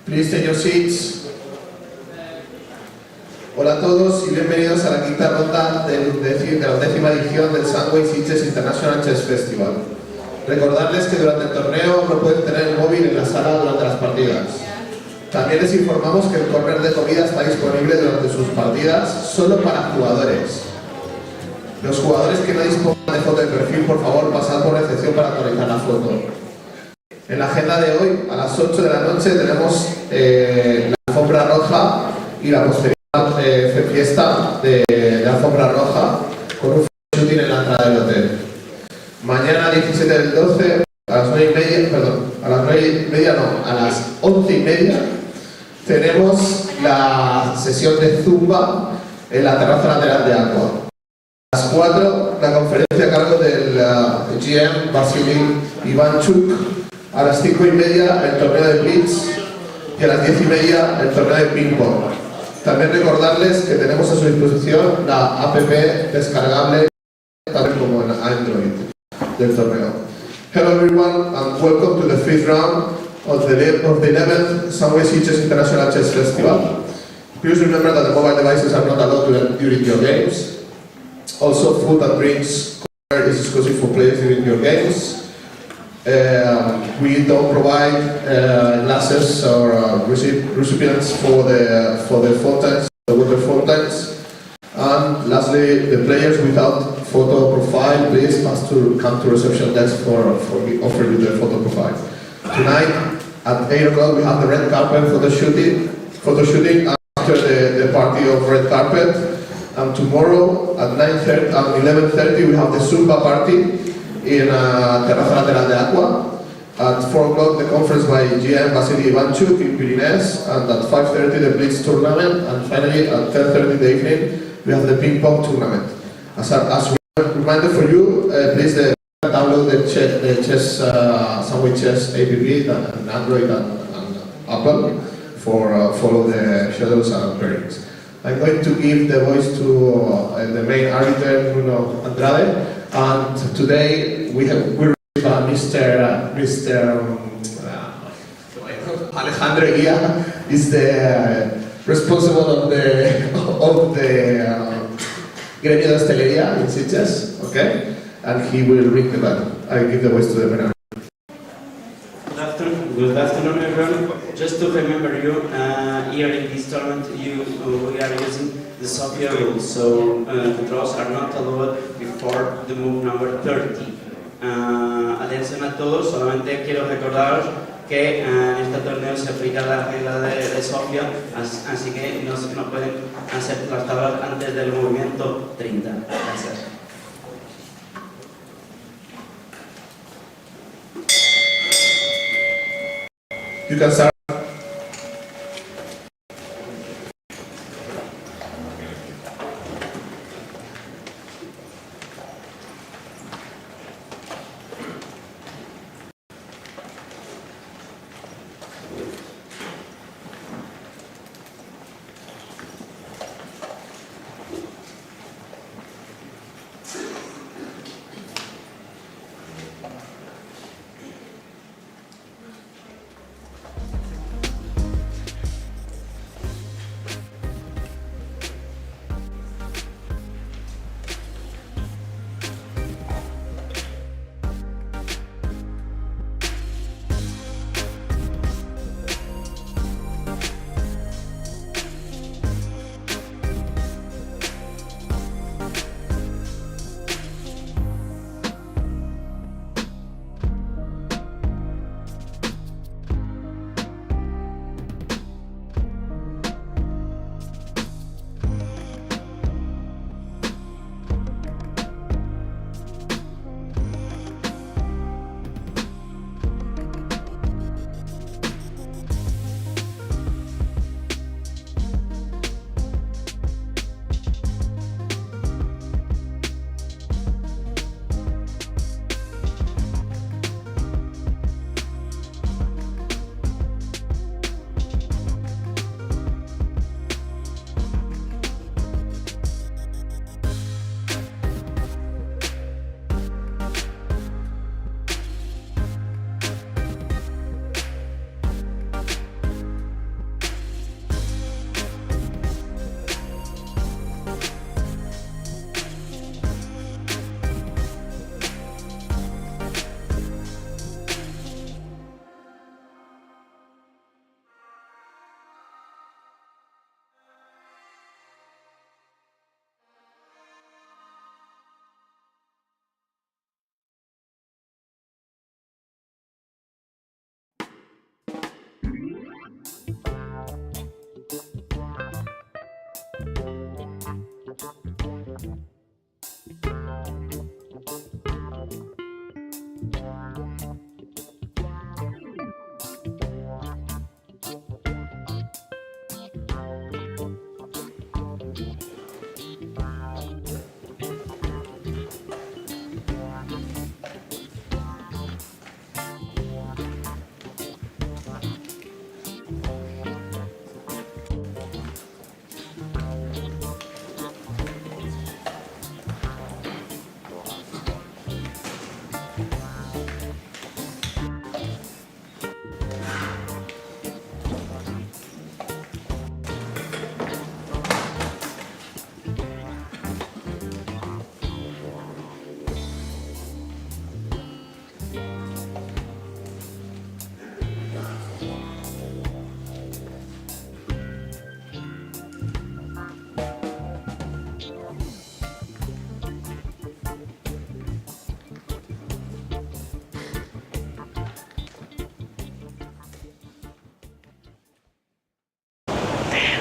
Please take your seats. Hola a todos y bienvenidos a la quinta ronda de la 10ª edición del Sunway Sitges International Chess Festival. Recordarles que durante el torneo no pueden tener el móvil en la sala durante las partidas. También les informamos que el corner de comida está disponible durante sus partidas solo para jugadores. Los jugadores que no dispongan de foto de perfil, por favor, pasad por recepción para actualizar la foto. En la agenda de hoy, a las 8 de la noche, tenemos la alfombra roja y la posterior fiesta de alfombra roja con un shooting en la entrada del hotel. Mañana 17 del 12, a las 9:30, perdón, a las 9:30 no, a las 11:30 tenemos la sesión de Zumba en la terraza lateral de Aqua. A las 4, la conferencia a cargo del GM Vasily Ivanchuk. A las 5:30 el torneo de Blitz y a las 10:30 el torneo de ping pong. También recordarles que tenemos a su disposición la app descargable también como en Android del torneo. Hello everyone and welcome to the 5th round of the 11th Sunway Sitges International Chess Festival. Please remember that the mobile devices are not allowed during your games. Also, food and drinks is exclusive for players during your games. We don't provide glasses or recipients for the fountains, the water fountains. And lastly, the players without photo profile, please ask to come to reception desk for offer you the photo profile. Tonight at 8 o'clock we have the red carpet photo shooting after the party of red carpet. And tomorrow at 9:30 and 11:30 we have the Zumba party in terraza lateral de Aqua. At 4 o'clock the conference by GM Vasily Ivanchuk in Pyrenees, and at 5:30 the Blitz tournament, and finally at 10:30 in the evening we have the ping pong tournament. As a reminder for you, please download the chess Sunway Chess app on Android and Apple for follow the schedules and pairings. I'm going to give the voice to the main arbiter, Bruno Andrade, and today we're with Mr. Alejandro Guia is the responsible of the Gremio de Hostelería in Sitges, okay? And he will ring the bell. I give the voice to the main arbiter. Good afternoon, everyone. Just to remember you, here in this tournament we are using the Sofia rules, so the draws are not allowed before the move number 30. Atención a todos, solamente quiero recordaros que en este torneo se aplica la regla de Sofia, así que no pueden hacer las tablas antes del movimiento 30. Gracias. You can start.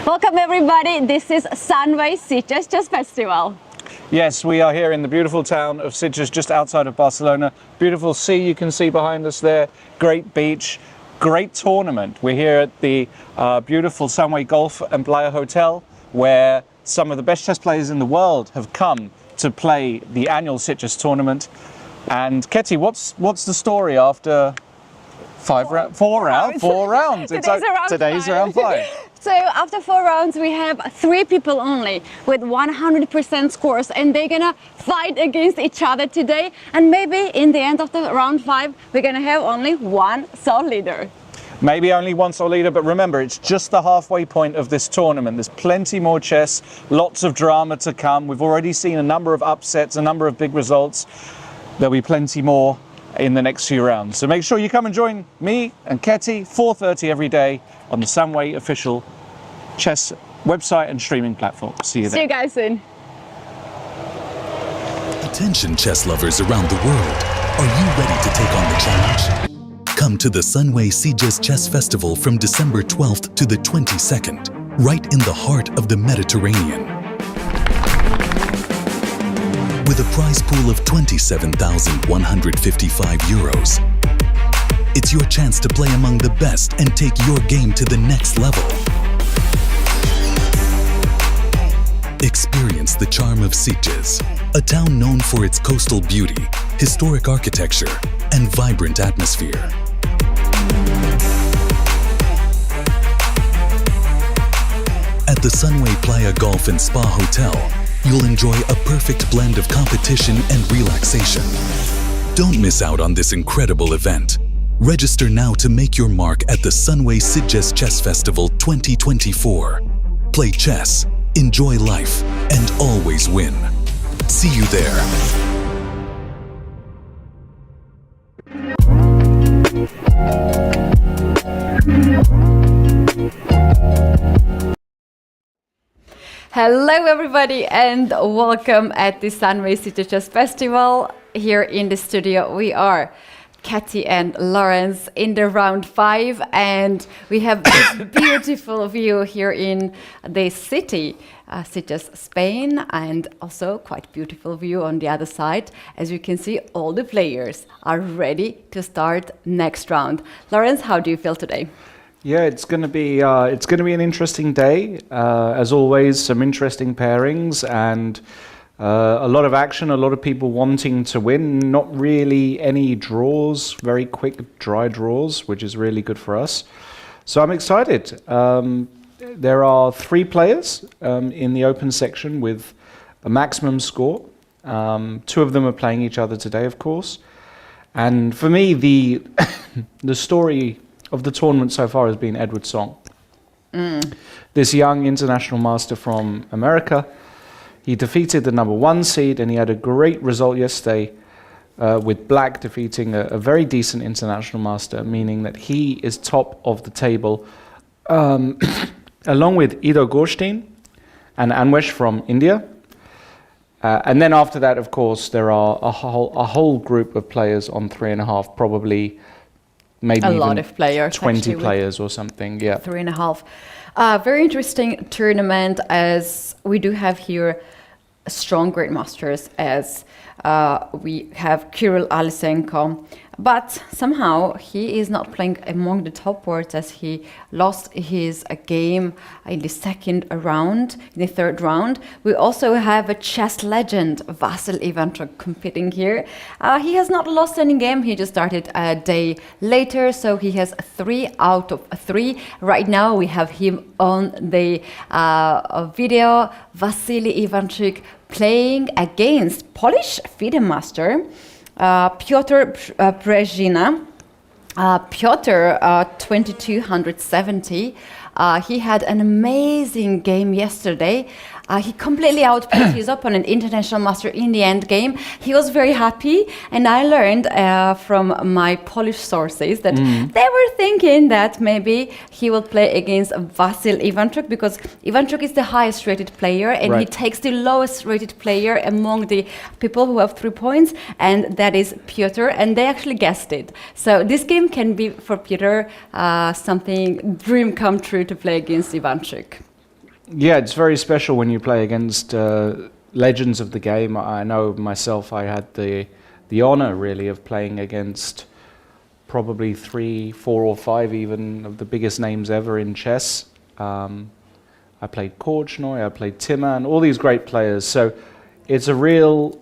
Welcome everybody, this is Sunway Sitges Chess Festival. Yes, we are here in the beautiful town of Sitges, just outside of Barcelona. Beautiful sea you can see behind us there, great beach, great tournament. We're here at the beautiful Sunway Golf and Playa Hotel, where some of the best chess players in the world have come to play the annual Sitges tournament. And Ketty, what's the story after four rounds? Today's round 5. So after 4 rounds we have 3 people only with 100% scores, and they're gonna fight against each other today, and maybe in the end of the round 5 we're gonna have only one sole leader. Maybe only one sole leader, but remember, it's just the halfway point of this tournament. There's plenty more chess, lots of drama to come. We've already seen a number of upsets, a number of big results. There'll be plenty more in the next few rounds. So make sure you come and join me and Ketty, 4:30 every day on the Sunway official chess website and streaming platform. See you there. See you guys soon. Attention chess lovers around the world. Are you ready to take on the challenge? Come to the Sunway Sitges Chess Festival from December 12th to the 22nd, right in the heart of the Mediterranean. With a prize pool of €27,155. It's your chance to play among the best and take your game to the next level. Experience the charm of Sitges, a town known for its coastal beauty, historic architecture, and vibrant atmosphere. At the Sunway Playa Golf and Spa Hotel, you'll enjoy a perfect blend of competition and relaxation. Don't miss out on this incredible event. Register now to make your mark at the Sunway Sitges Chess Festival 2024. Play chess, enjoy life, and always win. See you there. Hello everybody and welcome at the Sunway Sitges Chess Festival. Here in the studio we are Ketty and Lawrence in the round 5, and we have this beautiful view here in the city, Sitges, Spain, and also quite beautiful view on the other side. As you can see, all the players are ready to start next round. Lawrence, how do you feel today? Yeah, it's going to be an interesting day. As always, some interesting pairings and a lot of action, a lot of people wanting to win. Not really any draws, very quick, dry draws, which is really good for us. So I'm excited. There are 3 players in the open section with a maximum score. 2 of them are playing each other today, of course. And for me, the story of the tournament so far has been Edward Song. This young international master from America. He defeated the number 1 seed, and he had a great result yesterday with Black defeating a very decent international master, meaning that he is top of the table, along with Ido Gorstein and Anwesh from India. And then after that, of course, there are a whole group of players on 3.5, probably maybe a even lot of players, 20 players or something. Yeah, 3.5. Very interesting tournament, as we do have here strong grandmasters, as we have Kirill Alisenko, but somehow he is not playing among the top boards, as he lost his game in the second round, in the third round. We also have a chess legend, Vasil Ivanchuk, competing here. He has not lost any game, he just started a day later, so he has 3 out of 3. Right now we have him on the video, Vasily Ivanchuk playing against Polish FIDE master Piotr Brezina. Piotr, 2270. He had an amazing game yesterday. He completely outplayed his opponent, international master, in the end game. He was very happy, and I learned from my Polish sources that they were thinking that maybe he will play against Vasil Ivanchuk, because Ivanchuk is the highest rated player, and he takes the lowest rated player among the people who have 3 points, and that is Piotr, and they actually guessed it. So this game can be for Piotr something dream come true to play against Ivanchuk. Yeah, it's very special when you play against legends of the game. I know myself, I had the honor really of playing against probably 3, 4 or 5 even of the biggest names ever in chess. I played Korchnoi, I played Timman, all these great players. So it's a real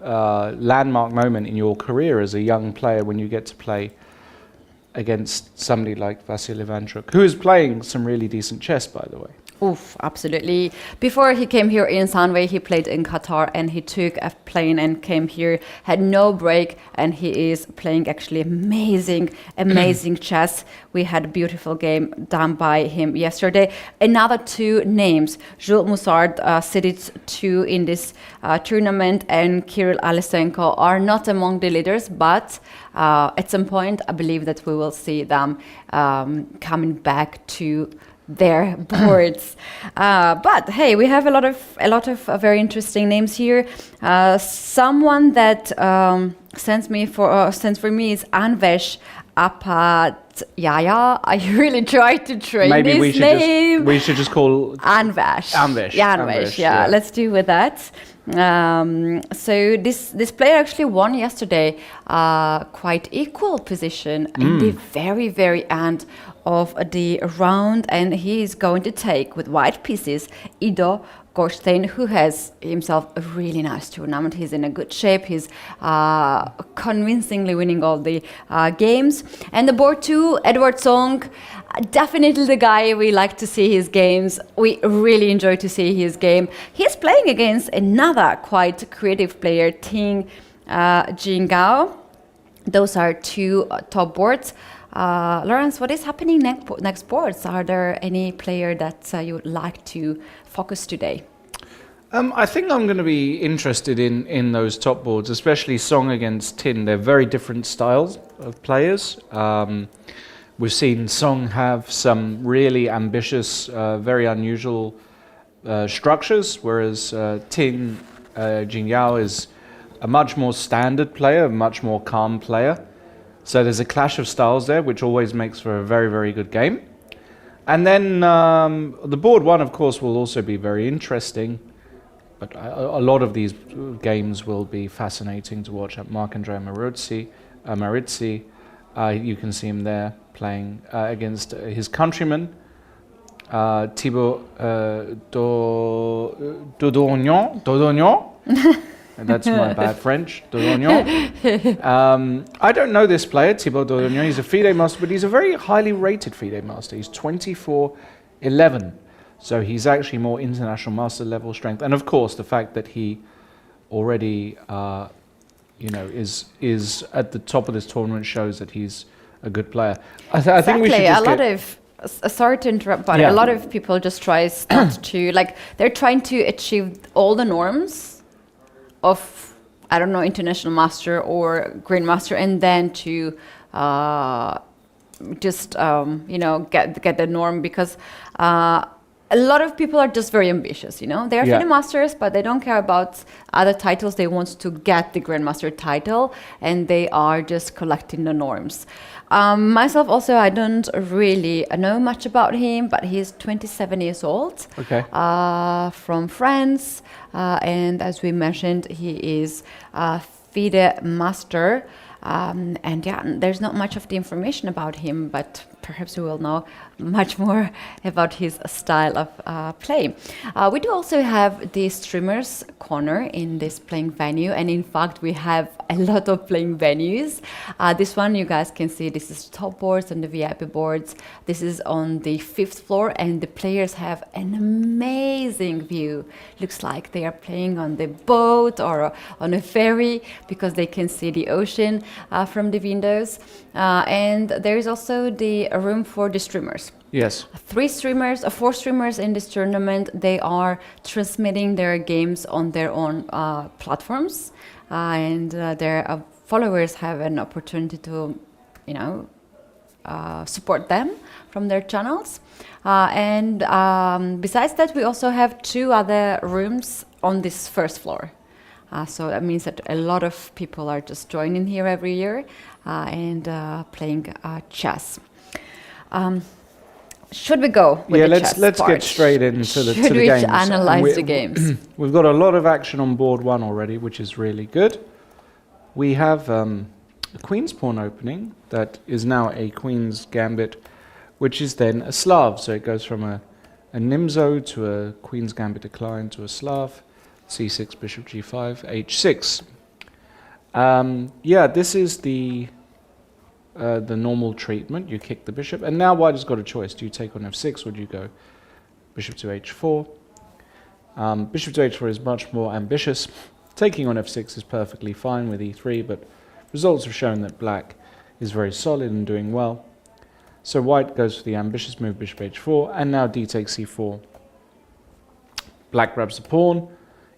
landmark moment in your career as a young player when you get to play against somebody like Vasil Ivanchuk, who is playing some really decent chess, by the way. Oof, absolutely. Before he came here in Sunway, he played in Qatar and he took a plane and came here, had no break, and he is playing actually amazing chess. We had a beautiful game done by him yesterday. Another 2 names, Jules Moussard, Sitges 2 in this tournament, and Kirill Alisenko are not among the leaders, but at some point I believe that we will see them coming back to their boards. But hey, we have a lot of very interesting names here. Someone that sends for me is Anvesh Apatyaya. I really tried to train Maybe this name. we should just call Anvesh. Anvesh. Anvesh, yeah. Let's do with that. So this player actually won yesterday, quite equal position in the very end of the round, and he is going to take with white pieces Ido Gorstein, who has himself a really nice tournament. He's in a good shape. He's convincingly winning all the games. And the board 2, Edward Song, definitely the guy we like to see his games. We really enjoy to see his game. He's playing against another quite creative player, Ting Jingao. Those are 2 top boards. Lawrence, what is happening next boards? Are there any player that you would like to focus today? I think I'm going to be interested in those top boards, especially Song against Tin. They're very different styles of players. We've seen Song have some really ambitious, very unusual structures, whereas Tin Jingyao is a much more standard player, a much more calm player. So there's a clash of styles there, which always makes for a very, very good game. And then the board 1, of course, will also be very interesting. But a lot of these games will be fascinating to watch. Marc-André Marizzi, you can see him there playing against his countryman, Thibaut Dodognon. And that's my bad French, Dodognon. I don't know this player, Thibaut Dodognon. He's a FIDE master, but he's a very highly rated FIDE master. He's 24-11. So he's actually more international master level strength. And of course, the fact that he already is at the top of this tournament shows that he's a good player. I think we should just sorry to interrupt, but a lot of people just try not to, like, they're trying to achieve all the norms of, I don't know, international master or grandmaster, and then to get the norm, because a lot of people are just very ambitious, They're FIDE masters, but they don't care about other titles. They want to get the grandmaster title, and they are just collecting the norms. Myself also, I don't really know much about him, but he's 27 years old, from France, and as we mentioned, he is a FIDE master. There's not much of the information about him, but perhaps we will know much more about his style of play. We do also have the streamers corner in this playing venue, and in fact we have a lot of playing venues. This one you guys can see, this is top boards and the VIP boards. This is on the 5th floor, and the players have an amazing view. Looks like they are playing on the boat or on a ferry, because they can see the ocean from the windows. And there is also the room for the streamers. Yes. 4 streamers in this tournament. They are transmitting their games on their own platforms, and their followers have an opportunity to, support them from their channels. Besides that, we also have 2 other rooms on this 1st floor. So that means that a lot of people are just joining here every year and playing chess. should we go with Yeah, the chess let's part? get straight into the Should we games. analyze the games? We've got a lot of action on board one already, which is really good. We have a queen's pawn opening that is now a queen's gambit, which is then a Slav. So it goes from a Nimzo to a queen's gambit decline to a Slav. C6, bishop g5, h6. Yeah, this is the normal treatment. You kick the bishop, and now white has got a choice. Do you take on f6 or do you go bishop to h4? Bishop to h4 is much more ambitious. Taking on f6 is perfectly fine with e3, but results have shown that black is very solid and doing well. So white goes for the ambitious move, bishop h4, and now d takes c4. Black grabs the pawn,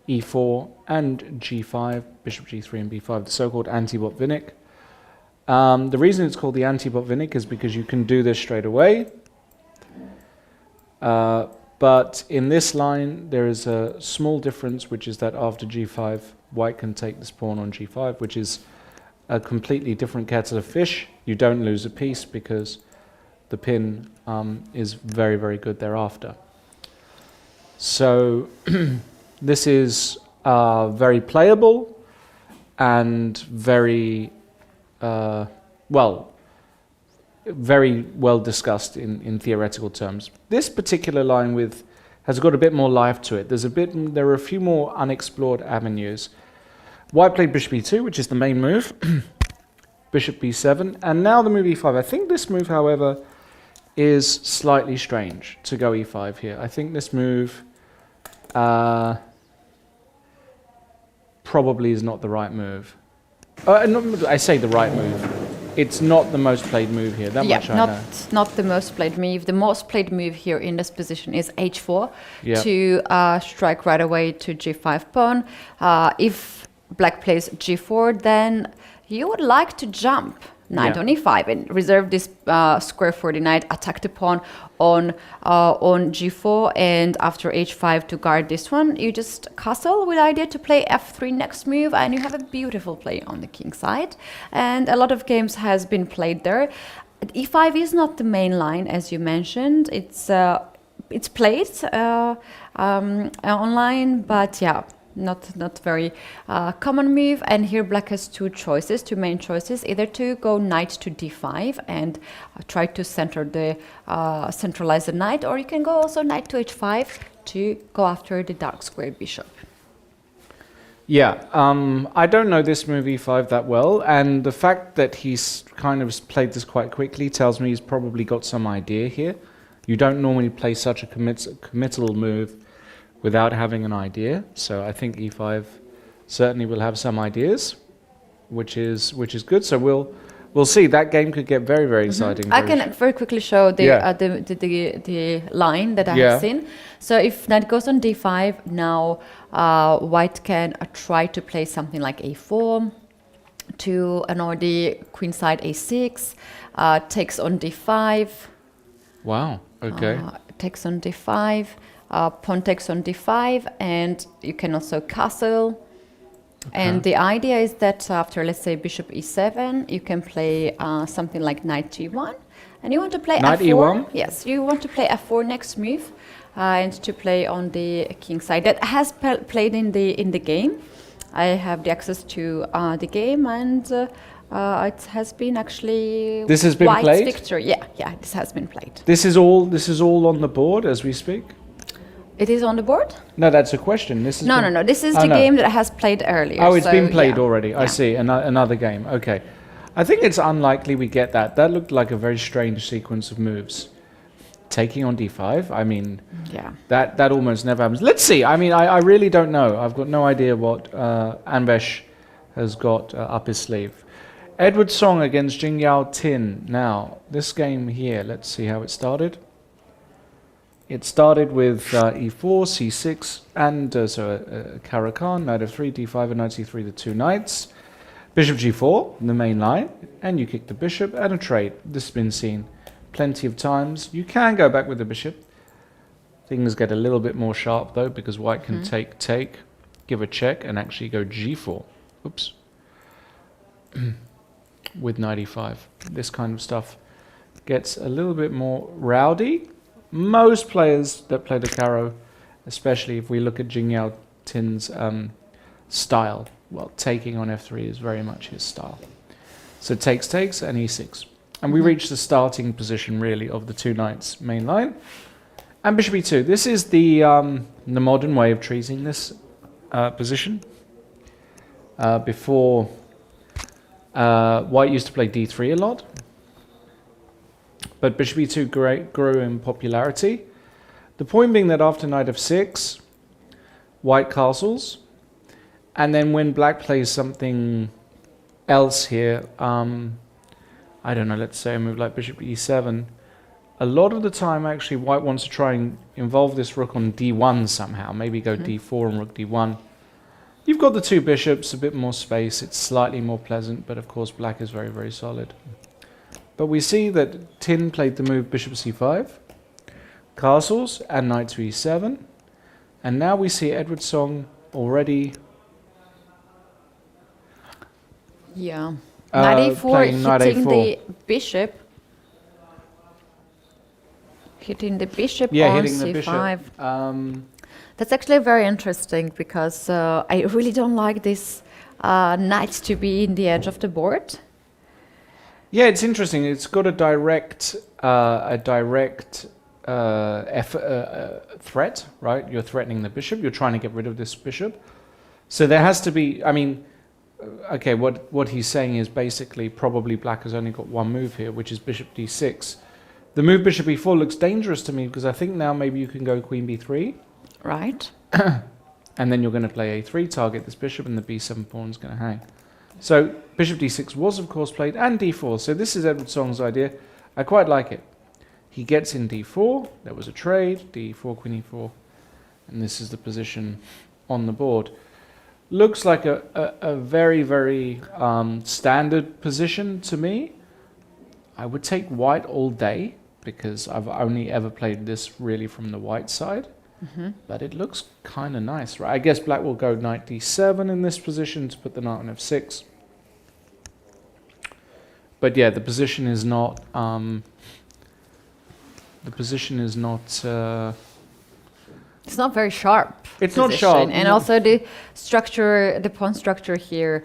e4 and g5, bishop g3 and b5, the so-called anti-Botvinnik. The reason it's called the anti-Botvinnik is because you can do this straight away. But in this line, there is a small difference, which is that after g5, white can take this pawn on g5, which is a completely different kettle of fish. You don't lose a piece because the pin is very, very good thereafter. So this is very playable and very very well discussed in theoretical terms. This particular line has got a bit more life to it. There are a few more unexplored avenues. White played bishop e2, which is the main move. Bishop b7, and now the move e5. I think this move, however, is slightly strange to go e5 here. I think this move probably is not the right move. I say the right move. It's not the most played move here. That much I know. Not the most played move. The most played move here in this position is h4 to strike right away to g5 pawn. If black plays g4, then you would like to jump knight on e5 and reserve this square for the knight, attack the pawn on g4, and after h5 to guard this one, you just castle with the idea to play f3 next move, and you have a beautiful play on the king side. And a lot of games has been played there. e5 is not the main line, as you mentioned. It's played online, but yeah, not very common move. And here black has two main choices, either to go knight to d5 and try to centralize the knight, or you can go also knight to h5 to go after the dark square bishop. Yeah, I don't know this move e5 that well, and the fact that he's kind of played this quite quickly tells me he's probably got some idea here. You don't normally play such a committal move without having an idea, so I think e5 certainly will have some ideas, which is good. So we'll see. That game could get very, very exciting. I can very quickly show the line that I have seen. So if knight goes on d5, now white can try to play something like a4 to annoy the queen side, a6, takes on d5. Wow. Okay. Takes on d5. Pawn takes on d5, and you can also castle. Okay. And the idea is that after, let's say, bishop e7, you can play something like knight g1, and you want to play knight f4. e1? Yes, you want to play f4 next move, and to play on the king side. That has played in the game. I have the access to the game, and it has been actually this has been white's played? victory. Yeah, this has been played. This is all on the board as we speak? It is on the board? No, that's a question. This is no. This is the game that has played earlier. Oh, it's been played already. I see. Another game. Okay. I think it's unlikely we get that. That looked like a very strange sequence of moves. Taking on d5. I mean, that almost never happens. Let's see. I mean, I really don't know. I've got no idea what Anvesh has got up his sleeve. Edward Song against Jingyao Tin. Now, this game here, let's see how it started. It started with e4, c6, and Caro-Kann, knight f3, d5, and knight c3, the two knights. Bishop g4, the main line, and you kick the bishop, and a trade. This has been seen plenty of times. You can go back with the bishop. Things get a little bit more sharp, though, because white can take, give a check, and actually go g4. Oops. With knight e5. This kind of stuff gets a little bit more rowdy. most players that play the Caro, especially if we look at Jing Yao Tin's style, well, taking on f3 is very much his style. So takes and e6. And we reach the starting position, really, of the two knights main line. And bishop e2. This is the modern way of treating this position. Before, white used to play d3 a lot. But bishop e2 grew in popularity. The point being that after knight f6, white castles. And then when black plays something else here, I don't know, let's say a move like bishop e7, a lot of the time actually white wants to try and involve this rook on d1 somehow, maybe go d4 and rook d1. You've got the two bishops, a bit more space, it's slightly more pleasant, but of course black is very, very solid. But we see that Tin played the move bishop c5, castles, and knight to e7, and now we see Edward Song already knight e4 knight hitting a4. the bishop. Hitting the bishop Yeah, on hitting the c5. bishop. That's actually very interesting because I really don't like this knight to be in the edge of the board. Yeah, it's interesting. It's got a direct threat, right? You're threatening the bishop. You're trying to get rid of this bishop. So there has to be, I mean, okay, what he's saying is basically probably black has only got one move here, which is bishop d6. The move bishop e4 looks dangerous to me because I think now maybe you can go queen b3. Right. And then you're going to play a3, target this bishop, and the b7 pawn is going to hang. So bishop d6 was, of course, played, and d4. So this is Edward Song's idea. I quite like it. He gets in d4. There was a trade, d4, queen e4. And this is the position on the board. Looks like a very, very standard position to me. I would take white all day, because I've only ever played this really from the white side. But it looks kind of nice, right? I guess black will go knight d7 in this position to put the knight on f6. But yeah, the position is not. It's not very sharp. It's not position. sharp. And No. also the structure, the pawn structure here,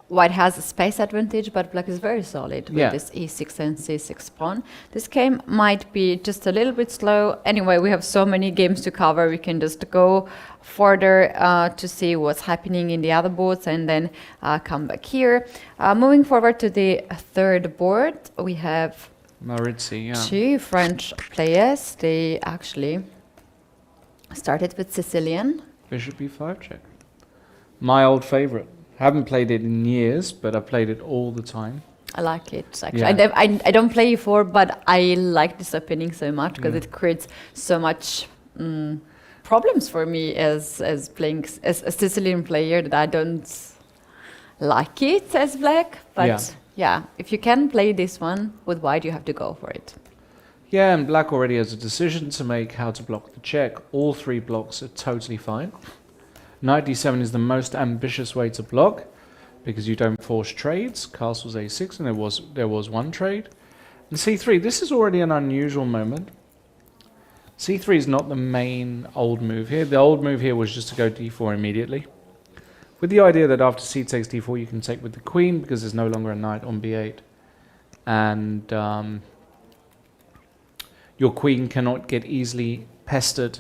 white has a space advantage, but black is very solid with Yeah. this e6 and c6 pawn. This game might be just a little bit slow. Anyway, we have so many games to cover. We can just go further to see what's happening in the other boards and then come back here. Moving forward to the third board, we have Maritzi, yeah. two French players. They actually started with Sicilian. Bishop e5 check. My old favorite. Haven't played it in years, but I've played it all the time. I like it, actually. Yeah. I don't play e4, but I like this opening so much because it creates so much problems for me as playing as a Sicilian player that I don't like it as black. But yeah, if you can play this one with white, you have to go for it. Yeah, and black already has a decision to make how to block the check. All three blocks are totally fine. Knight d7 is the most ambitious way to block because you don't force trades. Castles a6, and there was one trade. And c3, this is already an unusual moment. c3 is not the main old move here. The old move here was just to go d4 immediately, with the idea that after c takes d4 you can take with the queen because there's no longer a knight on b8. And your queen cannot get easily pestered.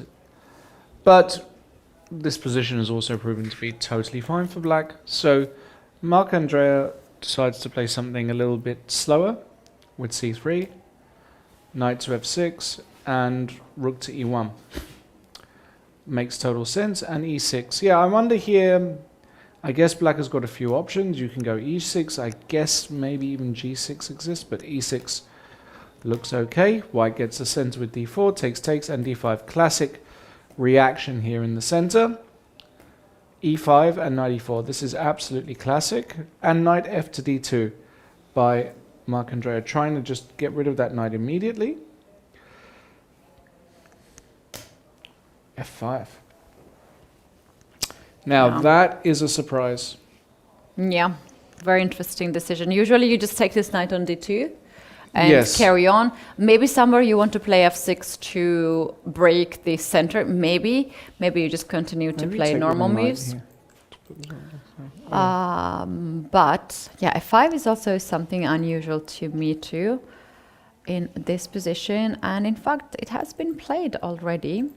But this position has also proven to be totally fine for black. So Marc-Andrea decides to play something a little bit slower with c3, knight to f6, and rook to e1. Makes total sense. And e6. Yeah, I wonder here, I guess black has got a few options. You can go e6. I guess maybe even g6 exists, but e6 looks okay. White gets the center with d4, takes, and d5. Classic reaction here in the center. e5 and knight e4. This is absolutely classic. And knight f to d2 by Marc-Andrea, trying to just get rid of that knight immediately. f5. Now that is a surprise. Yeah, very interesting decision. Usually you just take this knight on d2 and Yes. carry on. Maybe somewhere you want to play f6 to break the center. Maybe you just continue to Maybe play take normal with a knight moves. here. But yeah, f5 is also something unusual to me too in this position, and in fact it has been played already.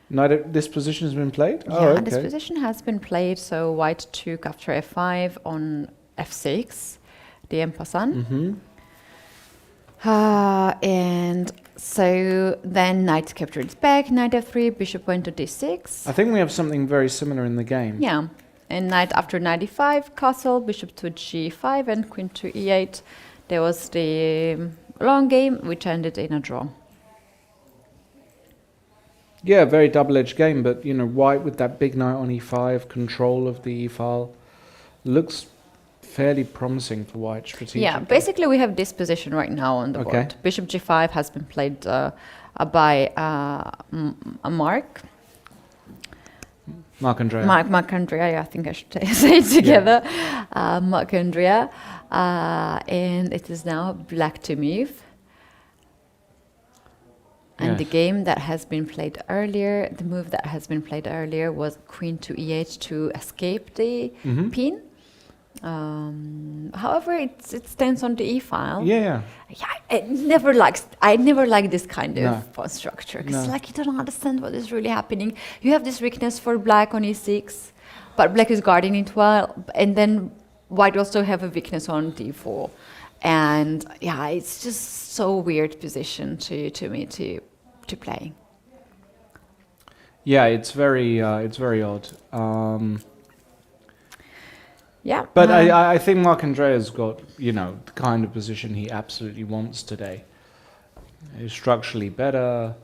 This position has been played? Yeah, Oh, this okay. position has been played, so white took after f5 on f6, the en passant. Mm-hmm. And so then knight captured back, knight f3, bishop went to d6. I think we have something very similar in the game. Yeah, and knight after knight e5, castle, bishop to g5, and queen to e8. There was the long game, which ended in a draw. Yeah, very double-edged game, but white with that big knight on e5, control of the e-file, looks fairly promising for white strategically. Yeah, basically we have this position right now on the Okay. board. Bishop g5 has been played by Mark Marc-Andrea. Mark Andrea, I think I should say it together. Mark Andrea. And it is now black to move. And Yes. the game that has been played earlier, the move that has been played earlier was queen to e8 to escape the Mhm. pin. However, it stands on the e-file. Yeah. Yeah, I never like this kind of No. pawn structure because No. like you don't understand what is really happening. You have this weakness for black on e6, but black is guarding it well, and then white also have a weakness on d4, and yeah, it's just so weird position to me to play. Yeah, it's very odd. Yeah, But I think Marc-Andrea's got, the kind of position he absolutely wants today. He's structurally better.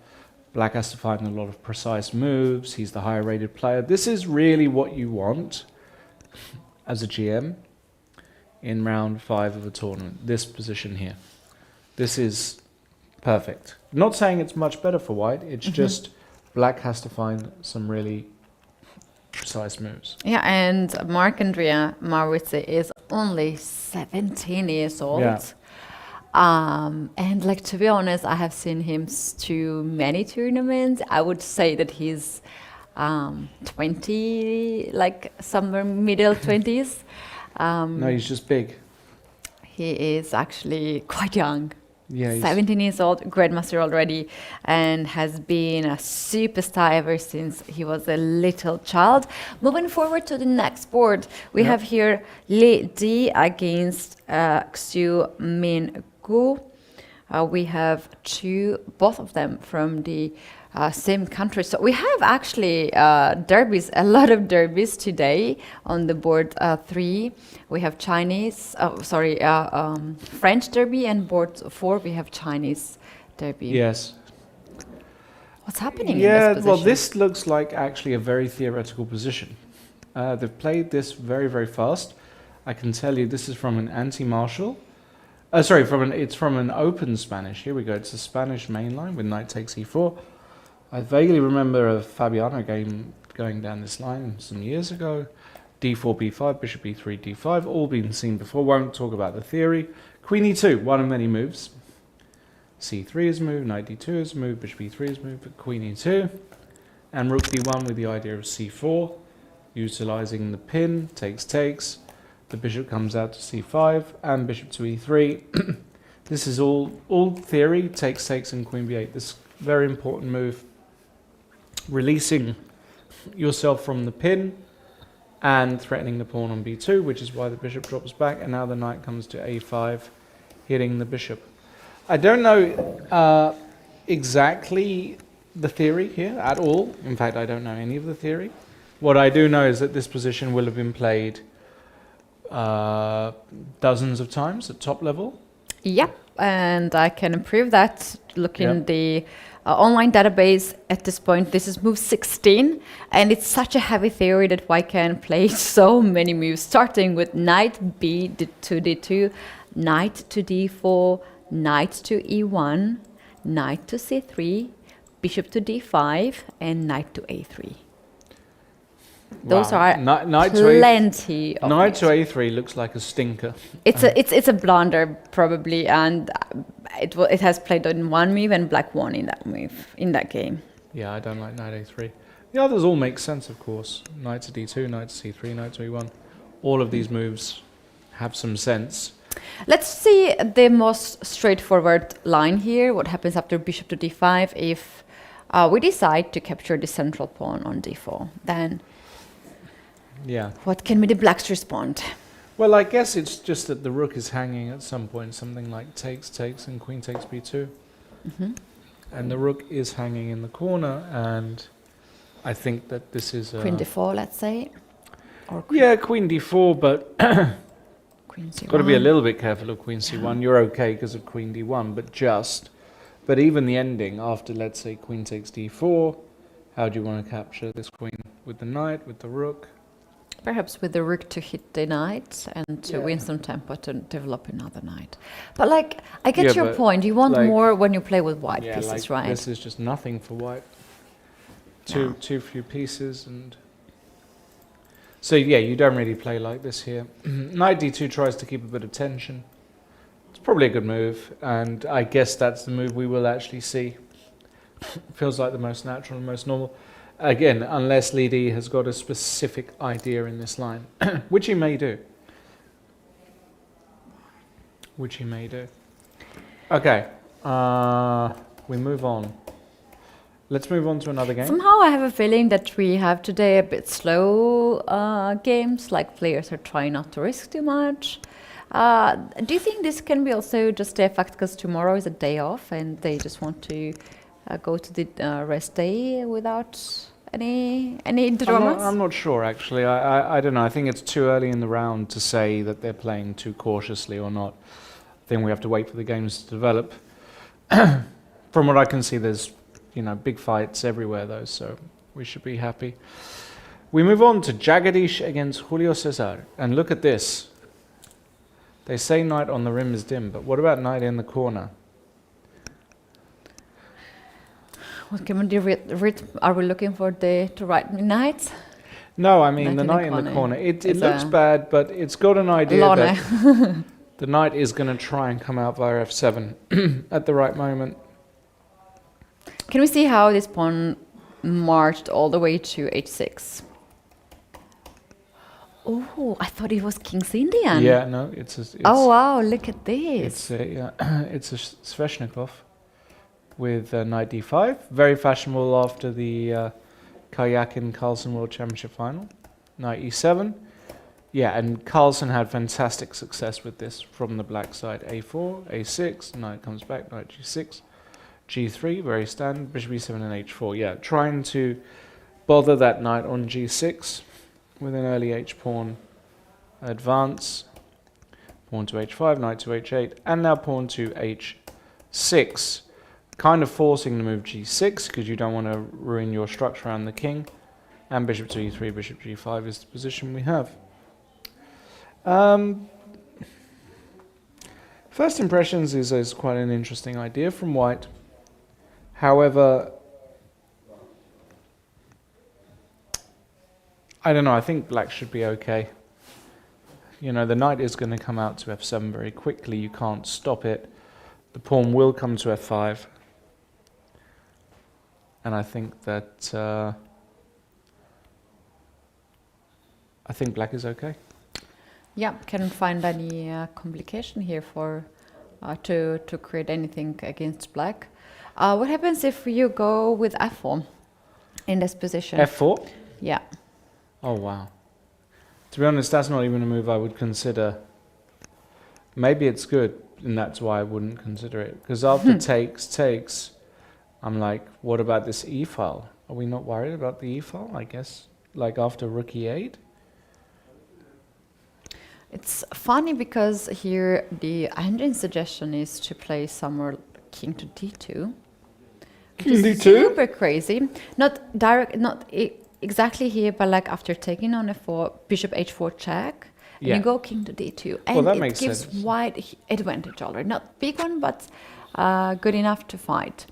Black has to find a lot of precise moves. He's the higher rated player. This is really what you want as a GM in round 5 of a tournament. This position here. This is perfect. Not saying it's much better for white. It's just black has to find some really precise moves. yeah, and Mark Andrea Maritze is only 17 years old. Yeah. And like, to be honest, I have seen him to many tournaments. I would say that he's 20, like somewhere middle 20s. No, he's just big. He is actually quite young. Yeah, 17 years old, grandmaster already, and has been a superstar ever since he was a little child. Moving forward to the next board, we have here Li Di against Xu Min Gu. We have both of them from the same country. So we have actually derbies, a lot of derbies today on the board 3. We have French derby, and board 4 we have Chinese derby. Yes. What's happening Yeah, in this position? well, this looks like actually a very theoretical position. They've played this very, very fast. I can tell you this is from an anti-martial. It's from an open Spanish. Here we go. It's a Spanish mainline with knight takes e4. I vaguely remember a Fabiano game going down this line some years ago. d4, b5, bishop e3, d5, all been seen before. Won't talk about the theory. Queen e2, one of many moves. c3 is moved, knight d2 is moved, bishop e3 is moved, but queen e2. And rook d1 with the idea of c4, utilizing the pin, takes. The bishop comes out to c5, and bishop to e3. This is all theory, takes, and queen b8. This very important move. Releasing yourself from the pin and threatening the pawn on b2, which is why the bishop drops back, and now the knight comes to a5, hitting the bishop. I don't know exactly the theory here at all. In fact, I don't know any of the theory. What I do know is that this position will have been played dozens of times at top level. Yeah, and I can prove that looking the online database at this point. This is move 16, and it's such a heavy theory that white can play so many moves, starting with knight b to d2, knight to d4, knight to e1, knight to c3, bishop to d5, and knight to a3. Those Wow. are Knight to A3. plenty of Knight to moves. A3 looks like a stinker. It's a blunder probably, and it has played on one move and black won in that move in that game. Yeah, I don't like Knight A3. The others all make sense, of course. Knight to D2, Knight to C3, Knight to E1. All of these moves have some sense. Let's see the most straightforward line here. What happens after bishop to D5 if we decide to capture the central pawn on D4? Then Yeah. what can be the black's response? Well, I guess it's just that the rook is hanging at some point, something like takes, takes, and queen takes B2. And the rook is hanging in the corner, and I think that this is... Queen D4, let's say. Or queen, Yeah, queen D4, but queen C1. got to be a little bit careful of queen C1. You're okay because of queen D1, but even the ending after, let's say, queen takes D4, how do you want to capture this queen? With the knight, with the rook? Perhaps with the rook to hit the knight and to win some tempo to develop another knight. But like, I get Yeah, your but, point. You want like- more when you play with white Yeah, pieces, like right? this is just nothing for white. Too few pieces, and so yeah, you don't really play like this here. Knight D2 tries to keep a bit of tension. It's probably a good move, and I guess that's the move we will actually see. Feels like the most natural and most normal. Again, unless Li Di has got a specific idea in this line, which he may do. Which he may do. Okay, we move on. Let's move on to another game. Somehow I have a feeling that we have today a bit slow games, like players are trying not to risk too much. Do you think this can be also just a fact because tomorrow is a day off and they just want to go to the rest day without any dramas? I'm not sure, actually. I don't know. I think it's too early in the round to say that they're playing too cautiously or not. I think we have to wait for the games to develop. From what I can see, there's big fights everywhere, though, so we should be happy. We move on to Jagadish against Julio Cesar. And look at this. They say knight on the rim is dim, but what about knight in the corner? What can we do? Are we looking for the to right knight? No, I mean Knight the in the knight in the corner. corner. It It's looks a- bad, but it's got an idea Lorne. that the knight is going to try and come out via f7 at the right moment. Can we see how this pawn marched all the way to h6? Oh, I thought it was King's Indian. Yeah, no, it's Oh wow, look at this. it's a Sveshnikov with knight d5. Very fashionable after the Karjakin Carlsen World Championship final. Knight e7. Yeah, and Carlsen had fantastic success with this from the black side. a4, a6, knight comes back, knight g6, g3, very standard, bishop e7 and h4. Yeah, trying to bother that knight on g6 with an early h-pawn advance. Pawn to h5, knight to h8, and now pawn to h6. Kind of forcing the move g6 because you don't want to ruin your structure around the king. And bishop to e3, bishop g5 is the position we have. First impressions is quite an interesting idea from white. However, I don't know, I think black should be okay. The knight is going to come out to f7 very quickly, you can't stop it. The pawn will come to f5. And I think that I think black is okay. Yeah, can't find any complication here for to create anything against black. What happens if you go with f4 in this position? f4? Yeah. Oh wow. To be honest, that's not even a move I would consider. Maybe it's good, and that's why I wouldn't consider it. Because after takes, I'm like, what about this e-file? Are we not worried about the e-file, I guess? Like after rook e8? It's funny because here the engine suggestion is to play somewhere king to d2. King Which is d2? super crazy. Not direct, not exactly here, but like after taking on f4, bishop h4 check, and Yeah. you go king to d2, and Well, that it makes gives sense. white advantage already. Not big one, but good enough to fight.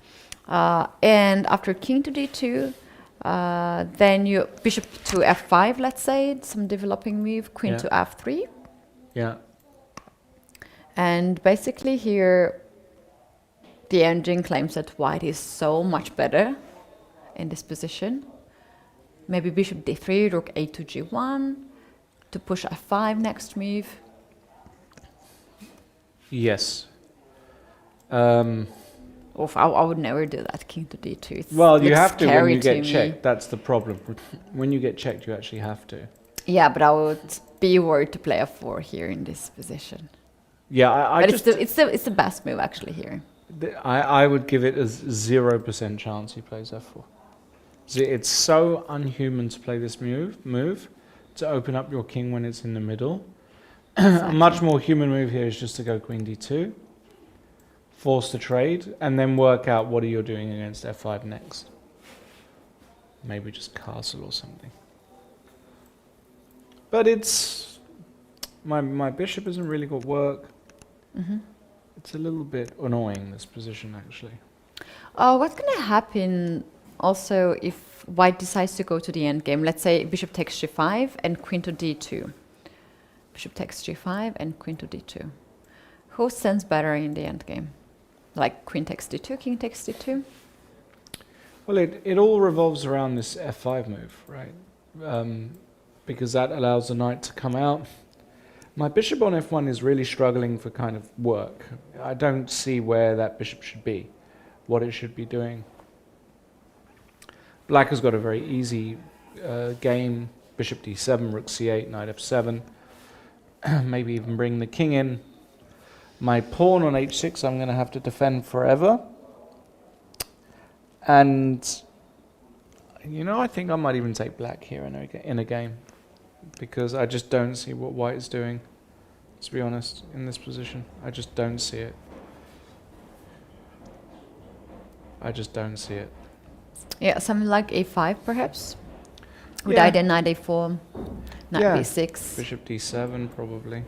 And after king to d2, Then you bishop to f5, let's say, some developing move, queen to f3. Yeah. And basically here, the engine claims that white is so much better in this position. Maybe bishop d3, rook a to g1, to push f5 next move. Yes. Oof, I would never do that, king to d2. It Well, you looks have to when scary you get me. checked. That's the problem. When you get checked, you actually have to. Yeah, but I would be worried to play f4 here in this position. Yeah, I But just... it's the best move actually here. I would give it a 0% chance he plays f4. See, it's so unhuman to play this move to open up your king when it's in the middle. Exactly. A much more human move here is just to go queen d2, force the trade, and then work out what are you doing against f5 next. Maybe just castle or something. But it's... My bishop isn't really got work. It's a little bit annoying, this position, actually. What's going to happen also if white decides to go to the endgame? Let's say bishop takes g5 and queen to d2. Bishop takes g5 and queen to d2. Who stands better in the endgame? Like queen takes d2, king takes d2? Well, it all revolves around this f5 move, right? Because that allows the knight to come out. My bishop on f1 is really struggling for kind of work. I don't see where that bishop should be, what it should be doing. Black has got a very easy game. Bishop d7, rook c8, knight f7. Maybe even bring the king in. My pawn on h6 I'm going to have to defend forever. And, you know, I think I might even take black here in a game. Because I just don't see what white is doing, to be honest, in this position. I just don't see it. I just don't see it. Yeah, something like a5 perhaps? With Yeah. either knight a4, knight Yeah. b6. Bishop d7, probably.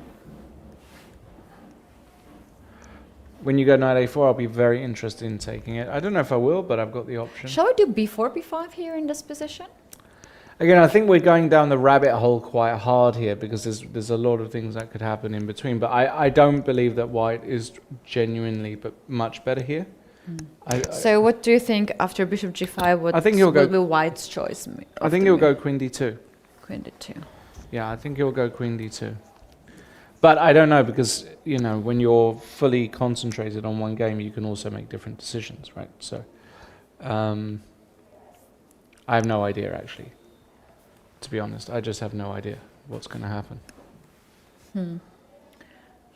When you go knight a4, I'll be very interested in taking it. I don't know if I will, but I've got the option. Shall we do b4, b5 here in this position? Again, I think we're going down the rabbit hole quite hard here because there's a lot of things that could happen in between. But I don't believe that white is genuinely but much better here. So what do you think after bishop g5? What I think he'll will go- be white's choice? I think he'll go queen d2. Queen d2. Yeah, I think he'll go queen d2. But I don't know because, you know, when you're fully concentrated on one game, you can also make different decisions, right? So I have no idea, actually. To be honest, I just have no idea what's going to happen.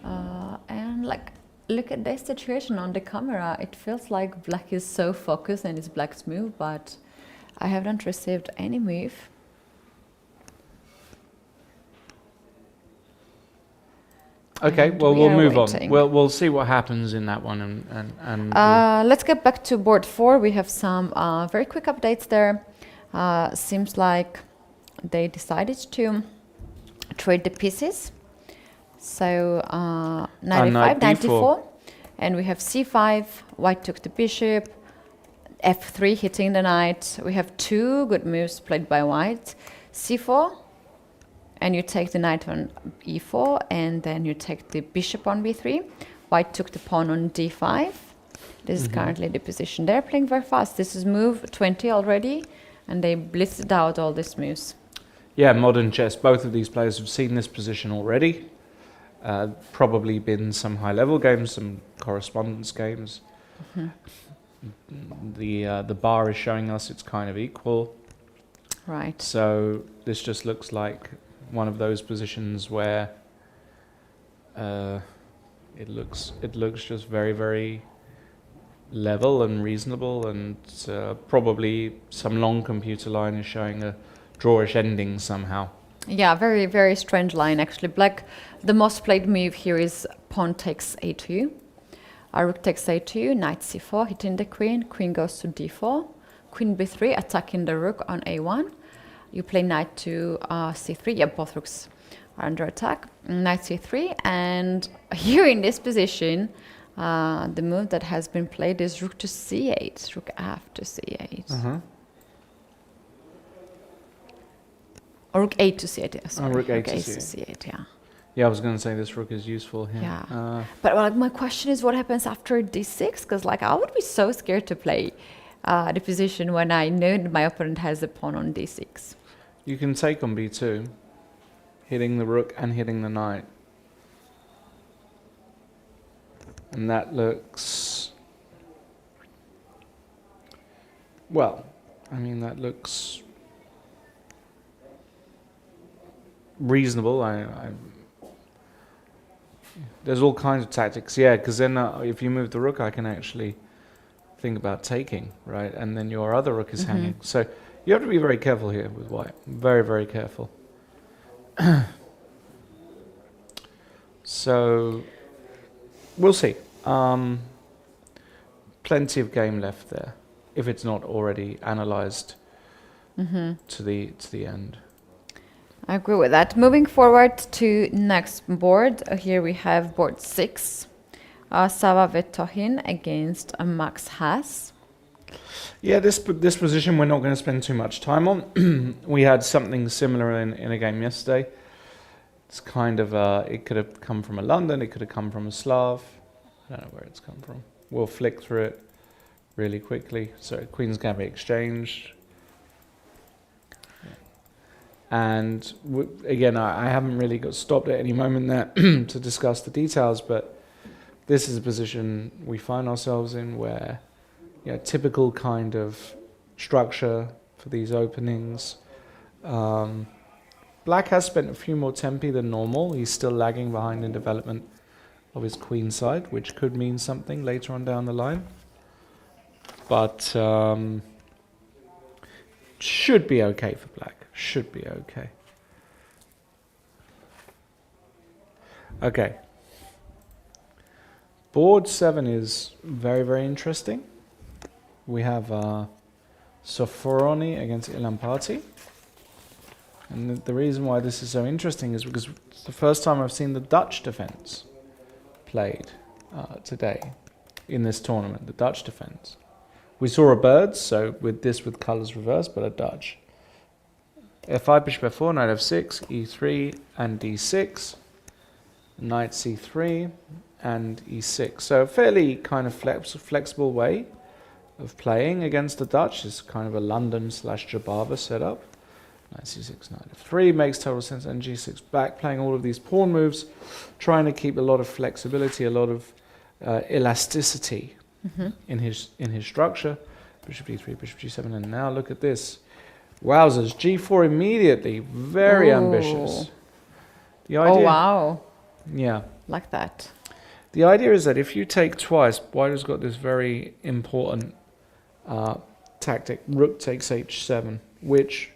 And like, look at this situation on the camera. It feels like black is so focused and it's black's move, but I haven't received any move. Okay, And well, we we'll are move waiting. on. We'll see what happens in that one, and Let's get back to board 4. We have some very quick updates there. Seems like they decided to trade the pieces. So 95, knight 94. And we have c5, white took the bishop, f3 hitting the knight. We have two good moves played by white. c4, and you take the knight on e4, and then you take the bishop on b3. White took the pawn on d5. This is currently the position. They're playing very fast. This is move 20 already, and they blitzed out all these moves. yeah, modern chess. Both of these players have seen this position already. Probably been some high-level games, some correspondence games. The bar is showing us it's kind of equal. Right. So this just looks like one of those positions where it looks just very, very level and reasonable, and probably some long computer line is showing a drawish ending somehow. Yeah, very, very strange line actually. Black, the most played move here is pawn takes a2. Rook takes a2, knight c4, hitting the queen. Queen goes to d4. Queen b3, attacking the rook on a1. You play knight to c3. Yeah, both rooks are under attack. Knight c3, and here in this position, the move that has been played is rook to c8. Rook f to c8. Rook 8 to c8. Sorry. rook 8 to c8. Yeah. Yeah, I was going to say this rook is useful here. Yeah. But like my question is, what happens after d6? Because like I would be so scared to play the position when I know that my opponent has a pawn on d6. You can take on b2, hitting the rook and hitting the knight. And that looks... Well, I mean, that looks reasonable. There's all kinds of tactics, yeah, because then if you move the rook, I can actually think about taking, right? And then your other rook is hanging. So you have to be very careful here with white. Very, very careful. So we'll see. Plenty of game left there, if it's not already analyzed to the end. I agree with that. Moving forward to next board, here we have board 6. Sava Vetohin against Max Haas. Yeah, this position we're not going to spend too much time on. We had something similar in a game yesterday. It's kind of, it could have come from a London, it could have come from a Slav. I don't know where it's come from. We'll flick through it really quickly. So Queen's Gambit exchange. And again, I haven't really got stopped at any moment there to discuss the details, but this is a position we find ourselves in where, typical kind of structure for these openings. Black has spent a few more tempi than normal. He's still lagging behind in development of his queen side, which could mean something later on down the line. But should be okay for black. Should be okay. Okay. Board 7 is very, very interesting. We have Soforoni against Ilampati. And the reason why this is so interesting is because it's the first time I've seen the Dutch defense played today in this tournament, the Dutch defense. We saw a bird, so with colours reversed, but a Dutch. F5, bishop f4, knight f6, e3 and d6, knight c3 and e6. So a fairly kind of flexible way of playing against the Dutch. It's kind of a London/Jabava setup. Knight c6, knight f3 makes total sense, and g6 back, playing all of these pawn moves, trying to keep a lot of flexibility, a lot of elasticity in his structure. Bishop d3, bishop g7, and now look at this. Wowzers, g4 immediately, very ambitious. The idea, Oh, wow. Yeah. Like that. The idea is that if you take twice, white has got this very important tactic, rook takes h7, which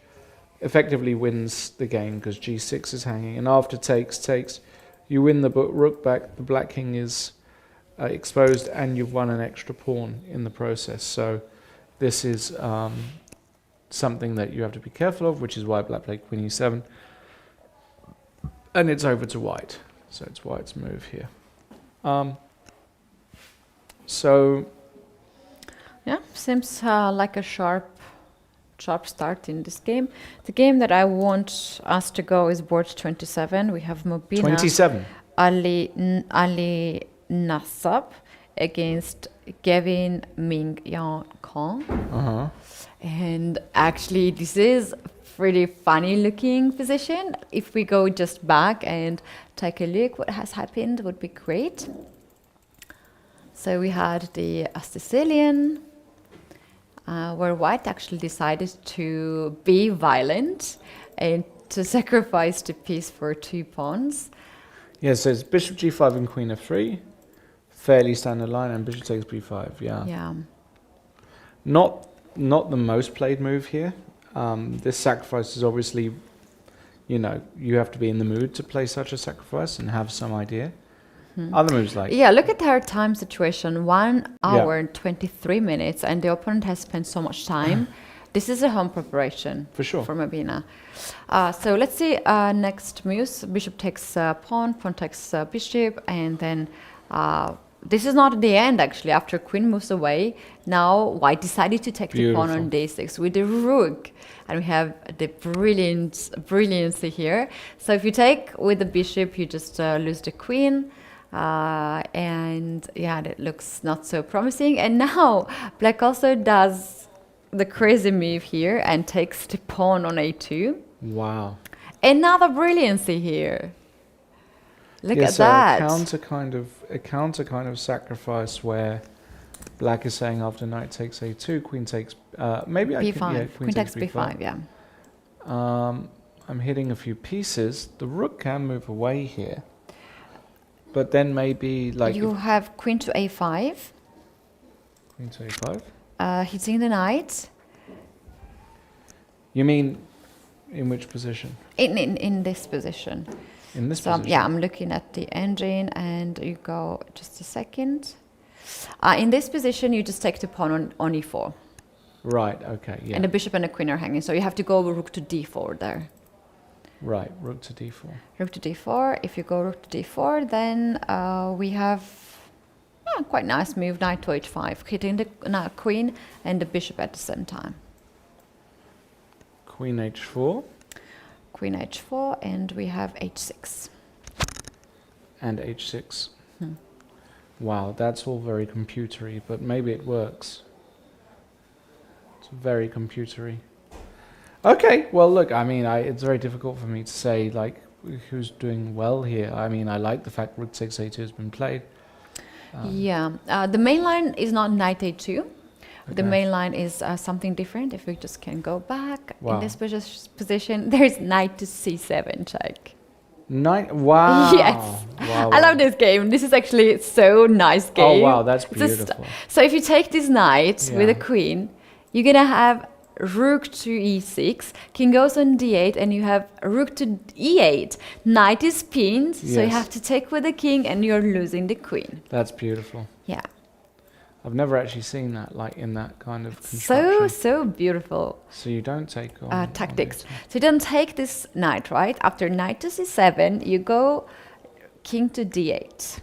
effectively wins the game because g6 is hanging, and after takes, you win the rook back, the black king is exposed, and you've won an extra pawn in the process. So this is something that you have to be careful of, which is why black played queen e7. And it's over to white. So it's white's move here. Yeah, seems like a sharp start in this game. The game that I want us to go is board 27. We have Mobina 27. Ali Nassab against Gavin Ming Yang Kong. And actually, this is pretty funny looking position. If we go just back and take a look what has happened, would be great. So we had the Sicilian, where white actually decided to be violent and to sacrifice the piece for 2 pawns. Yeah, so it's bishop g5 and queen f3. Fairly standard line, and bishop takes b5, Yeah. Not the most played move here. This sacrifice is obviously, you have to be in the mood to play such a sacrifice and have some idea. Other moves like... Yeah, look at our time situation, 1 hour and 23 minutes, and the opponent has spent so much time. This is a home preparation For sure. for Mobina. So let's see next moves. Bishop takes pawn, pawn takes bishop, and then this is not the end, actually. After queen moves away, now white decided to take the pawn on d6 with the rook. And we have the brilliancy here. So if you take with the bishop, you just lose the queen. And yeah, that looks not so promising. And now black also does the crazy move here and takes the pawn on a2. Wow. Another brilliancy here. Look at so that. A counter kind of sacrifice where black is saying after knight takes a2, queen takes maybe b5. I can, yeah, queen takes b5, yeah. I'm hitting a few pieces. The rook can move away here, but then maybe like you have queen to a5. Queen to a5. Hitting the knight. You mean in which position? In this position. In this So position. yeah, I'm looking at the engine, and you go just a second. In this position, you just take the pawn on e4. Right. Okay. Yeah. And the bishop and the queen are hanging, so you have to go rook to d4 there. Right. Rook to d4. Rook to d4. If you go rook to d4, then we have quite nice move, knight to h5, hitting the queen and the bishop at the same time. Queen h4. Queen h4, and we have h6. And h6. Wow, that's all very computery, but maybe it works. It's very computery. Okay, well look, I mean, it's very difficult for me to say like who's doing well here. I mean, I like the fact rook takes a2 has been played. The main line is not knight a2. The Okay. main line is something different. If we just can go back Wow. in this position, there's knight to c7 check. Knight, wow. Yes, Wow, I wow. love this game. This is actually so nice game. Oh wow, that's It's a beautiful. so if you take this knight with a Yeah. queen, you're gonna have rook to e6, king goes on d8, and you have rook to e8. Knight is pinned, so you Yes. have to take with the king, and you're losing the queen. That's beautiful. Yeah, I've never actually seen that, like in that kind of construction. so beautiful. So you don't take on Tactics. it. So you don't take this knight, right? After knight to c7, you go king to d8.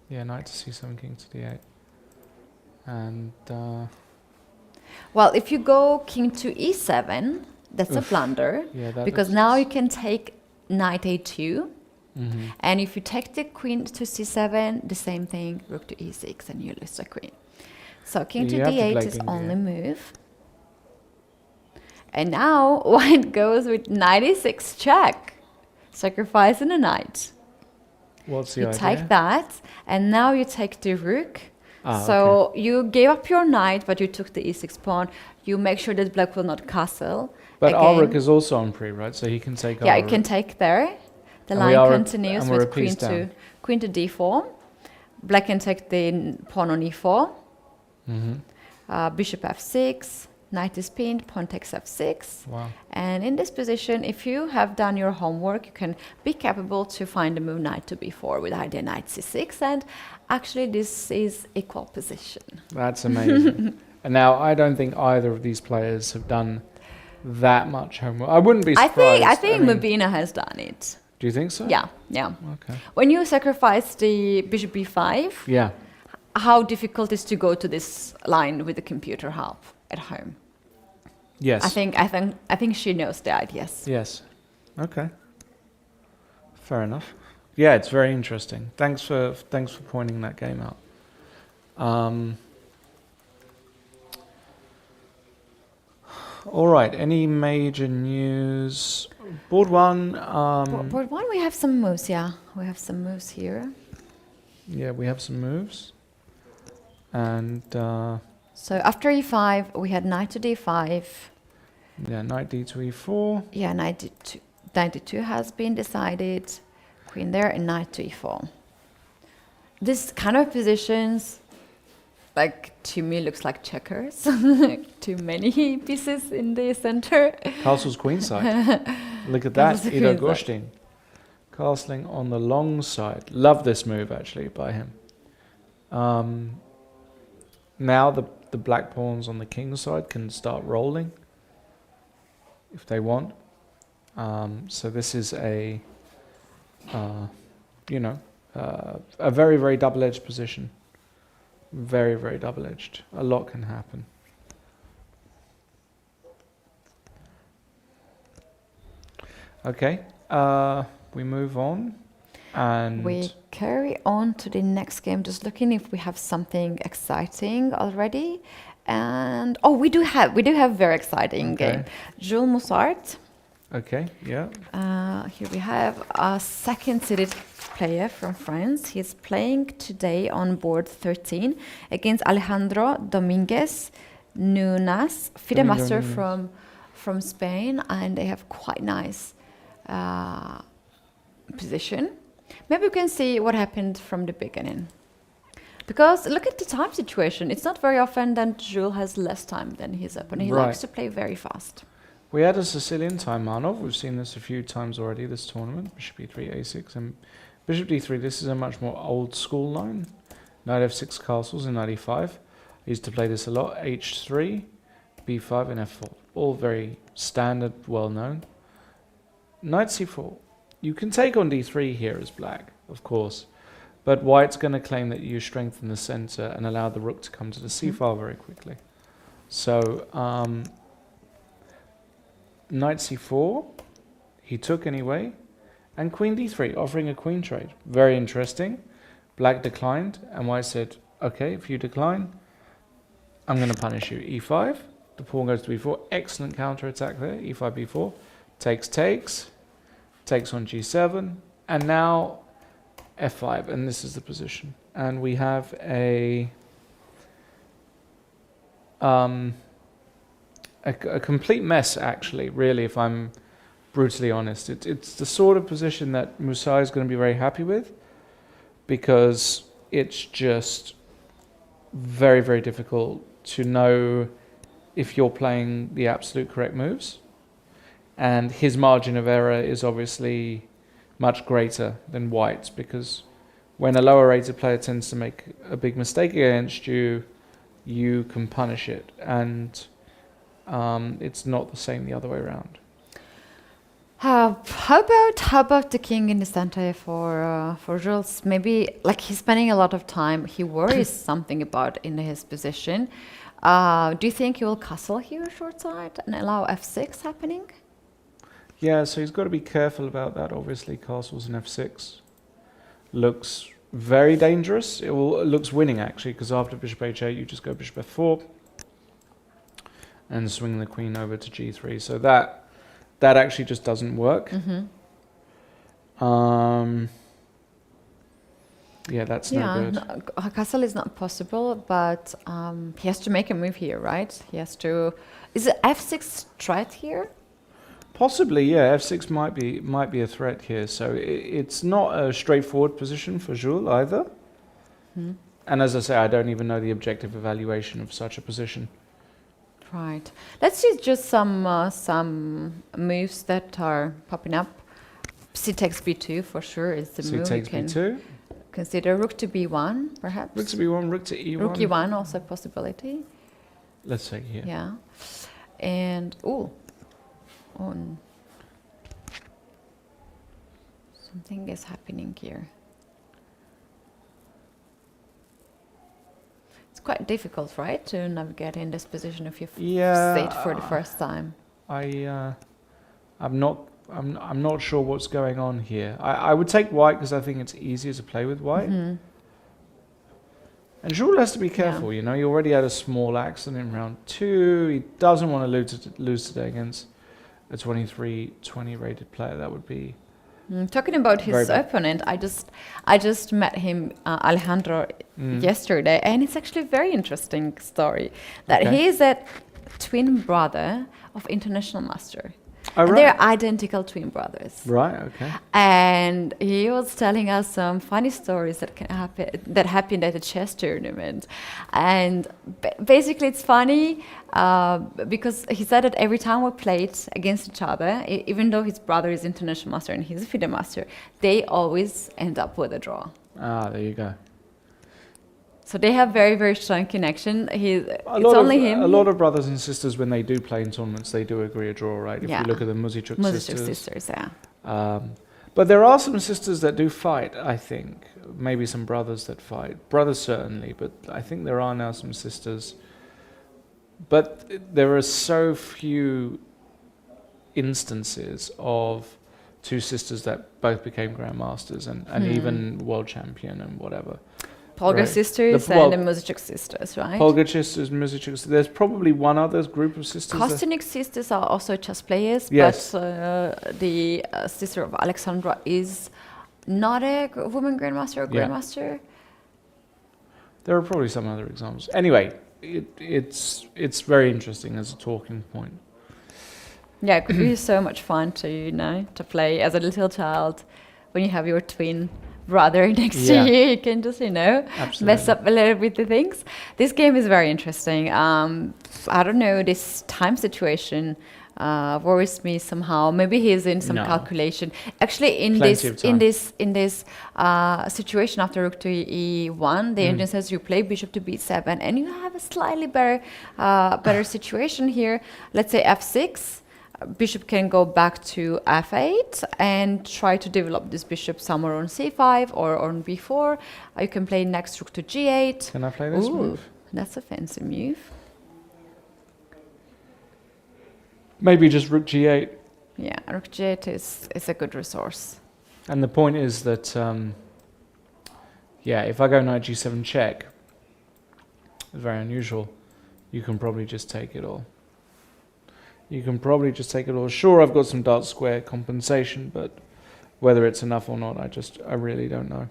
Yeah, knight to c7, king to d8. And Well, if you go king to e7, that's a Oof. blunder, yeah, that because looks- now you can take knight a2, Mhm. and if you take the queen to c7, the same thing, rook to e6, and you lose the queen. So king to You have to d8 play is king only d8. move. And now white goes with knight e6 check, sacrificing a knight. What's the You idea? take that, and now you take the rook. Ah, So you gave up your knight, but you took the e6 pawn. You make sure that black will not castle. But our again. rook is also on pre, right? So he can take Yeah, our you can rook. take there. The And we line are- continues and we're a with queen piece to down. queen to d4. Black can take the pawn on e4. Mhm. Bishop f6. Knight is pinned. Pawn takes f6. Wow. And in this position, if you have done your homework, you can be capable to find the move knight to b4 with idea knight c6. And actually, this is equal position. That's amazing. And now I don't think either of these players have done that much homework. I wouldn't be surprised. I think mean, Mubina has done it. Do you think so? Yeah, yeah. Okay. When you sacrifice the bishop b5, Yeah. how difficult is to go to this line with the computer help at home? Yes. I think she knows the ideas. Yes. Okay. Fair enough. Yeah, it's very interesting. Thanks for pointing that game out. All right. Any major news? Board one. Board one, we have some moves. Yeah, we have some moves here. Yeah, we have some moves. And So after e5, we had knight to d5. yeah, knight d to e4. Yeah, knight d2 has been decided. Queen there, and knight to e4. This kind of positions, like to me, looks like checkers. Too many pieces in the center. Castle's queenside. Look at that, Castle's Ido queenside. Goshtin. Castling on the long side. Love this move, actually, by him. Now the black pawns on the king's side can start rolling if they want. So this is a a very, very double-edged position. Very, very double-edged. A lot can happen. Okay, we move on, and We carry on to the next game, just looking if we have something exciting already. And oh, we do have very exciting Okay. game. Jules Moussart. okay, yeah, Here we have a second-seeded player from France. He's playing today on board 13 against Alejandro Dominguez Nunes, FIDE master Nunes. from Spain, and they have quite nice position. Maybe we can see what happened from the beginning. Because look at the time situation. It's not very often that Jules has less time than his opponent. He Right. likes to play very fast. We had a Sicilian time Manov. We've seen this a few times already this tournament. Bishop e3, a6, and bishop d3. This is a much more old school line. Knight f6 castles in 95. I used to play this a lot. h3, b5, and f4. All very standard, well known. Knight c4. You can take on d3 here as black, of course. But white's going to claim that you strengthen the center and allow the rook to come to the c file very quickly. So, knight c4, he took anyway, and queen d3, offering a queen trade. Very interesting. Black declined, and white said, okay, if you decline, I'm going to punish you. e5, the pawn goes to b4, excellent counter-attack there, e5, b4, takes on g7, and now f5, and this is the position. And we have a complete mess, actually, really, if I'm brutally honest. It's the sort of position that Moussart is going to be very happy with, because it's just very, very difficult to know if you're playing the absolute correct moves. And his margin of error is obviously much greater than white's, because when a lower rated player tends to make a big mistake against you, you can punish it. And it's not the same the other way around. How about the king in the center for Jules? Maybe like he's spending a lot of time. He worries something about in his position. Do you think he will castle here short side and allow f6 happening? Yeah, so he's got to be careful about that. Obviously, castles in f6 looks very dangerous. It looks winning actually, because after bishop h8, you just go bishop f4 and swing the queen over to g3. So that actually just doesn't work. Yeah, that's no good. A castle is not possible, but he has to make a move here, right? He has to. Is it f6 threat here? Possibly, yeah. f6 might be a threat here. So it's not a straightforward position for Jules either. And as I say, I don't even know the objective evaluation of such a position. Right. Let's see just some moves that are popping up. C takes b2 for sure is the move. C takes b2. Consider rook to b1, perhaps. Rook to b1, rook to e1. Rook e1 also a possibility. Let's say here. Yeah. And something is happening here. It's quite difficult, right, to navigate in this position if you've stayed for the first time. I'm not sure what's going on here. I would take white because I think it's easier to play with white. And Jules has to be careful, you know. He already had a small accident in round 2. He doesn't want to lose today against a 23-20 rated player. That would be talking about his opponent, I just met him, Alejandro, yesterday, and it's actually a very interesting story that he is a twin brother of international master. Oh, right. They're identical twin brothers. Right, okay. And he was telling us some funny stories that happened at a chess tournament. And basically it's funny because he said that every time we played against each other, even though his brother is international master and he's a FIDE master, they always end up with a draw. Ah, there you go. So they have very, very strong connection. A lot of brothers and sisters, when they do play in tournaments, they do agree a draw, right? If you look at the Muzicuk sisters. Yeah. But there are some sisters that do fight, I think. Maybe some brothers that fight. Brothers certainly, but I think there are now some sisters. But there are so few instances of two sisters that both became grandmasters and even world champion and whatever. Polgar Right. sisters and the Muzicek sisters, right? Polgar sisters, Muzicek sisters. There's probably one other group of sisters. Kostynik sisters are also chess players, Yes. but the sister of Alexandra is not a woman grandmaster or Yeah. grandmaster. There are probably some other examples. Anyway, it's very interesting as a talking point. Yeah, it could be so much fun to play as a little child when you have your twin brother next Yeah. to you. You can just, mess Absolutely. up a little bit the things. This game is very interesting. I don't know, this time situation worries me somehow. Maybe he's in some No. calculation. Actually, in Plenty of time. this situation after rook to e1, the engine says you play bishop to b7, and you have a slightly better situation here. Let's say f6. Bishop can go back to f8 and try to develop this bishop somewhere on c5 or on b4. You can play next rook to g8. Can I play this move? That's a fancy move. Maybe just rook g8. Yeah, rook g8 is a good resource. And the point is that, if I go knight g7 check, it's very unusual. You can probably just take it all. Sure, I've got some dark square compensation, but whether it's enough or not, I really don't know.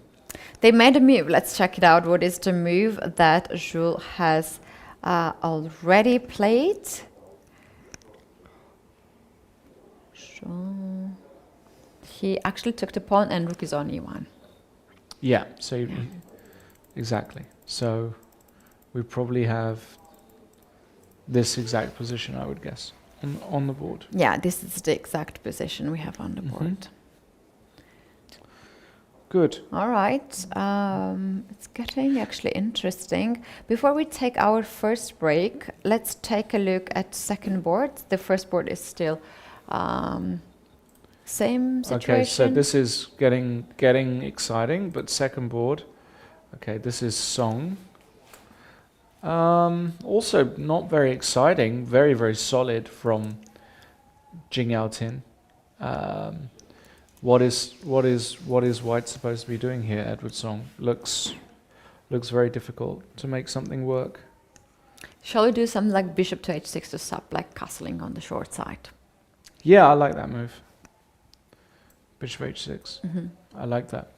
They made a move. Let's check it out. What is the move that Jules has already played? He actually took the pawn and rook is on e1. Yeah, so exactly. So we probably have this exact position, I would guess, on the board. Yeah, this is the exact position we have on the board. Good. All right. It's getting actually interesting. Before we take our first break, let's take a look at second board. The first board is still same situation. Okay, so this is getting exciting, but second board. Okay, this is Song. Also not very exciting, very, very solid from Jing Yaotin. What is White supposed to be doing here, Edward Song? Looks very difficult to make something work. Shall we do something like bishop to h6 to stop like castling on the short side? Yeah, I like that move. Bishop h6. I like that.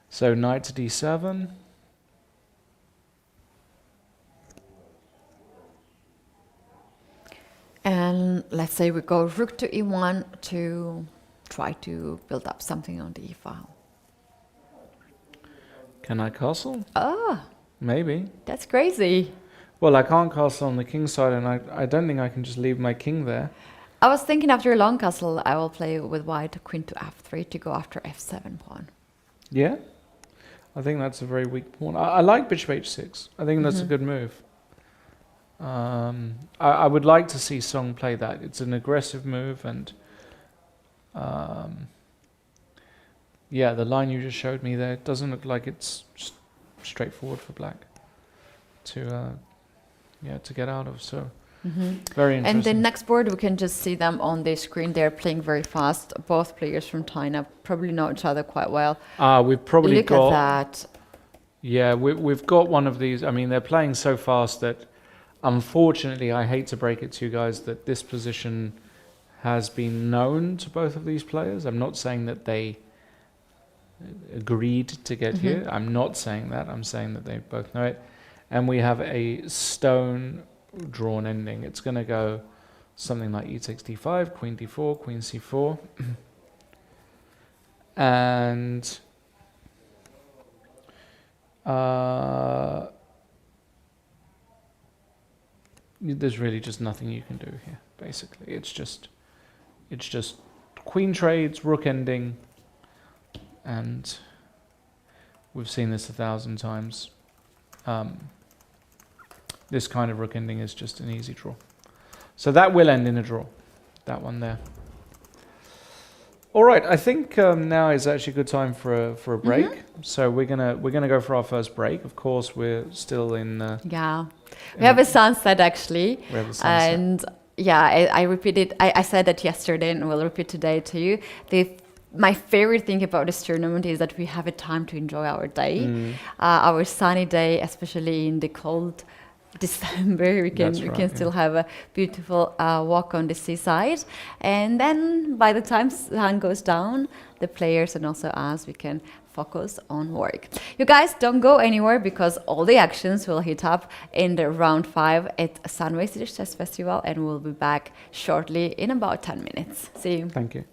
So knight to d7. And let's say we go rook to e1 to try to build up something on the e-file. Can I castle? Ah, Maybe. that's crazy. Well, I can't castle on the king side, and I don't think I can just leave my king there. I was thinking after a long castle, I will play with white queen to f3 to go after f7 pawn. Yeah? I think that's a very weak pawn. I like bishop h6. I think that's a good move. I would like to see Song play that. It's an aggressive move, and the line you just showed me there doesn't look like it's straightforward for black to get out of. So very interesting. And the next board, we can just see them on the screen. They're playing very fast. Both players from China probably know each other quite well. We've probably Look got at that. Yeah, we've got one of these. I mean, they're playing so fast that, unfortunately, I hate to break it to you guys, that this position has been known to both of these players. I'm not saying that they agreed to get here. I'm not saying that. I'm saying that they both know it. And we have a stone drawn ending. It's going to go something like e6, d5, queen d4, queen c4. And there's really just nothing you can do here, basically. It's just queen trades, rook ending, and we've seen this 1,000 times. This kind of rook ending is just an easy draw. So that will end in a draw, that one there. All right, I think now is actually a good time for a break. So we're gonna go for our first break. Of course, we're still in. Yeah, we have a sunset actually. We have a sunset. And yeah, I repeated. I said that yesterday, and will repeat today to you. My favorite thing about this tournament is that we have a time to enjoy our day, our sunny day, especially in the cold December. We can still have a beautiful walk on the seaside, and then by the time sun goes down, the players and also us, we can focus on work. You guys don't go anywhere because all the actions will hit up in the round 5 at Sunway Sitges Chess Festival, and we'll be back shortly in about 10 minutes. See you. Thank you.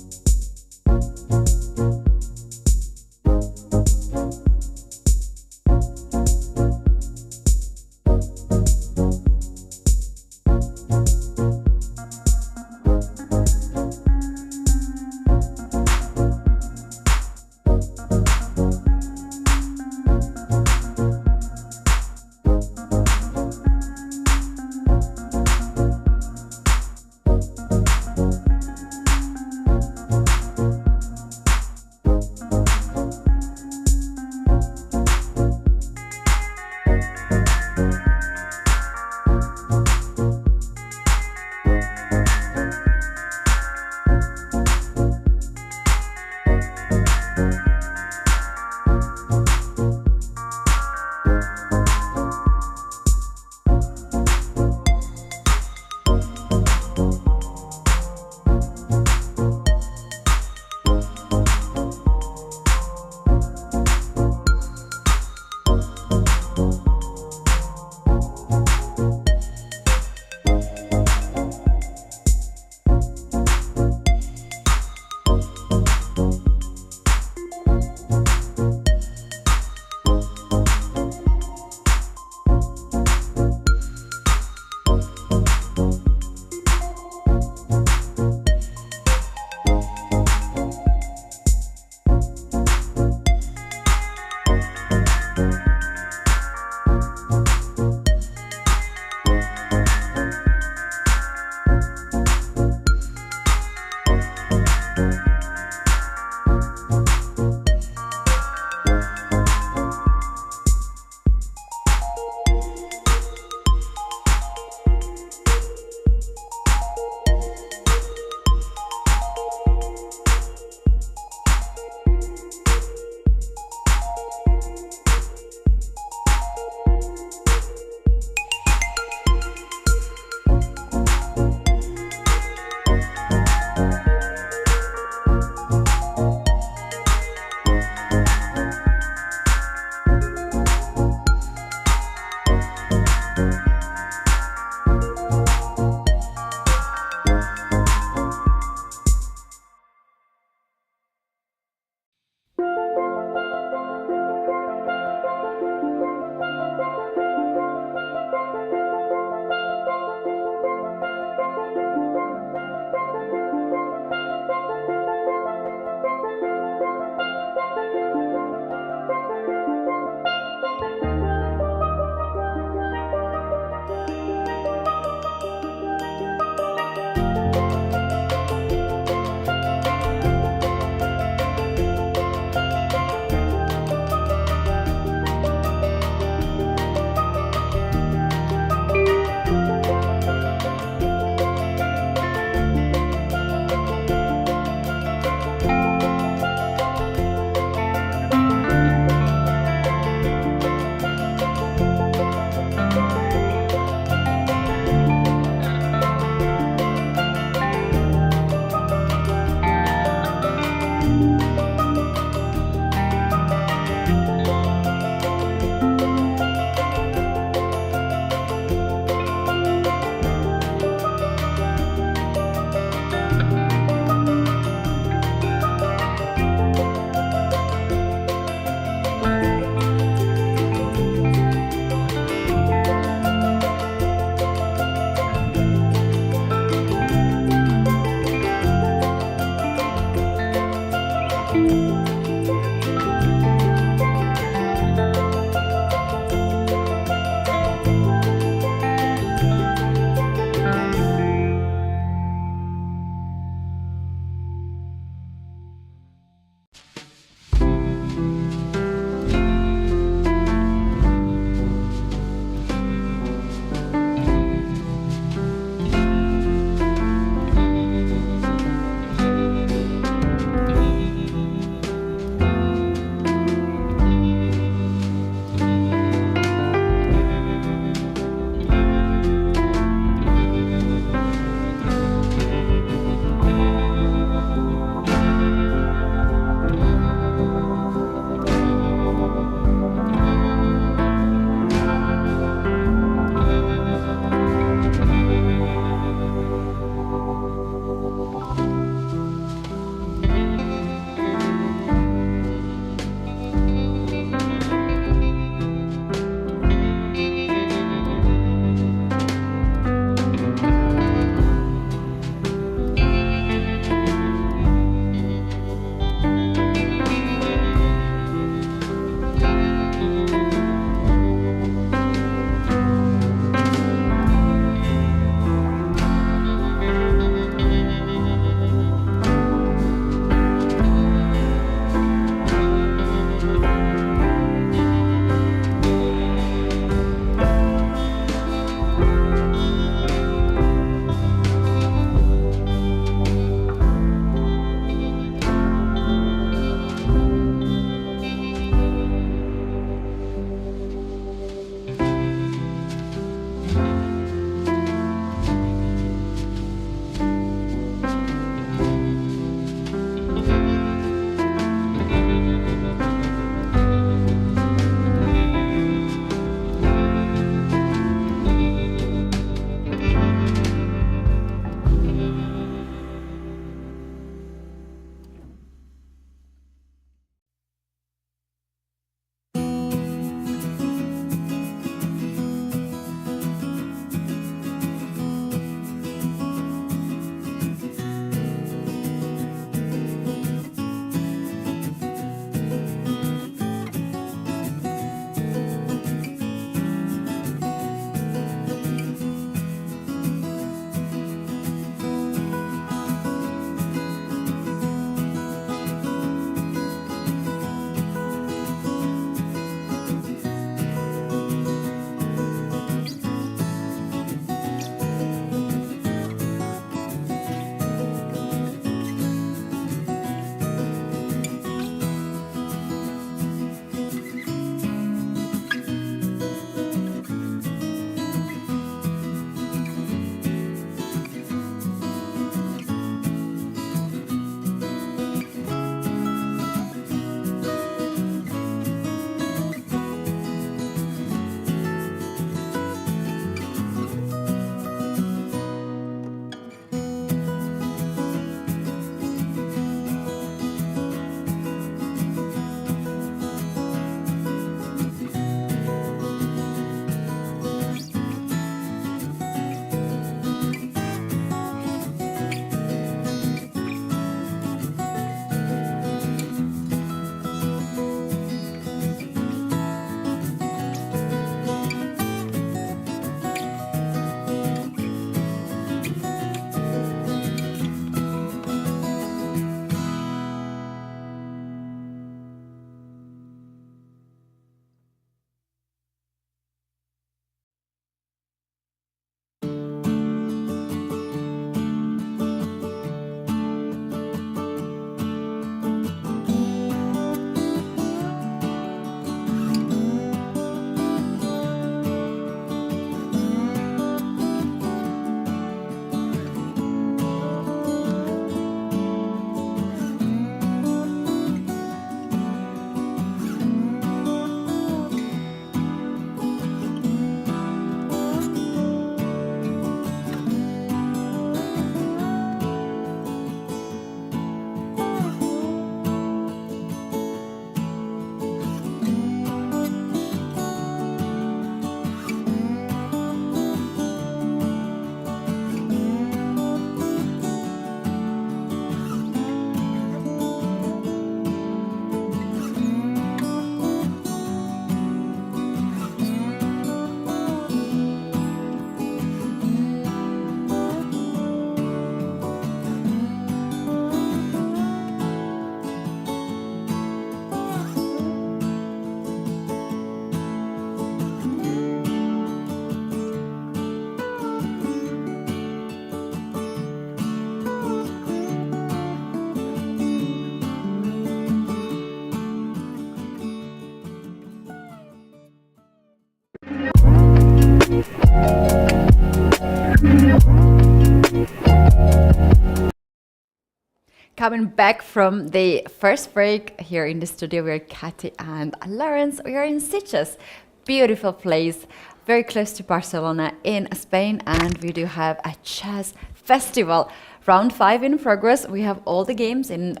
coming back from the first break here in the studio. We're Katy and Lawrence. We are in Sitges, beautiful place, very close to Barcelona in Spain, and we do have a chess festival. Round 5 in progress. We have all the games in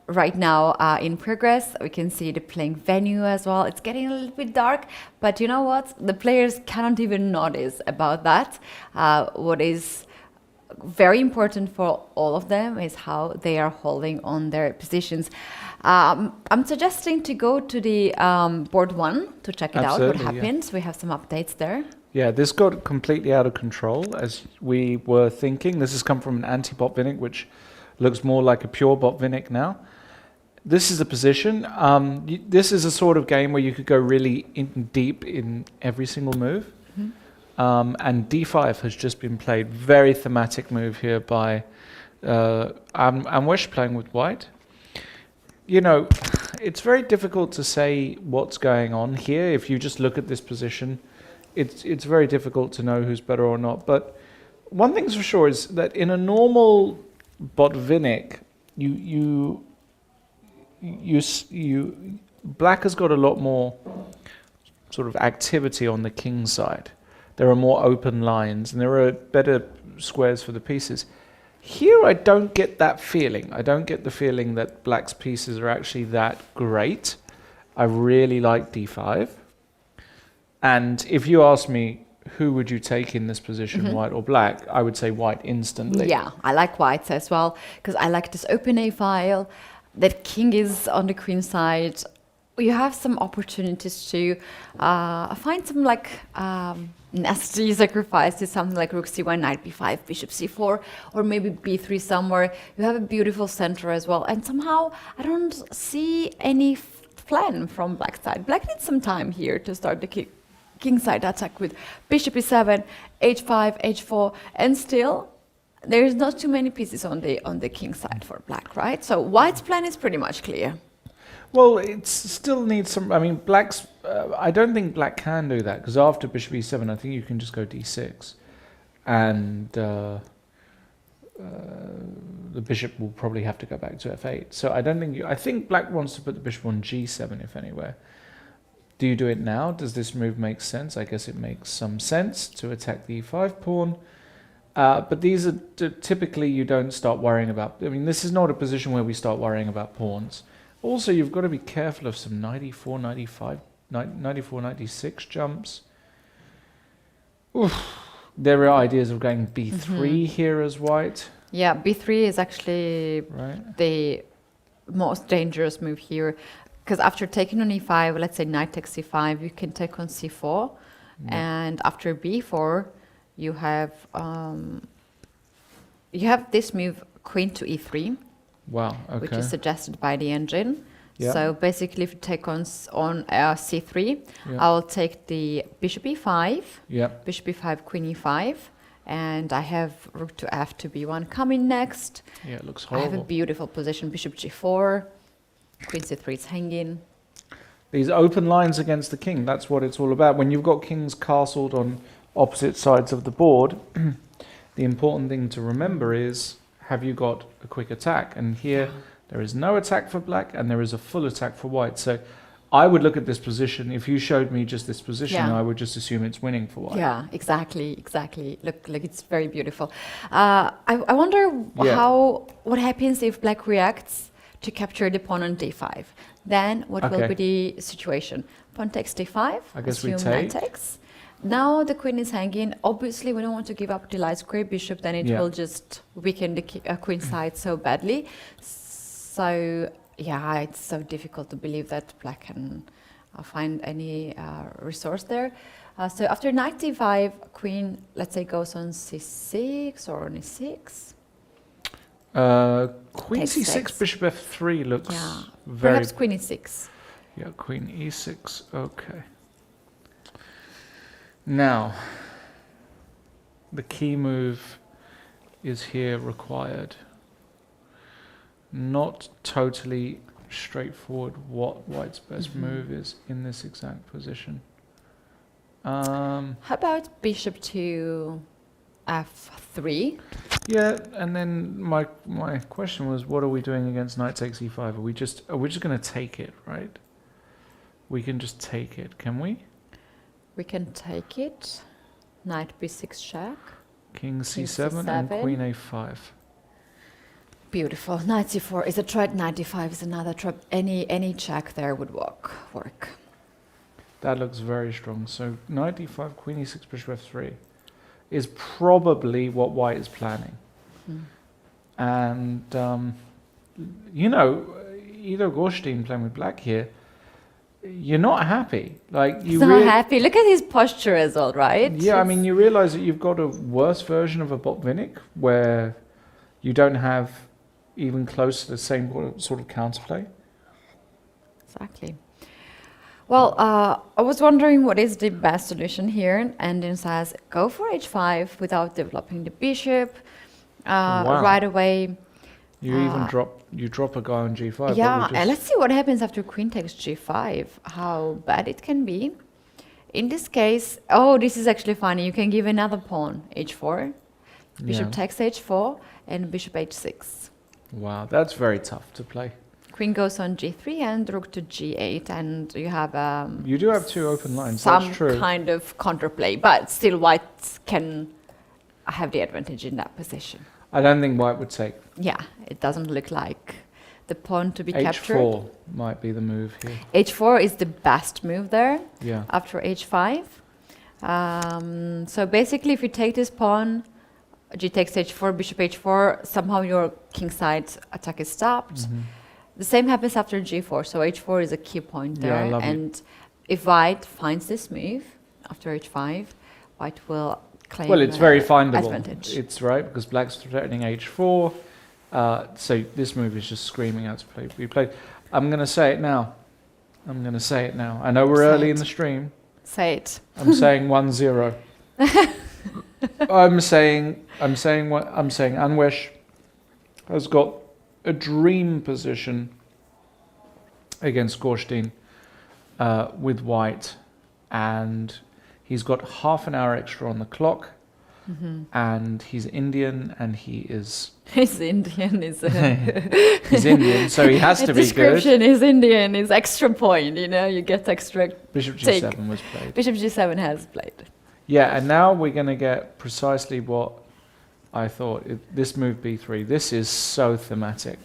right now in progress. We can see the playing venue as well. It's getting a little bit dark, but you know what? The players cannot even notice about that. What is very important for all of them is how they are holding on their positions. I'm suggesting to go to the board 1 to check it out, what happens. Yeah. We have some updates there. Yeah, this got completely out of control, as we were thinking. This has come from an anti-Botvinnik, which looks more like a pure Botvinnik now. This is the position. This is a sort of game where you could go really deep in every single move. Mm-hmm. And d5 has just been played. Very thematic move here by Amwesh playing with white. You know, it's very difficult to say what's going on here. If you just look at this position, it's very difficult to know who's better or not. But one thing's for sure is that in a normal Botvinnik, black has got a lot more sort of activity on the king side. There are more open lines and there are better squares for the pieces. Here I don't get that feeling. I don't get the feeling that black's pieces are actually that great. I really like d5. And if you ask me, who would you take in this position, mm-hmm. white or black? I would say white instantly. Yeah, I like white as well, because I like this open A file. That king is on the queen side. You have some opportunities to find some like nasty sacrifices, something like rook c1, knight b5, bishop c4, or maybe b3 somewhere. You have a beautiful center as well. And somehow I don't see any plan from black side. Black needs some time here to start the king side attack with bishop e7, h5, h4, and still there's not too many pieces on the king side for black, right? So white's plan is pretty much clear. Well, it still needs some. I mean, black's. I don't think black can do that because after bishop e7, I think you can just go d6, and the bishop will probably have to go back to f8. So I don't think. I think black wants to put the bishop on g7 if anywhere. Do you do it now? Does this move make sense? I guess it makes some sense to attack the e5 pawn. But these are typically you don't start worrying about. I mean, this is not a position where we start worrying about pawns. Also, you've got to be careful of some 94, 95, 94, 96 jumps. Oof. There are ideas of going b3 mm-hmm. here as white. Yeah, b3 is actually the most dangerous move here. Because after taking on e5, let's say knight takes c5, you can take on c4. Yeah. And after b4, you have this move, queen to e3. Wow, okay. Which is suggested by the engine. Yeah. So basically, if you take on c3, yeah. I will take the bishop e5, yeah. bishop e5, queen e5, and I have rook to f to b1 coming next. Yeah, it looks horrible. I have a beautiful position, bishop g4, queen c3 is hanging. These open lines against the king, that's what it's all about. When you've got kings castled on opposite sides of the board, the important thing to remember is, have you got a quick attack? And here there is no attack for black and there is a full attack for white. So I would look at this position. If you showed me just this position, yeah. I would just assume it's winning for white. Yeah, exactly. Look, it's very beautiful. I wonder what happens if black reacts to capture the pawn on d5. Then what will be the situation? Pawn takes d5. I guess we take. Takes. Now the queen is hanging. Obviously, we don't want to give up the light square bishop. Then it will just weaken the queen side so badly. So yeah, it's so difficult to believe that black can find any resource there. So after knight d5, queen, let's say, goes on c6 or on e6. Queen c6, bishop f3 looks very... Perhaps queen e6. Yeah, queen e6, okay. Now, the key move is here required. Not totally straightforward what white's best move is in this exact position. How about bishop to f3. Yeah, and then my question was, what are we doing against knight takes e5? Are we just going to take it, right? We can just take it, can we? We can take it. Knight b6 check. King c7 and c7. queen a5. Beautiful. Knight c4 is a threat. Knight d5 is another trap. Any check there would work. That looks very strong. So knight d5, queen e6, bishop f3 is probably what white is planning. And, Ido Gorshtein playing with black here, you're not happy. Like He's not happy. Look at his posture as well, right? Yeah, I mean, you realize that you've got a worse version of a Botvinnik where you don't have even close to the same sort of counterplay. Exactly. Well, I was wondering what is the best solution here, and then says go for h5 without developing the bishop right away. You even drop a guy on g5. Yeah, and let's see what happens after queen takes g5, how bad it can be. In this case, this is actually funny. You can give another pawn, h4, bishop takes h4, and bishop h6. Wow, that's very tough to play. Queen goes on g3 and rook to g8, and you have you do have two open lines. Some that's true. kind of counterplay, but still white can have the advantage in that position. I don't think white would take. Yeah, it doesn't look like the pawn to be h4 captured. might be the move here. h4 is the best move there. Yeah. After h5. So basically, if you take this pawn, g takes h4, bishop h4, somehow your kingside attack is stopped. The same happens after g4, so h4 is a key point there. Yeah, and if white finds this move after h5, white will claim Well, it's very findable. advantage. It's right, because black's threatening h4. So this move is just screaming out to be played. I'm going to say it now. I know we're early in the stream. Say it. I'm saying 1-0. I'm saying Anwesh has got a dream position against Gorshtein with white, and he's got half an hour extra on the clock, and he's Indian, and he is... He's Indian. He's Indian, so he has to be good. Description is Indian, is extra point, you get extra Bishop g7 was played. Bishop g7 has played. Yeah, and now we're going to get precisely what I thought. This move b3, this is so thematic.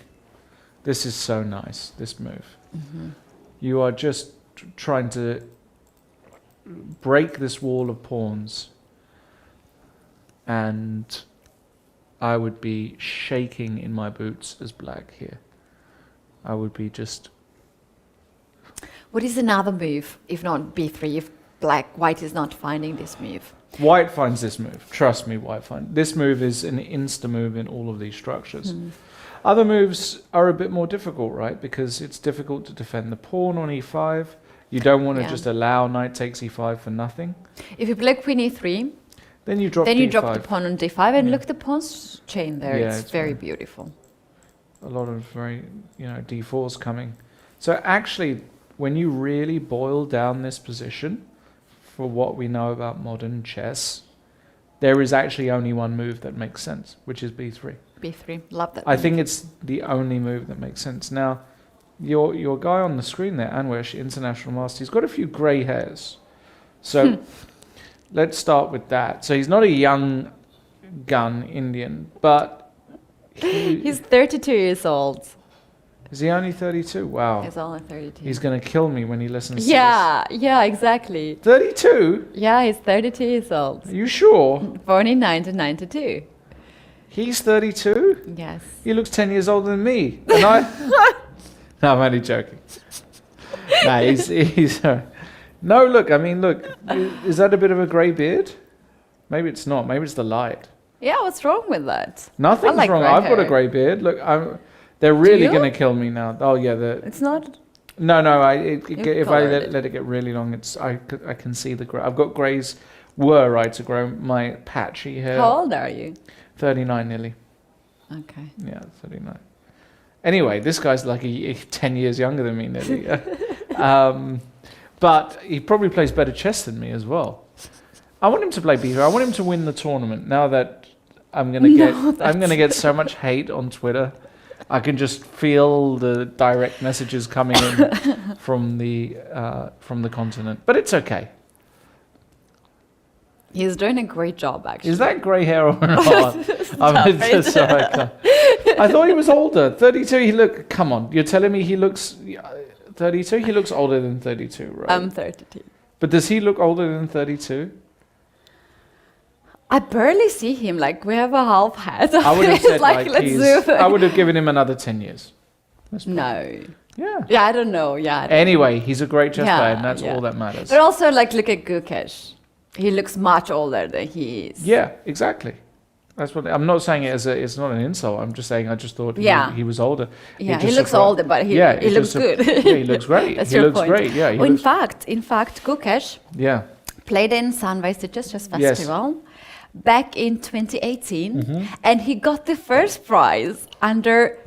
This is so nice, this move. You are just trying to break this wall of pawns, and I would be shaking in my boots as black here. I would be just... What is another move, if not b3, if white is not finding this move? White finds this move. Trust me, white finds. This move is an insta move in all of these structures. Other moves are a bit more difficult, right? Because it's difficult to defend the pawn on e5. You don't want to just allow knight takes e5 for nothing. If you play queen e3, then you drop the pawn on d5, and look at the pawn's chain there. Yeah, it's very beautiful. A lot of very, d4's coming. So actually, when you really boil down this position, for what we know about modern chess, there is actually only one move that makes sense, which is b3. b3, love that. I think it's the only move that makes sense. Now, your guy on the screen there, Anwesh, international master, he's got a few grey hairs. So let's start with that. So he's not a young gun Indian, but he's 32 years old. Is he only 32? Wow. He's only 32. He's going to kill me when he listens to this. Yeah, exactly. 32? Yeah, he's 32 years old. Are you sure? Born in 1992. He's 32? Yes. He looks 10 years older than me. And I... No, I'm only joking. Nah, he's no, look, is that a bit of a grey beard? Maybe it's not. Maybe it's the light. Yeah, what's wrong with that? Nothing's wrong. I've got a grey beard. Look, they're really going to kill me now. Oh, yeah. It's not... No, if I let it get really long, I can see the grey. I've got greys to grow my patchy hair. How old are you? 39 nearly. Okay. Yeah, 39. Anyway, this guy's like 10 years younger than me nearly. But he probably plays better chess than me as well. I want him to play b3. I want him to win the tournament. Now that I'm gonna get so much hate on Twitter. I can just feel the direct messages coming in from the continent. But it's okay. He's doing a great job, actually. Is that grey hair or not? I'm just sorry. I thought he was older. 32. Come on. You're telling me he looks 32? He looks older than 32, right? I'm 32. But does he look older than 32? I barely see him. Like, we have a half head. I would have said let's I would have given him another 10 years. No. Yeah. Yeah, I don't know. Yeah. Anyway, he's a great chess player, and that's all that matters. But also, like, look at Gukesh. He looks much older than he is. Yeah, exactly. That's what I'm not saying it as it's not an insult. I'm just saying I just thought he was older. Yeah, he looks older, but he looks good. Yeah, he looks great. That's he your looks point. great. Yeah. In fact, Gukesh Yeah. played in Sunway Sitges Chess Festival back in 2018, and he got the first prize under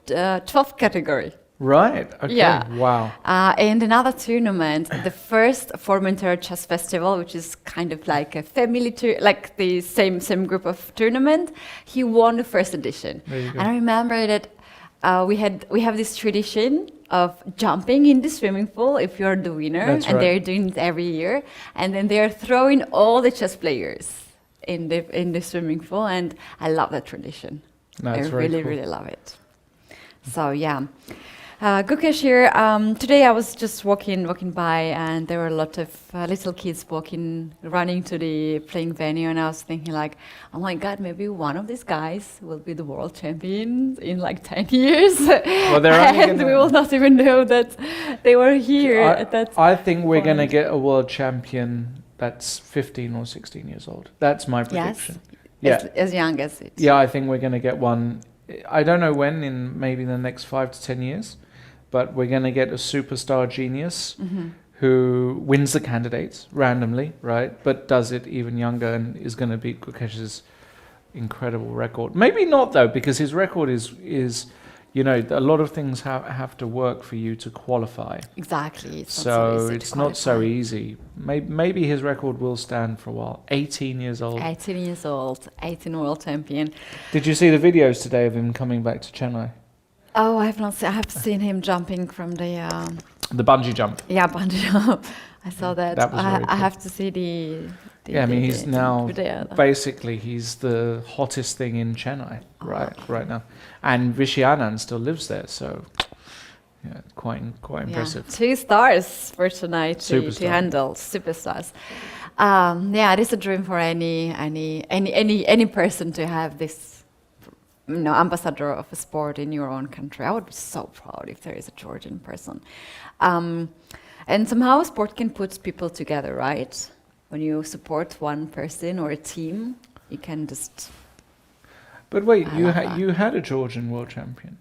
12th category. Right. Okay. Yeah. Wow. In another tournament, the first Formentera Chess Festival, which is kind of like a family like the same group of tournament, he won the first edition. There you go. And I remember that we have this tradition of jumping in the swimming pool if you're the winner, That's and right. they're doing it every year, and then they're throwing all the chess players in the swimming pool, and I love that tradition. That's I very really, cool. really love it. So yeah. Gukesh here. Today I was just walking by, and there were a lot of little kids running to the playing venue, and I was thinking like, oh my God, maybe one of these guys will be the world champion in like 10 years. Well, they're only and we will not even know that they were here at that I think we're going to point. get a world champion that's 15 or 16 years old. That's my prediction. Yes, Yeah. as young as it. Yeah, I think we're going to get one. I don't know when, in maybe the next 5 to 10 years, but we're going to get a superstar genius who wins the candidates randomly, right? But does it even younger and is going to beat Gukesh's incredible record. Maybe not though, because his record is a lot of things have to work for you to qualify. Exactly. It's not so easy. Maybe his record will stand for a while. 18 years old. 18 years old, 18 world champion. Did you see the videos today of him coming back to Chennai? Oh, I have not seen. I have seen him jumping from the. The bungee jump. Yeah, bungee jump. I saw that. That was very I cool. have to see the. Yeah, I mean, he's now video. basically he's the hottest thing in Chennai right now, and Vishy Anand still lives there, so yeah, quite impressive. 2 stars for tonight to Superstar. handle superstars. It is a dream for any person to have this. Ambassador of a sport in your own country. I would be so proud if there is a Georgian person. And somehow sport can put people together, right? When you support one person or a team, you can just... But wait, I you love had a Georgian world champion.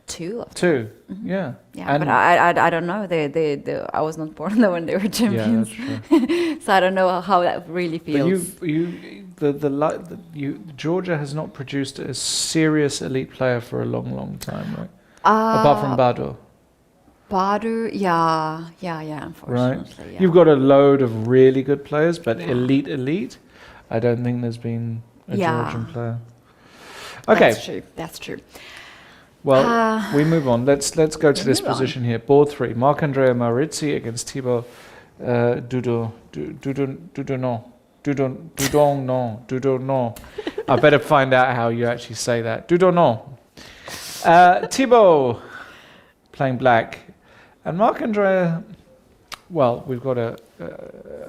2 of them. 2, yeah. Yeah, And but I don't know. I was not born when they were yeah, champions. that's true. So I don't know how that really feels. But Georgia has not produced a serious elite player for a long time, right? Apart from Badur. Badur, yeah, unfortunately. Right. Yeah. You've got a load of really good players, but elite. I don't think there's been a Georgian player. Okay. That's true. Well, we move on. Let's go to this move on. position here. Board 3. Marc-Andrea Maurizi against Thibaut Dudon. I better find out how you actually say that. Dudon. Thibaut playing black. And Marc-Andrea, well, we've got a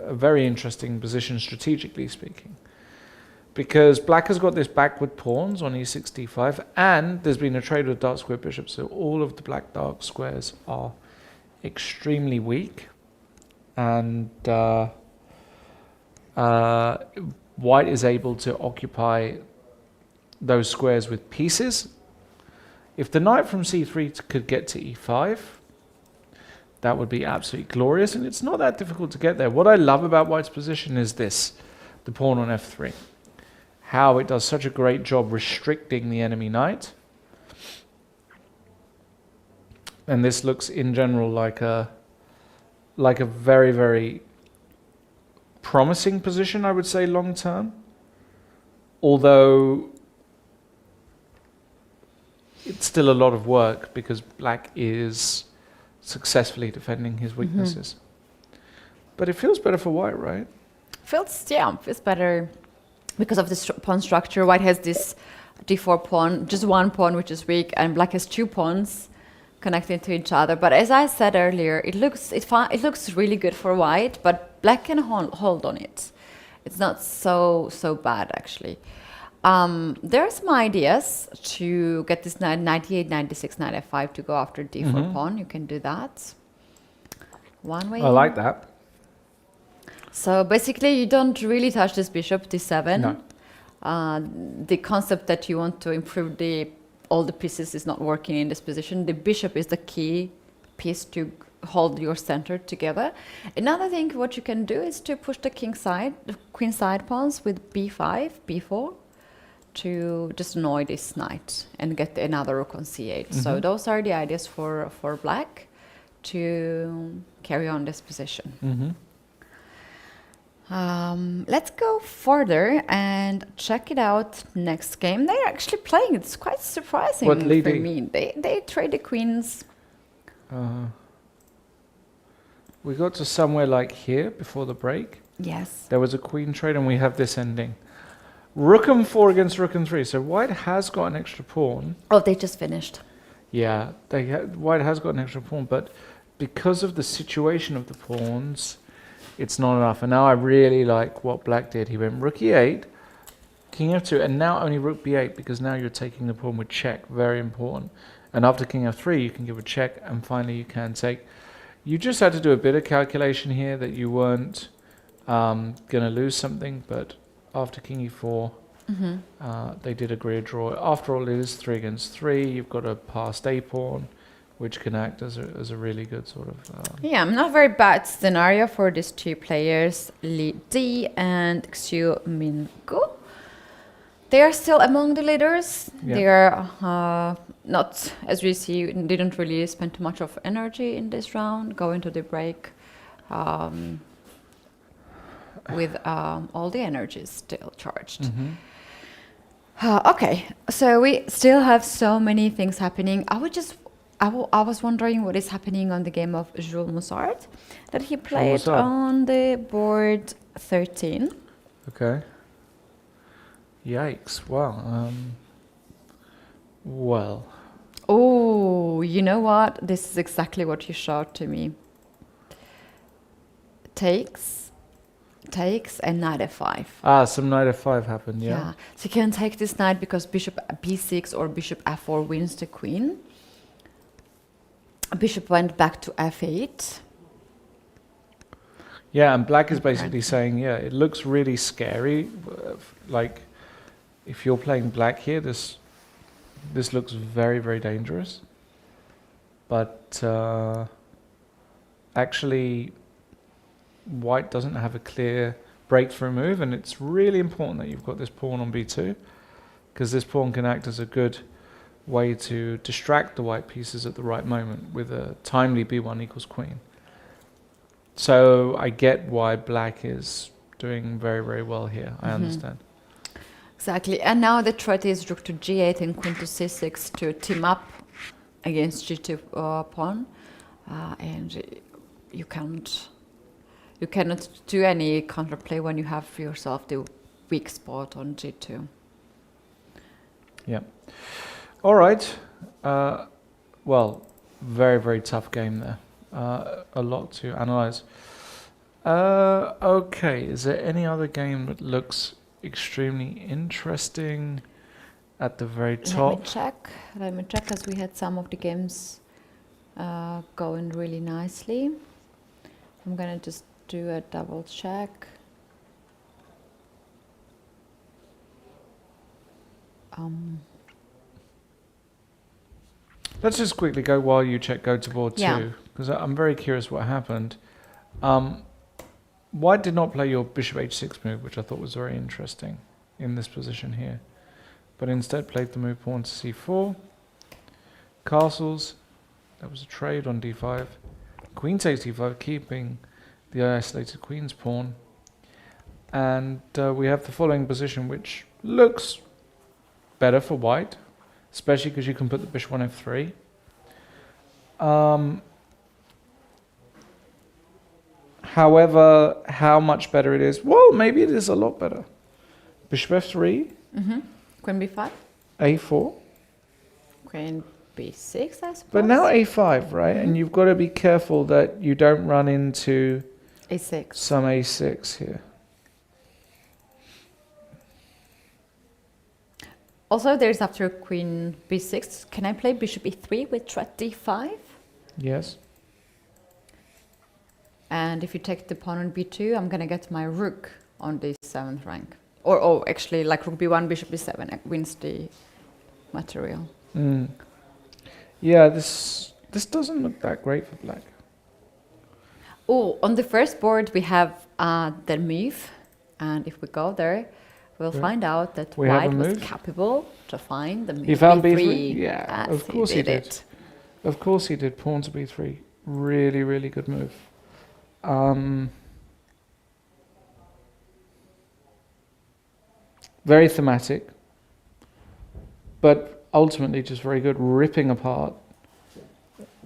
very interesting position strategically speaking. Because black has got this backward pawns on e6, d5, and there's been a trade with dark square bishops, so all of the black dark squares are extremely weak. And white is able to occupy those squares with pieces. If the knight from c3 could get to e5, that would be absolutely glorious, and it's not that difficult to get there. What I love about white's position is this, the pawn on f3. How it does such a great job restricting the enemy knight. And this looks in general like a very, very promising position, I would say, long term. Although it's still a lot of work because black is successfully defending his weaknesses. But it feels better for white, right? Feels better because of the pawn structure. White has this d4 pawn, just one pawn which is weak, and black has two pawns connecting to each other. But as I said earlier, it looks really good for white, but black can hold on it. It's not so bad actually. There are some ideas to get this knight 98, 96, knight f5 to go after d4 pawn. You can do that. One way. I like that. So basically, you don't really touch this bishop d7. No. The concept that you want to improve all the pieces is not working in this position. The bishop is the key piece to hold your center together. Another thing what you can do is to push the queen side pawns with b5, b4 to just annoy this knight and get another rook on c8. So those are the ideas for black to carry on this position. Let's go further and check it out next game. They're actually playing. It's quite surprising for me. They trade the queens. We got to somewhere like here before the break. Yes. There was a queen trade and we have this ending. Rook m4 against rook m3. So white has got an extra pawn. Oh, they just finished. Yeah, white has got an extra pawn, but because of the situation of the pawns, it's not enough. And now I really like what black did. He went rook e8, king f2, and now only rook b8 because now you're taking the pawn with check. Very important. And after king f3, you can give a check, and finally you can take. You just had to do a bit of calculation here that you weren't going to lose something, but after king e4, they did agree a draw. After all, it is 3 against 3. You've got a passed a pawn, which can act as a really good sort of... Yeah, not very bad scenario for these two players, Li Di and Xiu Minggu. They are still among the leaders. Yeah. They are not, as we see, didn't really spend too much of energy in this round, going to the break with all the energies still charged. Okay, so we still have so many things happening. I was wondering what is happening on the game of Jules Moussard that he played on the board 13. Okay. Yikes. Wow. Well. Oh, you know what? This is exactly what you showed to me. Takes, and knight f5. Ah, some knight f5 happened, yeah. So you can take this knight because bishop b6 or bishop f4 wins the queen. Bishop went back to f8. Yeah, and black is basically saying, yeah, it looks really scary. Like, if you're playing black here, this looks very, very dangerous. But actually, white doesn't have a clear breakthrough move, and it's really important that you've got this pawn on b2, because this pawn can act as a good way to distract the white pieces at the right moment with a timely b1 equals queen. So I get why black is doing very, very well here. I understand. Exactly. And now the threat is rook to g8 and queen to c6 to team up against g2 pawn. And you cannot do any counterplay when you have yourself the weak spot on g2. Yeah. All right. Well, very, very tough game there. A lot to analyze. Okay, is there any other game that looks extremely interesting at the very top? Let me check, as we had some of the games going really nicely. I'm gonna just do a double check. Let's just quickly go while you check go to board 2, because I'm very curious what happened. White did not play your bishop h6 move, which I thought was very interesting in this position here, but instead played the move pawn to c4, castles. That was a trade on d5, queen takes d5, keeping the isolated queen's pawn, And we have the following position, which looks better for white, especially because you can put the bishop on f3. However, how much better it is? Well, maybe it is a lot better. Bishop f3, Queen b5, a4. queen b6, I suppose. But now a5, right? And you've got to be careful that you don't run into a6. some a6 here. Also, there's after queen b6. Can I play bishop e3 with threat d5? Yes. And if you take the pawn on b2, I'm going to get my rook on the 7th rank. Or, oh, actually, like rook b1, bishop b7 wins the material. Yeah, this doesn't look that great for black. Oh, on the first board, we have the move. And if we go there, we'll find out that We have a white was move? capable to find the move. He found b3. b3? Yeah, Yes, of course he did. it. Of course he did. Pawn to b3. Really, really good move. Very thematic, but ultimately just very good, ripping apart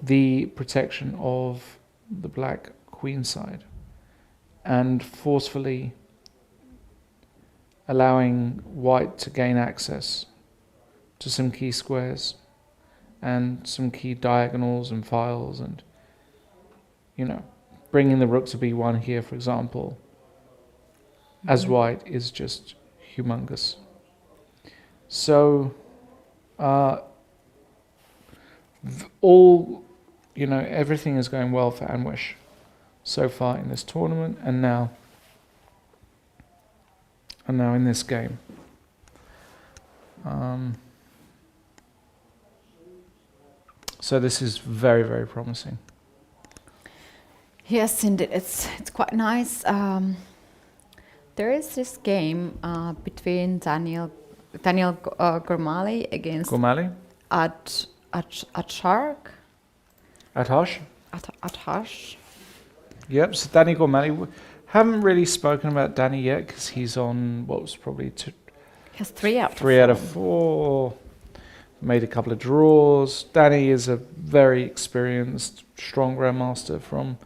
the protection of the black queen side and forcefully allowing white to gain access to some key squares and some key diagonals and files, and bringing the rook to b1 here, for example, as white is just humongous. So everything is going well for Anwish so far in this tournament, and now in this game. So this is very, very promising. Yes, indeed, it's quite nice. There is this game between Daniel Gormali against Gormali? Atharsh. Atharsh? Yep, so Danny Gormali. Haven't really spoken about Danny yet because he's on what was probably He has 3 out. 3 out of 4. Made a couple of draws. Danny is a very experienced, strong grandmaster from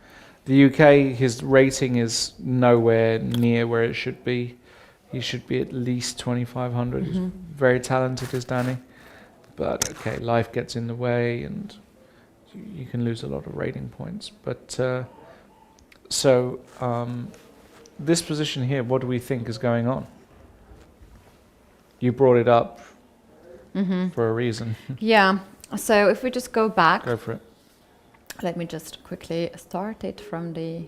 the UK. His rating is nowhere near where it should be. He should be at least 2,500. He's very talented as Danny. But okay, life gets in the way and you can lose a lot of rating points. But this position here, what do we think is going on? You brought it up for a reason. Yeah, so if we just go back. Go for it. Let me just quickly start it from the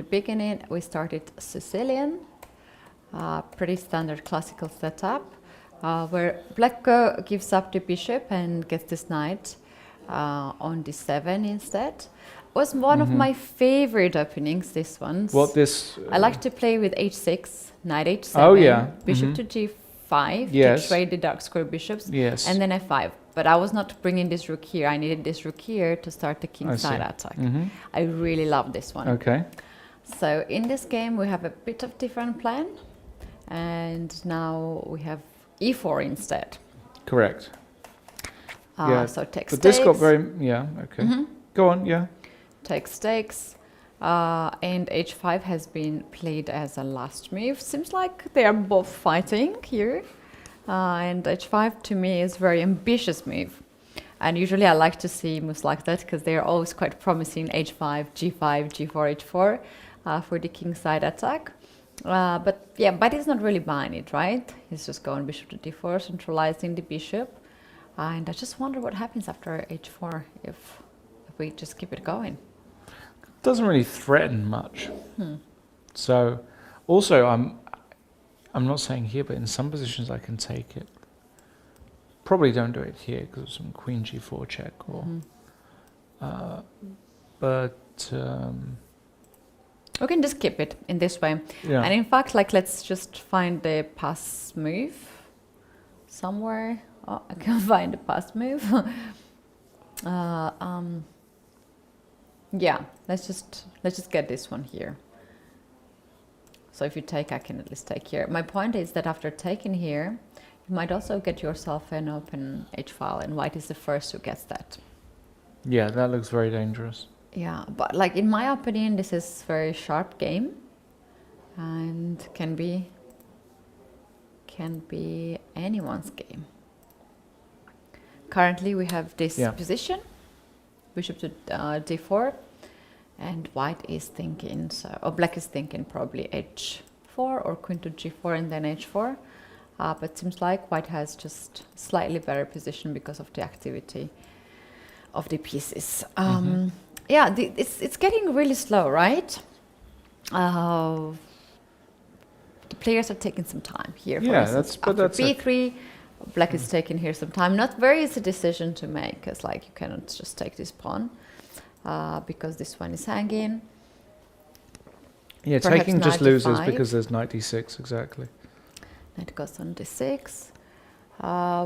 beginning. We started Sicilian, pretty standard classical setup, where black gives up the bishop and gets this knight on d7 instead. Was one of my favorite openings, this one. What this? I like to play with h6, knight h7, Oh, yeah. bishop to g5 Yes. to trade the dark square bishops, Yes. and then f5. But I was not bringing this rook here. I needed this rook here to start the king side attack. I really love this one. Okay. So in this game we have a bit of different plan, and now we have e4 instead. Correct. Yeah. So take But stakes. this got very okay. Go on. Yeah. Take stakes. And h5 has been played as a last move. Seems like they are both fighting here. And h5 to me is a very ambitious move. And usually I like to see moves like that because they are always quite promising, h5, g5, g4, h4 for the king side attack. But yeah, but he's not really buying it, right? He's just going bishop to d4, centralizing the bishop. And I just wonder what happens after h4 if we just keep it going. Doesn't really threaten much. So, also I'm not saying here, but in some positions I can take it. Probably don't do it here because of some queen g4 check or. We can just keep it in this way. Yeah. And in fact, like, let's just find the pass move somewhere. Oh, I can't find the pass move. Yeah, let's just get this one here. So if you take, I can at least take here. My point is that after taking here, you might also get yourself an open h file, and white is the first who gets that. Yeah, that looks very dangerous. Yeah, but like in my opinion, this is very sharp game, and can be anyone's game. Currently, we have this position, bishop to d4, and white is thinking, or black is thinking probably h4 or queen to g4 and then h4. But seems like white has just slightly better position because of the activity of the pieces. Yeah, it's getting really slow, right? The players are taking some time here. For instance, after b3, black is taking here some time. Not very easy decision to make, because like you cannot just take this pawn because this one is hanging. Yeah, Perhaps taking just loses d5. because there's knight d6, exactly. Knight goes on d6.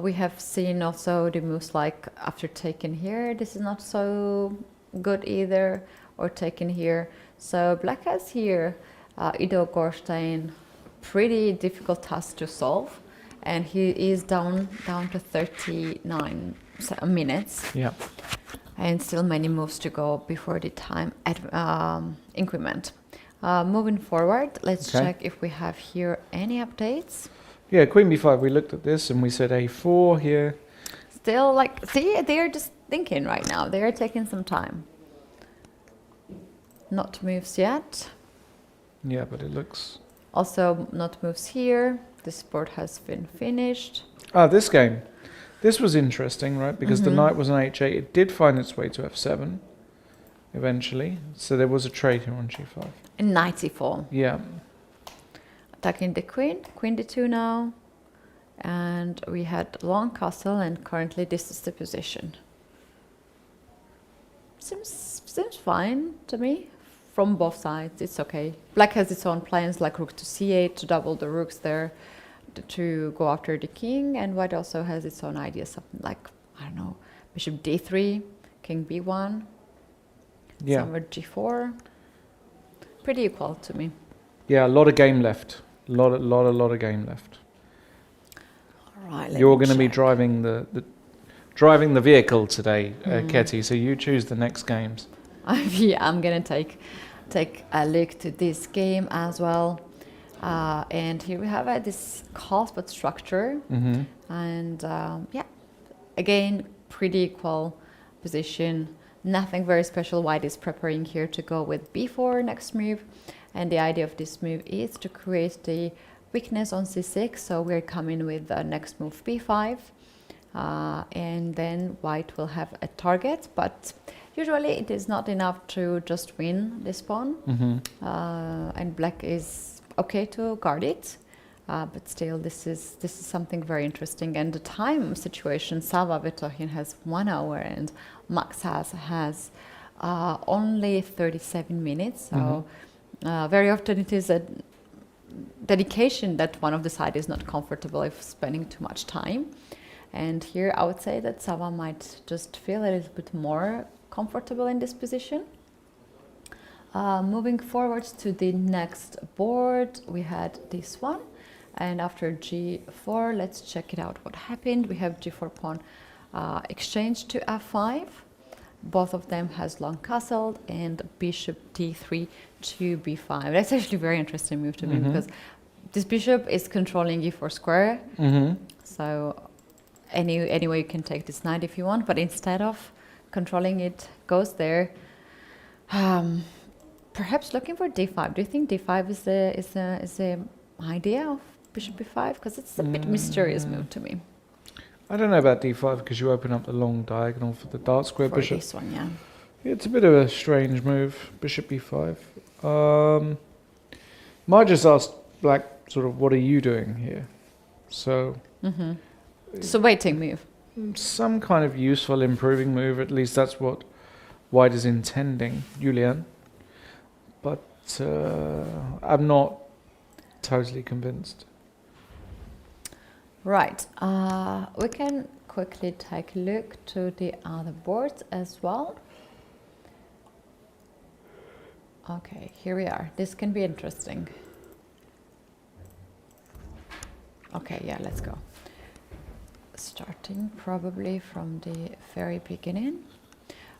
We have seen also the moves like after taking here, this is not so good either, or taken here. So black has here Ido Gorstein, pretty difficult task to solve, and he is down to 39 minutes. Yeah. And still many moves to go before the time increment. Moving forward, let's check if we have here any updates. Yeah, queen b5, we looked at this and we said a4 here. Still, like, see, they're just thinking right now. They're taking some time. Not moves yet. Yeah, but it looks... Also, not moves here. This board has been finished. This game. This was interesting, right? Because the knight was on h8. It did find its way to f7 eventually. So there was a trade here on g5. And knight c4. Yeah. Attacking the queen. Queen d2 now. And we had long castle, and currently this is the position. Seems fine to me. From both sides, it's okay. Black has its own plans, like rook to c8 to double the rooks there, to go after the king, and white also has its own ideas, something like, I don't know, bishop d3, king b1, somewhere g4. Pretty equal to me. Yeah, a lot of game left. A lot of game left. All right. You're going to be driving the vehicle today, Ketty. So you choose the next games. Yeah, I'm gonna take a look to this game as well. And here we have this call-spot structure, and yeah, again, pretty equal position. Nothing very special. White is preparing here to go with b4 next move, and the idea of this move is to create the weakness on c6. So we're coming with the next move b5, and then white will have a target, but usually it is not enough to just win this pawn, and black is okay to guard it, but still this is something very interesting. And the time situation, Sava Vetohin has 1 hour and Max has only 37 minutes. So very often it is a dedication that one of the side is not comfortable if spending too much time. And here I would say that Sava might just feel a little bit more comfortable in this position. Moving forward to the next board, we had this one, and after g4, let's check it out what happened. We have g4 pawn exchange to f5. Both of them has long castled, and bishop d3 to b5. That's actually a very interesting move to me, because this bishop is controlling e4 square. So any way you can take this knight if you want, but instead of controlling it, goes there. Perhaps looking for d5. Do you think d5 is the idea of bishop b5? Because it's a bit mysterious move to me. I don't know about d5 because you open up the long diagonal for the dark square for bishop. This one, yeah. It's a bit of a strange move, bishop b5. Might just ask black, sort of, what are you doing here? So... It's a waiting move. Some kind of useful improving move, at least that's what white is intending, Julian. But I'm not totally convinced. Right. We can quickly take a look to the other boards as well. Okay, here we are. This can be interesting. Okay, yeah, let's go. Starting probably from the very beginning.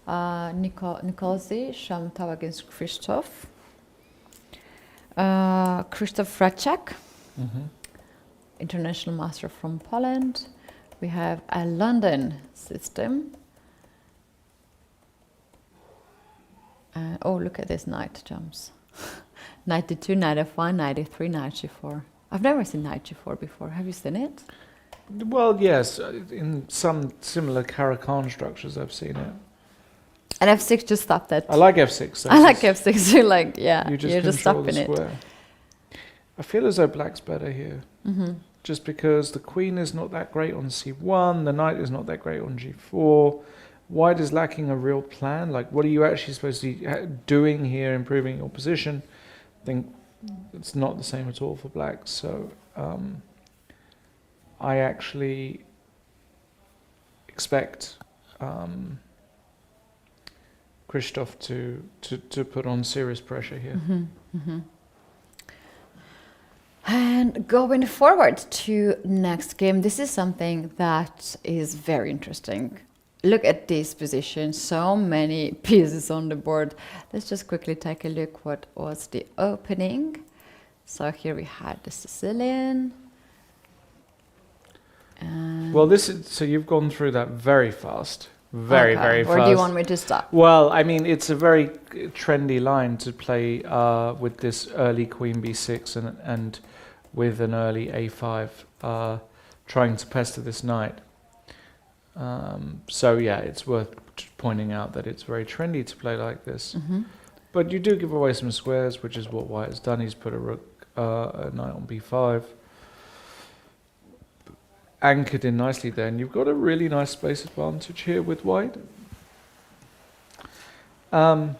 Nikolzy Shamtov against Krzysztof. Krzysztof Raczak, international master from Poland. We have a London system. Oh, look at this knight jumps. 92, knight f1, 93, knight g4. I've never seen knight g4 before. Have you seen it? Well, yes, in some similar Caracan structures I've seen it. And f6 just stopped it. I like f6. I like f6. You're like, yeah, You just you're just control the stopping it. square. I feel as though black's better here. Just because the queen is not that great on c1, the knight is not that great on g4. White is lacking a real plan. Like, what are you actually supposed to be doing here, improving your position? I think it's not the same at all for black. So I actually expect Krzysztof to put on serious pressure here. And going forward to next game, this is something that is very interesting. Look at this position, so many pieces on the board. Let's just quickly take a look what was the opening. So here we had the Sicilian. Well, so you've gone through that very fast. Very fast. Where do you want me to stop? Well, I mean, it's a very trendy line to play with this early queen b6 and with an early a5, trying to pester this knight. So yeah, it's worth pointing out that it's very trendy to play like this. But you do give away some squares, which is what White has done. He's put a knight on b5. Anchored in nicely there, and you've got a really nice space advantage here with White. I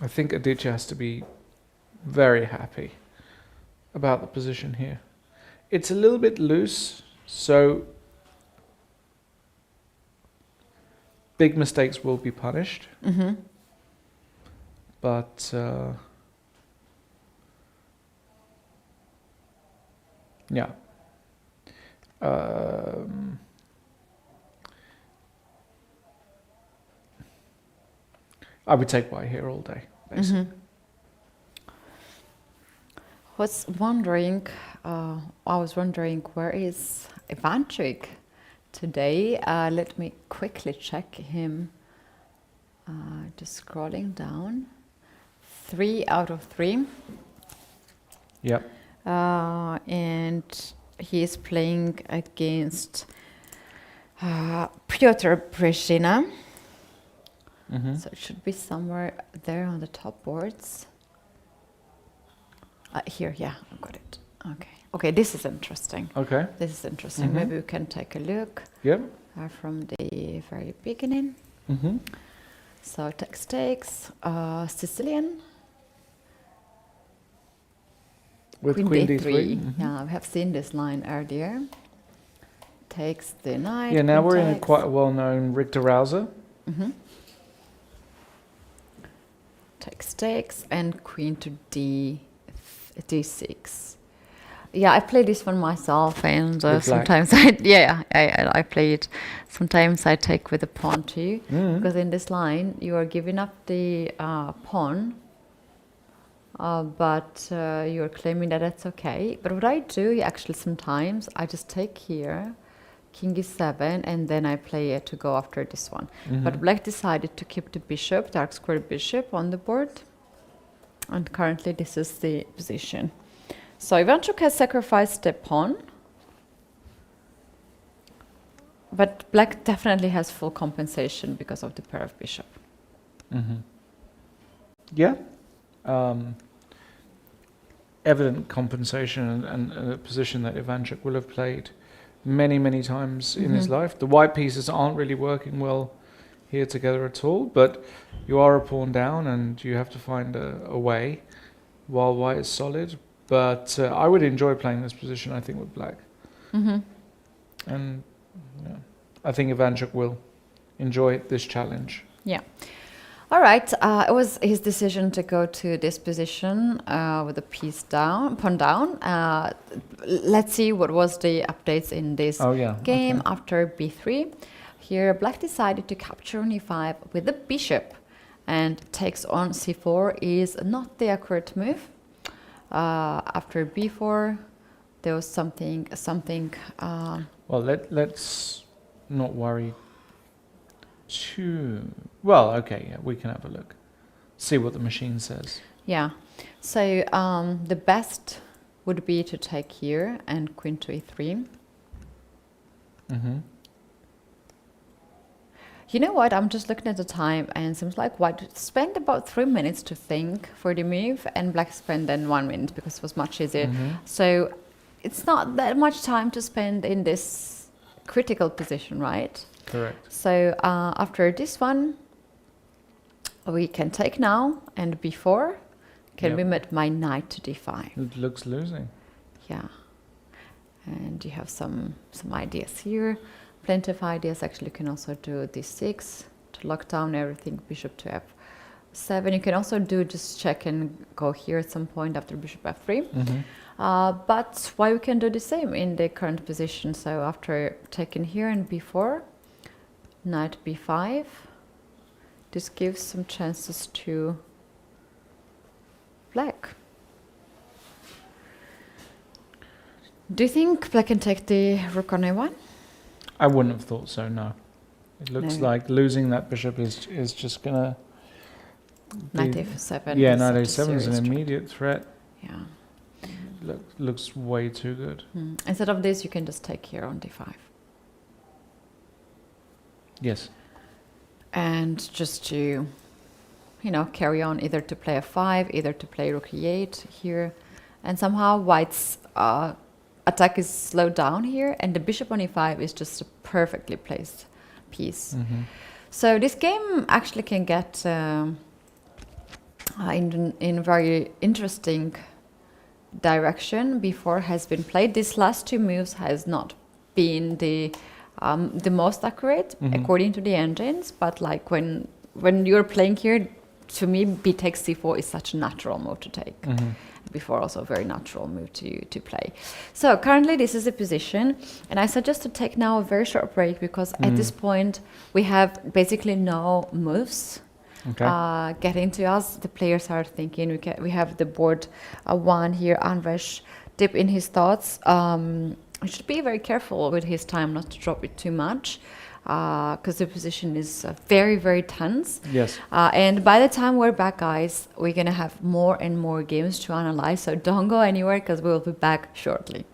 think Adichie has to be very happy about the position here. It's a little bit loose, so big mistakes will be punished. But yeah. I would take White here all day, basically. I was wondering where is Ivanchik today? Let me quickly check him. Just scrolling down. 3 out of 3. Yep. And he is playing against Piotr Brezhina. So it should be somewhere there on the top boards. Here, yeah, I got it. Okay, this is interesting. Okay. This is interesting. Maybe we can take a look Yep. from the very beginning. So takes Sicilian. With Queen D3. Yeah, we have seen this line earlier. Takes the knight. Yeah, now we're in a takes. quite a well-known Richter Rouser. Takes and queen to d6. Yeah, I play this one myself, and sometimes I play it. Sometimes I take with the pawn too, because in this line you are giving up the pawn. But you're claiming that that's okay. But what I do, actually, sometimes I just take here, king e7, and then I play it to go after this one. But black decided to keep the bishop, dark square bishop, on the board. And currently this is the position. So Ivanchuk has sacrificed the pawn. But black definitely has full compensation because of the pair of bishop. Yeah. Evident compensation and a position that Ivanchuk will have played many, many times in his life. The white pieces aren't really working well here together at all, but you are a pawn down and you have to find a way while white is solid. But I would enjoy playing this position, I think, with black. And yeah, I think Ivanchuk will enjoy this challenge. Yeah. All right, it was his decision to go to this position with the piece down, pawn down. Let's see what was the updates in this game okay. after b3. Here, black decided to capture on e5 with the bishop, and takes on c4 is not the accurate move. After b4, there was something. Well, let's not worry too. Well, okay, yeah, we can have a look. See what the machine says. Yeah. So the best would be to take here and queen to e3. Mm-hmm. You know what? I'm just looking at the time, and it seems like white spent about 3 minutes to think for the move, and black spent then 1 minute because it was much easier. Mm-hmm. So it's not that much time to spend in this critical position, right? Correct. So after this one, we can take now, and b4 can be met by knight to d5. It looks losing. Yeah. And you have some ideas here. Plenty of ideas. Actually, you can also do d6 to lock down everything, bishop to f7. You can also do just check and go here at some point after bishop f3. Mm-hmm. But why we can do the same in the current position. So after taking here and b4, knight b5, this gives some chances to black. Do you think black can take the rook on a1? I wouldn't have thought so, no. It looks like losing that bishop is just gonna Knight f7. yeah, is knight such a a7 is an serious immediate threat. Yeah. Looks way too good. Instead of this, you can just take here on d5. Yes. And just to, carry on either to play f5, either to play rook e8 here. And somehow white's attack is slowed down here, and the bishop on e5 is just a perfectly placed piece. Mm-hmm. So this game actually can get in very interesting direction. Before has been played. These last two moves has not been the most accurate according to the engines, but like when you're playing here, to me, b takes c4 is such a natural move to take. Before also a very natural move to play. So currently this is the position, and I suggest to take now a very short break because at this point we have basically no moves getting to us. The players are thinking. We have the board one here, Anvesh, deep in his thoughts. He should be very careful with his time not to drop it too much, because the position is very, very tense. Yes. And by the time we're back, guys, we're going to have more and more games to analyze. So don't go anywhere, because we will be back shortly.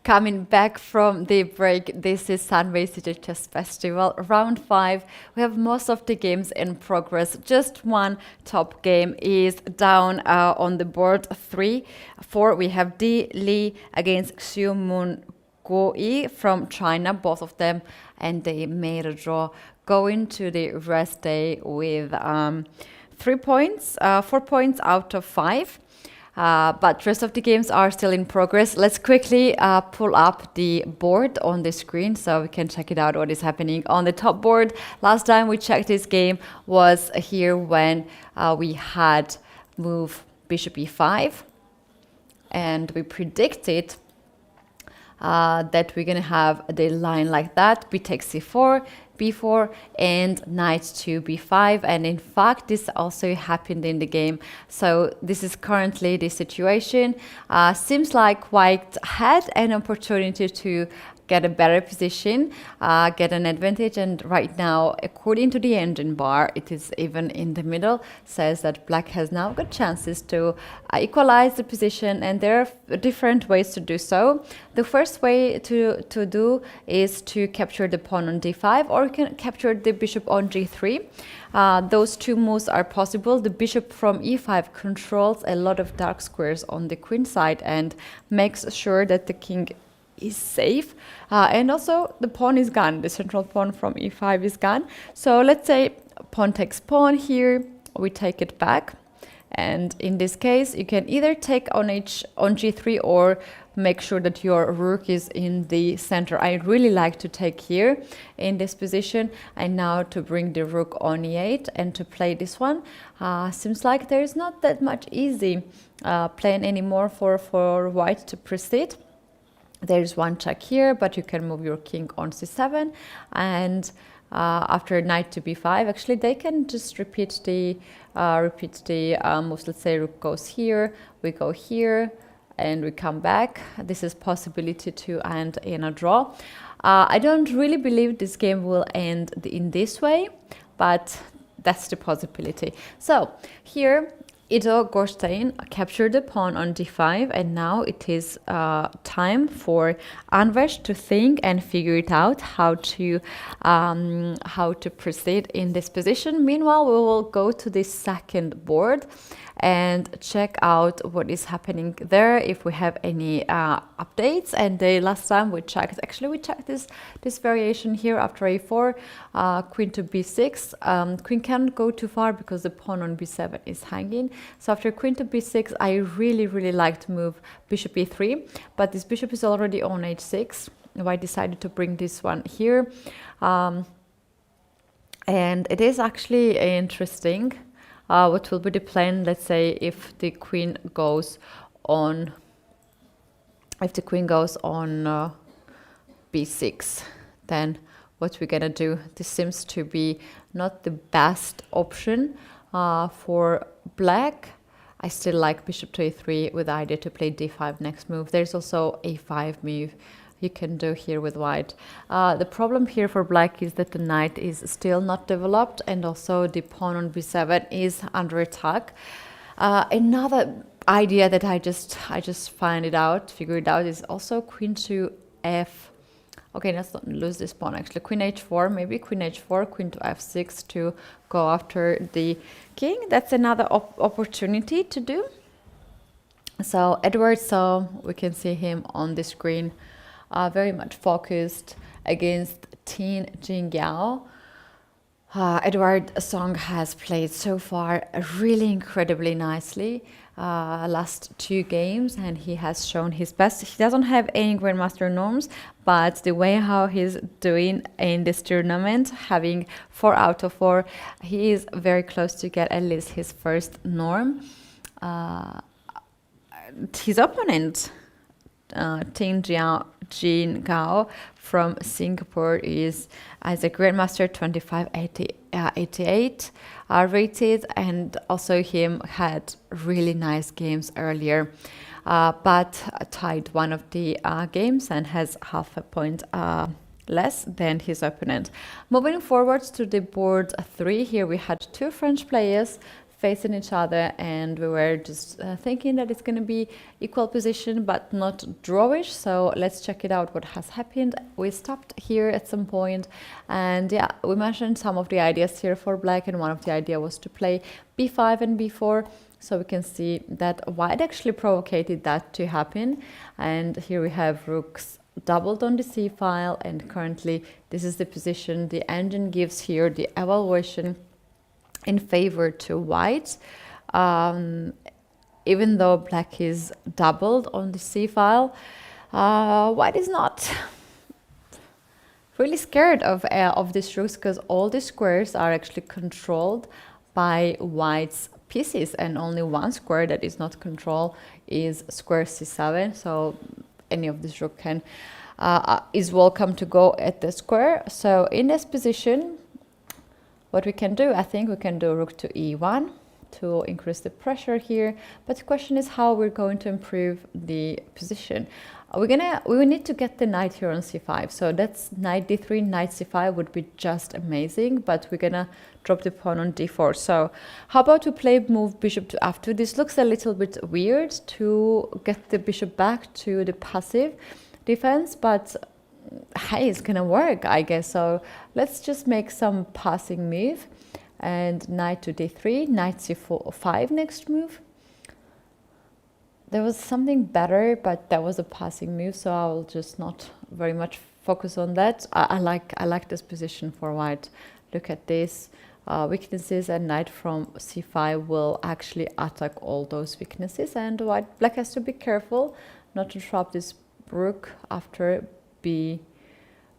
Coming back from the break, this is Sunway Sitges Chess Festival, round 5. We have most of the games in progress. Just one top game is down on the board. 4. We have Di Li against Xiu Mun Guo from China, both of them, and they made a draw. Going to the rest day with 3 points, 4 points out of 5. But rest of the games are still in progress. Let's quickly pull up the board on the screen so we can check it out what is happening on the top board. Last time we checked this game was here when we had move bishop e5, and we predicted that we're going to have the line like that: b takes c4, b4, and knight to b5. And in fact, this also happened in the game. So this is currently the situation. Seems like white had an opportunity to get a better position, get an advantage, and right now, according to the engine bar, it is even in the middle, says that black has now got chances to equalize the position, and there are different ways to do so. The first way to do is to capture the pawn on d5, or you can capture the bishop on g3. Those two moves are possible. The bishop from e5 controls a lot of dark squares on the queen side and makes sure that the king is safe, and also the pawn is gone. The central pawn from e5 is gone. So let's say pawn takes pawn here, we take it back, and in this case you can either take on g3 or make sure that your rook is in the center. I really like to take here in this position, and now to bring the rook on e8 and to play this one. Seems like there is not that much easy plan anymore for white to proceed. There's one check here, but you can move your king on c7, and after knight to b5, actually they can just repeat the moves. Let's say rook goes here, we go here, and we come back. This is possibility to end in a draw. I don't really believe this game will end in this way, but that's the possibility. So here Ido Gorstein captured the pawn on d5, and now it is time for Anvesh to think and figure it out how to proceed in this position. Meanwhile, we will go to the second board and check out what is happening there, if we have any updates. And the last time we checked, actually we checked this variation here after a4, queen to b6. Queen can't go too far because the pawn on b7 is hanging. So after queen to b6, I really like to move bishop e3, but this bishop is already on h6. I decided to bring this one here, and it is actually interesting. What will be the plan? Let's say if the queen goes on, b6, then what we're gonna do? This seems to be not the best option for black. I still like bishop to a3 with the idea to play d5 next move. There's also a5 move you can do here with white. The problem here for black is that the knight is still not developed, and also the pawn on b7 is under attack. Another idea that I just figured out is also queen to f. Okay, let's not lose this pawn actually. Queen h4, maybe queen h4, queen to f6 to go after the king. That's another opportunity to do. So Edward, we can see him on the screen, very much focused against Tin Jingyao. Edward Song has played so far really incredibly nicely last 2 games, and he has shown his best. He doesn't have any Grandmaster norms, but the way how he's doing in this tournament, having 4 out of 4, he is very close to get at least his first norm. His opponent, Tin Jingyao from Singapore, is as a Grandmaster 2588 rated, and also him had really nice games earlier, but tied one of the games and has half a point less than his opponent. Moving forward to the board 3, here we had 2 French players facing each other, and we were just thinking that it's going to be equal position but not drawish. So let's check it out what has happened. We stopped here at some point, and yeah, we mentioned some of the ideas here for black, and one of the idea was to play b5 and b4. So we can see that white actually provoked that to happen, and here we have rooks doubled on the c file, and currently this is the position the engine gives here, the evaluation in favor to white, even though black is doubled on the c file. White is not really scared of these rooks, because all the squares are actually controlled by white's pieces, and only one square that is not controlled is square c7. So any of this rook can is welcome to go at the square. So in this position, what we can do, I think we can do rook to e1 to increase the pressure here. But the question is how we're going to improve the position. We will need to get the knight here on c5. So that's knight d3, knight c5 would be just amazing, but we're gonna drop the pawn on d4. So how about we play move bishop to f2? This looks a little bit weird to get the bishop back to the passive defense, but hey, it's gonna work, I guess. So let's just make some passing move, and knight to d3, knight c5 next move. There was something better, but that was a passing move, so I will just not very much focus on that. I like this position for white. Look at this weaknesses, and knight from c5 will actually attack all those weaknesses, and black has to be careful not to trap this rook after b.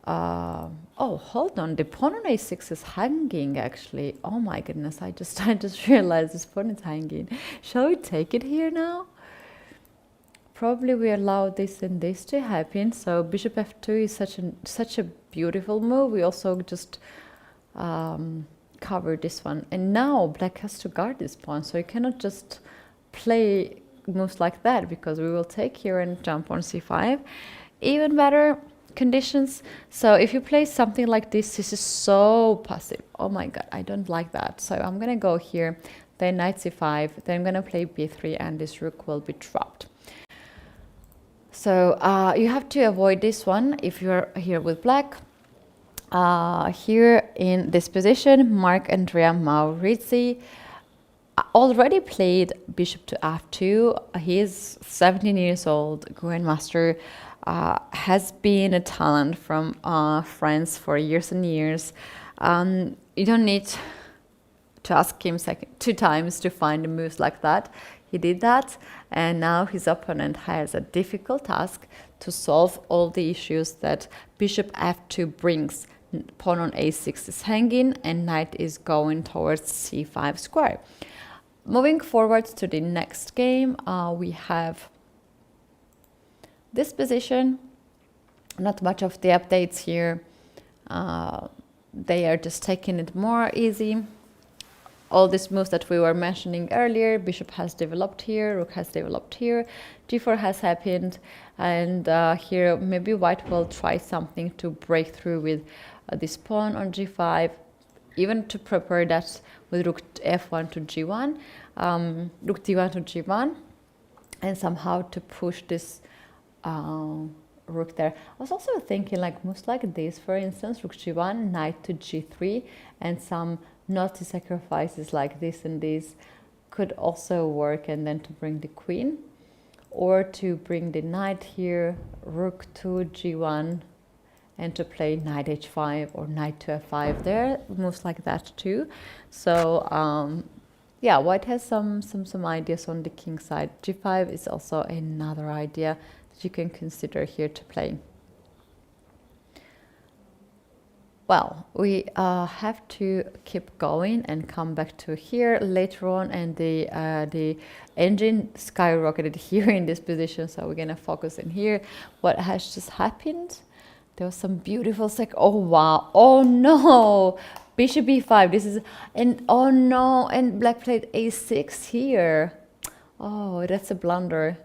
Oh, hold on, the pawn on a6 is hanging actually. Oh my goodness, I just realized this pawn is hanging. Shall we take it here now? Probably we allow this and this to happen. So bishop f2 is such a beautiful move. We also just cover this one, and now black has to guard this pawn, so you cannot just play moves like that, because we will take here and jump on c5. Even better conditions. So if you play something like this is so passive. Oh my god, I don't like that. So I'm gonna go here, then knight c5, then I'm gonna play b3, and this rook will be trapped. So you have to avoid this one if you're here with black. Here in this position, Mark Andrea Maurizi already played bishop to f2. He is 17 years old, grandmaster, has been a talent from France for years and years. You don't need to ask him two times to find the moves like that. He did that, and now his opponent has a difficult task to solve all the issues that bishop f2 brings. Pawn on a6 is hanging, and knight is going towards c5 square. Moving forward to the next game, we have this position. Not much of the updates here. They are just taking it more easy. All these moves that we were mentioning earlier, bishop has developed here, rook has developed here, g4 has happened, and here maybe white will try something to break through with this pawn on g5, even to prepare that with rook f1 to g1, rook d1 to g1, and somehow to push this rook there. I was also thinking like moves like this, for instance, rook g1, knight to g3, and some naughty sacrifices like this and this could also work, and then to bring the queen, or to bring the knight here, rook to g1, and to play knight h5 or knight to f5. There are moves like that too. So yeah, white has some ideas on the king side. g5 is also another idea that you can consider here to play. Well, we have to keep going and come back to here later on, and the engine skyrocketed here in this position, so we're gonna focus in here. What has just happened? There was some beautiful oh wow, oh no, bishop b5, this is, and oh no, and black played a6 here. Oh, that's a blunder.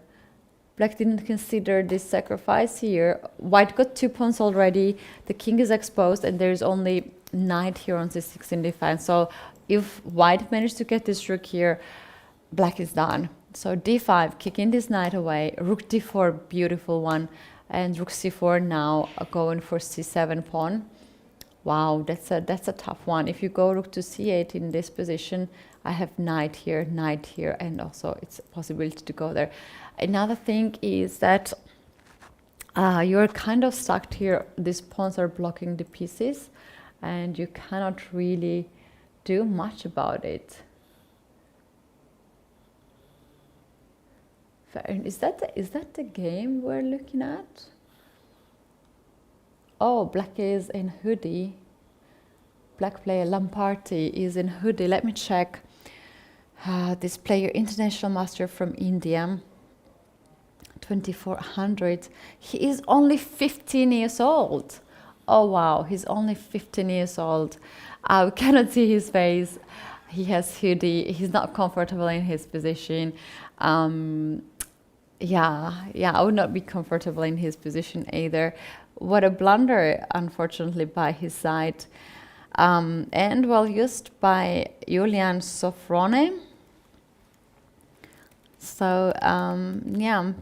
Black didn't consider this sacrifice here. White got 2 pawns already. The king is exposed, and there's only knight here on c6 in defense. So if white managed to get this rook here, black is done. So d5, kicking this knight away, rook d4, beautiful one, and rook c4 now going for c7 pawn. Wow, that's a tough one. If you go rook to c8 in this position, I have knight here, and also it's a possibility to go there. Another thing is that you're kind of stuck here. These pawns are blocking the pieces, and you cannot really do much about it. Is that the game we're looking at? Oh, black is in hoodie. Black player Lamparty is in hoodie. Let me check. This player, international master from India, 2400. He is only 15 years old. Oh wow, he's only 15 years old. We cannot see his face. He has hoodie. He's not comfortable in his position. Yeah, I would not be comfortable in his position either. What a blunder, unfortunately, by his side. And well used by Julian Sofrone. So, yeah,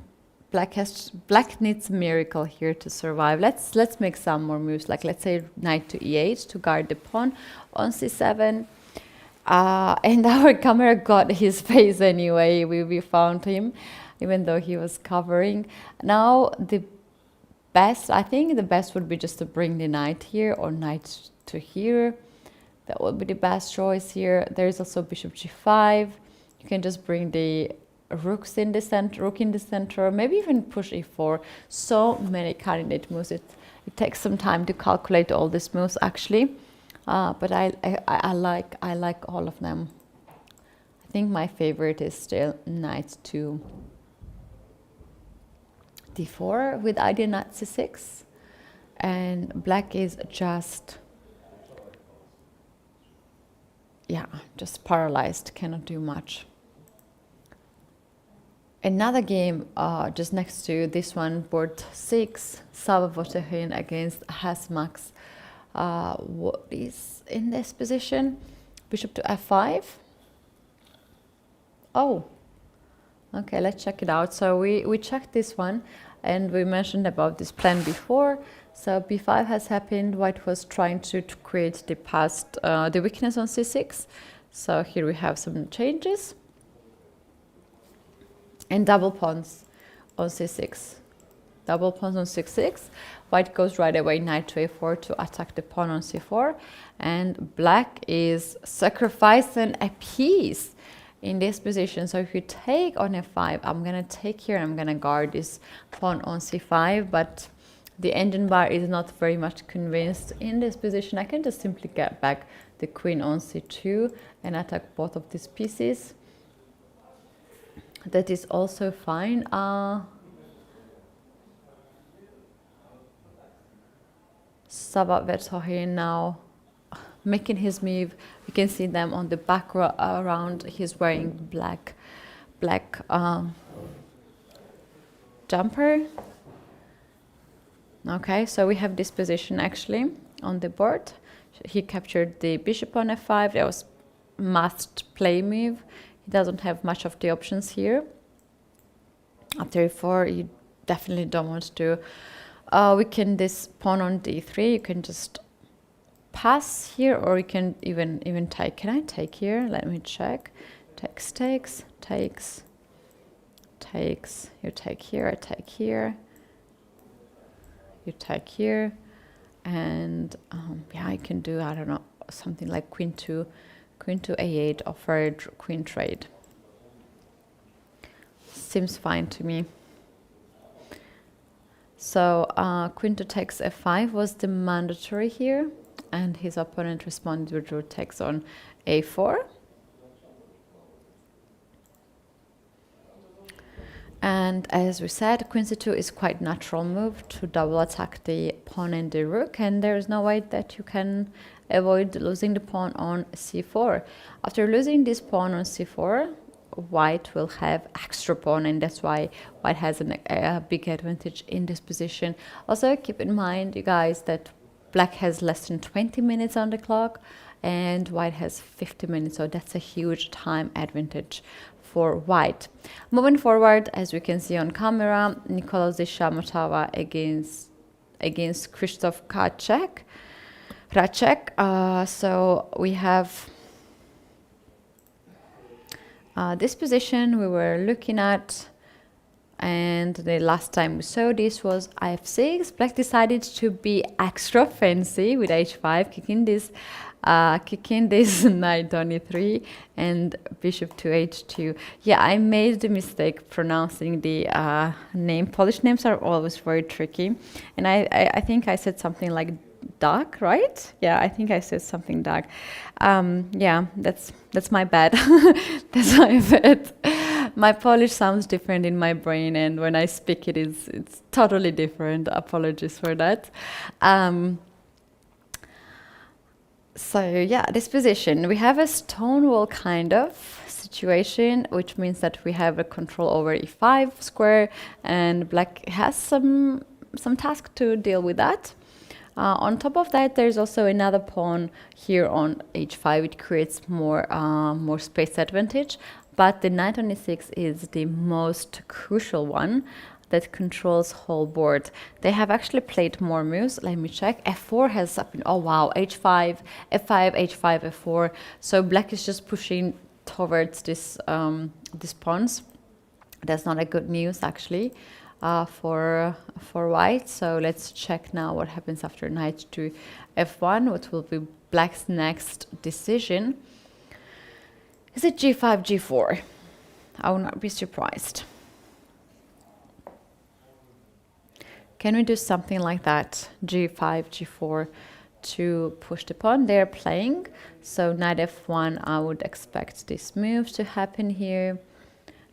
black needs a miracle here to survive. Let's make some more moves, like let's say knight to e8 to guard the pawn on c7. And our camera got his face anyway. We found him, even though he was covering. Now I think the best would be just to bring the knight here or knight to here. That would be the best choice here. There is also bishop g5. You can just bring the rook in the center, maybe even push e4. So many candidate moves. It takes some time to calculate all these moves actually, but I like all of them. I think my favorite is still knight to d4 with idea knight c6, and black is just paralyzed, cannot do much. Another game just next to this one, board 6, Sava Votehin against Hasmax. What is in this position? Bishop to f5. Oh, okay, let's check it out. So we checked this one, and we mentioned about this plan before. So b5 has happened. White was trying to create the weakness on c6. So here we have some changes. And double pawns on c6. Double pawns on c6. White goes right away knight to a4 to attack the pawn on c4. And black is sacrificing a piece in this position. So if you take on f5, I'm going to take here and I'm going to guard this pawn on c5. But the engine bar is not very much convinced in this position. I can just simply get back the queen on c2 and attack both of these pieces. That is also fine. Sava Vertohin now making his move. You can see them on the back around. He's wearing black jumper. Okay, so we have this position actually on the board. He captured the bishop on f5. That was must play move. He doesn't have much of the options here. After e4, you definitely don't want to weaken this pawn on d3. You can just pass here, or you can even take. Can I take here? Let me check. Takes. You take here. I take here. You take here, and yeah, I can do, I don't know, something like queen to a8, offered queen trade. Seems fine to me. So queen to takes f5 was the mandatory here, and his opponent responded with rook takes on a4. And as we said, queen c2 is quite natural move to double attack the pawn and the rook, and there is no way that you can avoid losing the pawn on c4. After losing this pawn on c4, white will have extra pawn, and that's why white has a big advantage in this position. Also keep in mind, you guys, that black has less than 20 minutes on the clock, and white has 50 minutes, so that's a huge time advantage for white. Moving forward, as we can see on camera, Nicolas de Chamotava against Krzysztof Racek. So we have this position we were looking at, and the last time we saw this was f6. Black decided to be extra fancy with h5, kicking this knight on e3 and bishop to h2. Yeah, I made the mistake pronouncing the name. Polish names are always very tricky, and I think I said something like dark, right? Yeah, I think I said something dark. Yeah, that's my bad. That's my bad. My Polish sounds different in my brain, and when I speak it's totally different. Apologies for that. So yeah, this position, we have a stonewall kind of situation, which means that we have a control over e5 square, and black has some task to deal with that. On top of that, there's also another pawn here on h5. It creates more space advantage, but the knight on e6 is the most crucial one that controls whole board. They have actually played more moves. Let me check. f4 has happened. Oh wow, h5, f5, h5, f4. So black is just pushing towards this these pawns. That's not a good news actually. For white. So let's check now what happens after knight to f1. What will be black's next decision? Is it g5, g4? I will not be surprised. Can we do something like that? g5, g4 to push the pawn. They're playing. So knight f1, I would expect this move to happen here.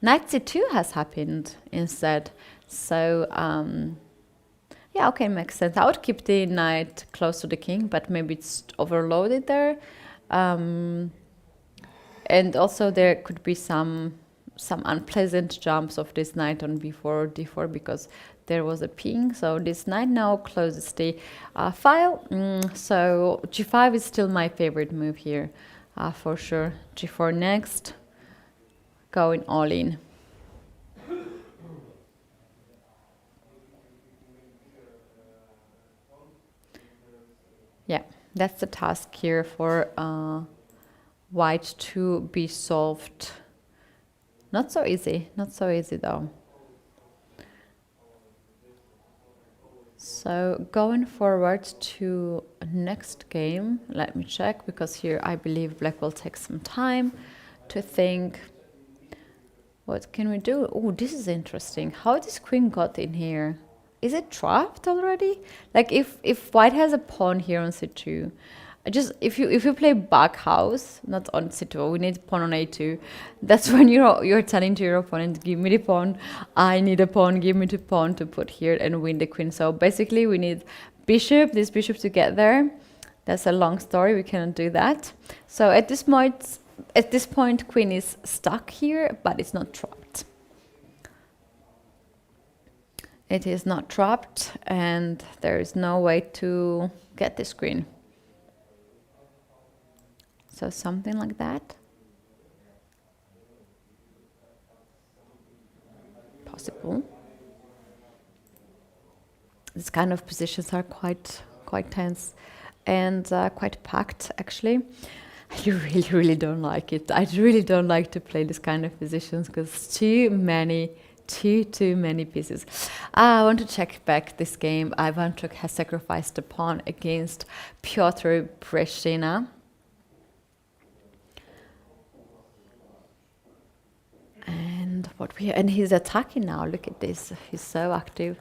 Knight c2 has happened instead. So, yeah, okay, makes sense. I would keep the knight close to the king, but maybe it's overloaded there. And also there could be some unpleasant jumps of this knight on b4 or d4 because there was a ping. So this knight now closes the file. So g5 is still my favorite move here, for sure. g4 next, going all in. Yeah, that's the task here for white to be solved. Not so easy though. So going forward to next game, let me check, because here I believe black will take some time to think. What can we do? Oh, this is interesting. How this queen got in here? Is it trapped already? Like if white has a pawn here on c2, if you play back house, not on c2, we need pawn on a2. That's when you're telling to your opponent, give me the pawn, I need a pawn, give me the pawn to put here and win the queen. So basically we need this bishop to get there. That's a long story, we cannot do that. So at this point queen is stuck here, but it's not trapped. It is not trapped, and there is no way to get this queen. So something like that. Possible. These kind of positions are quite tense and quite packed, actually. I really don't like it. I really don't like to play this kind of positions because too many pieces. I want to check back this game. Ivanchuk has sacrificed a pawn against Piotr Breshina. And he's attacking now. Look at this. He's so active,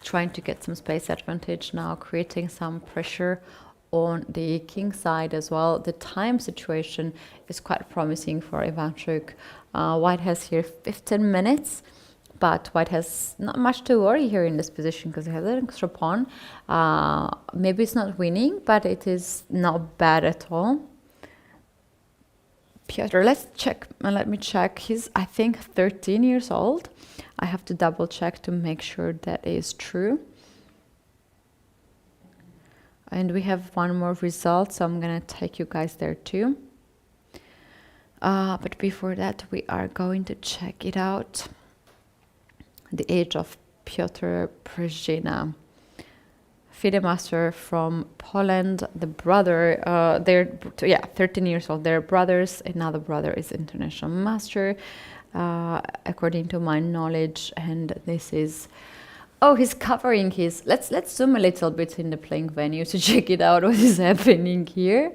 trying to get some space advantage now, creating some pressure on the king side as well. The time situation is quite promising for Ivanchuk. White has here 15 minutes. But white has not much to worry here in this position because he has an extra pawn. Maybe it's not winning, but it is not bad at all. Piotr, let me check. He's, I think, 13 years old. I have to double check to make sure that is true. And we have one more result, so I'm gonna take you guys there too. But before that, we are going to check it out. The age of Piotr Przina, FIDE master from Poland. The brother, they're 13 years old. They're brothers. Another brother is international master, according to my knowledge. And this is, oh, he's covering his. Let's zoom a little bit in the playing venue to check it out. What is happening here?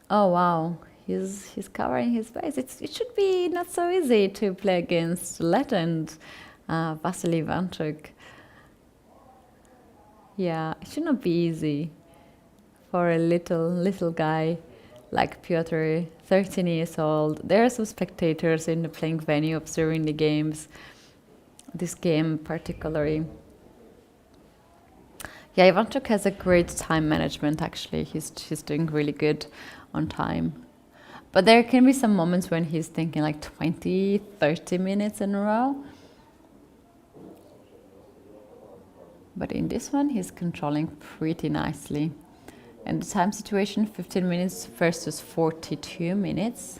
Oh wow, he's covering his face. It should be not so easy to play against legend Vasily Ivanchuk. Yeah, it should not be easy for a little guy like Piotr, 13 years old. There are some spectators in the playing venue observing the games, this game particularly. Yeah, Ivanchuk has a great time management actually. He's doing really good on time. But there can be some moments when he's thinking like 20, 30 minutes in a row. But in this one, he's controlling pretty nicely. And the time situation, 15 minutes versus 42 minutes.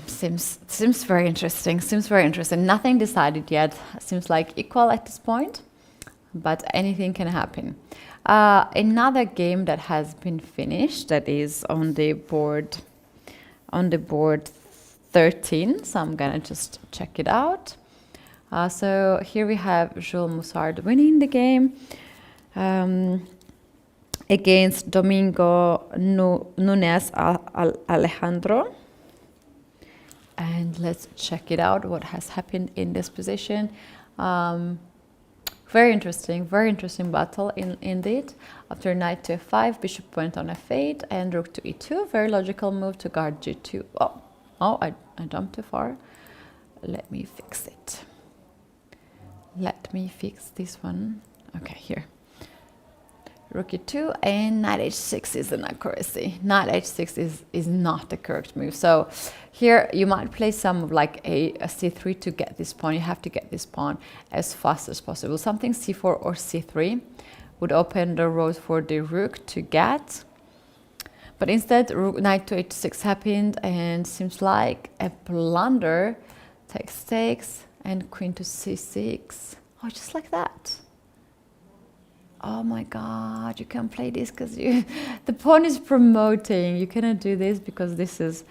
Seems very interesting. Seems very interesting. Nothing decided yet. Seems like equal at this point, but anything can happen. Another game that has been finished, that is on the board 13. So I'm gonna just check it out. So here we have Jules Moussard winning the game against Domingo Nunes Alejandro. And let's check it out, what has happened in this position. Very interesting battle indeed. After knight to f5, bishop went on f8, and rook to e2. Very logical move to guard g2. I jumped too far. Let me fix it. Let me fix this one. Okay, here. Rook e2 and knight h6 is an accuracy. Knight h6 is not the correct move. So here you might play some of like a c3 to get this pawn. You have to get this pawn as fast as possible. Something c4 or c3 would open the road for the rook to get. But instead, knight to h6 happened, and seems like a blunder. Takes, and queen to c6. Oh, just like that. Oh my God, you can't play this because the pawn is promoting. You cannot do this because this is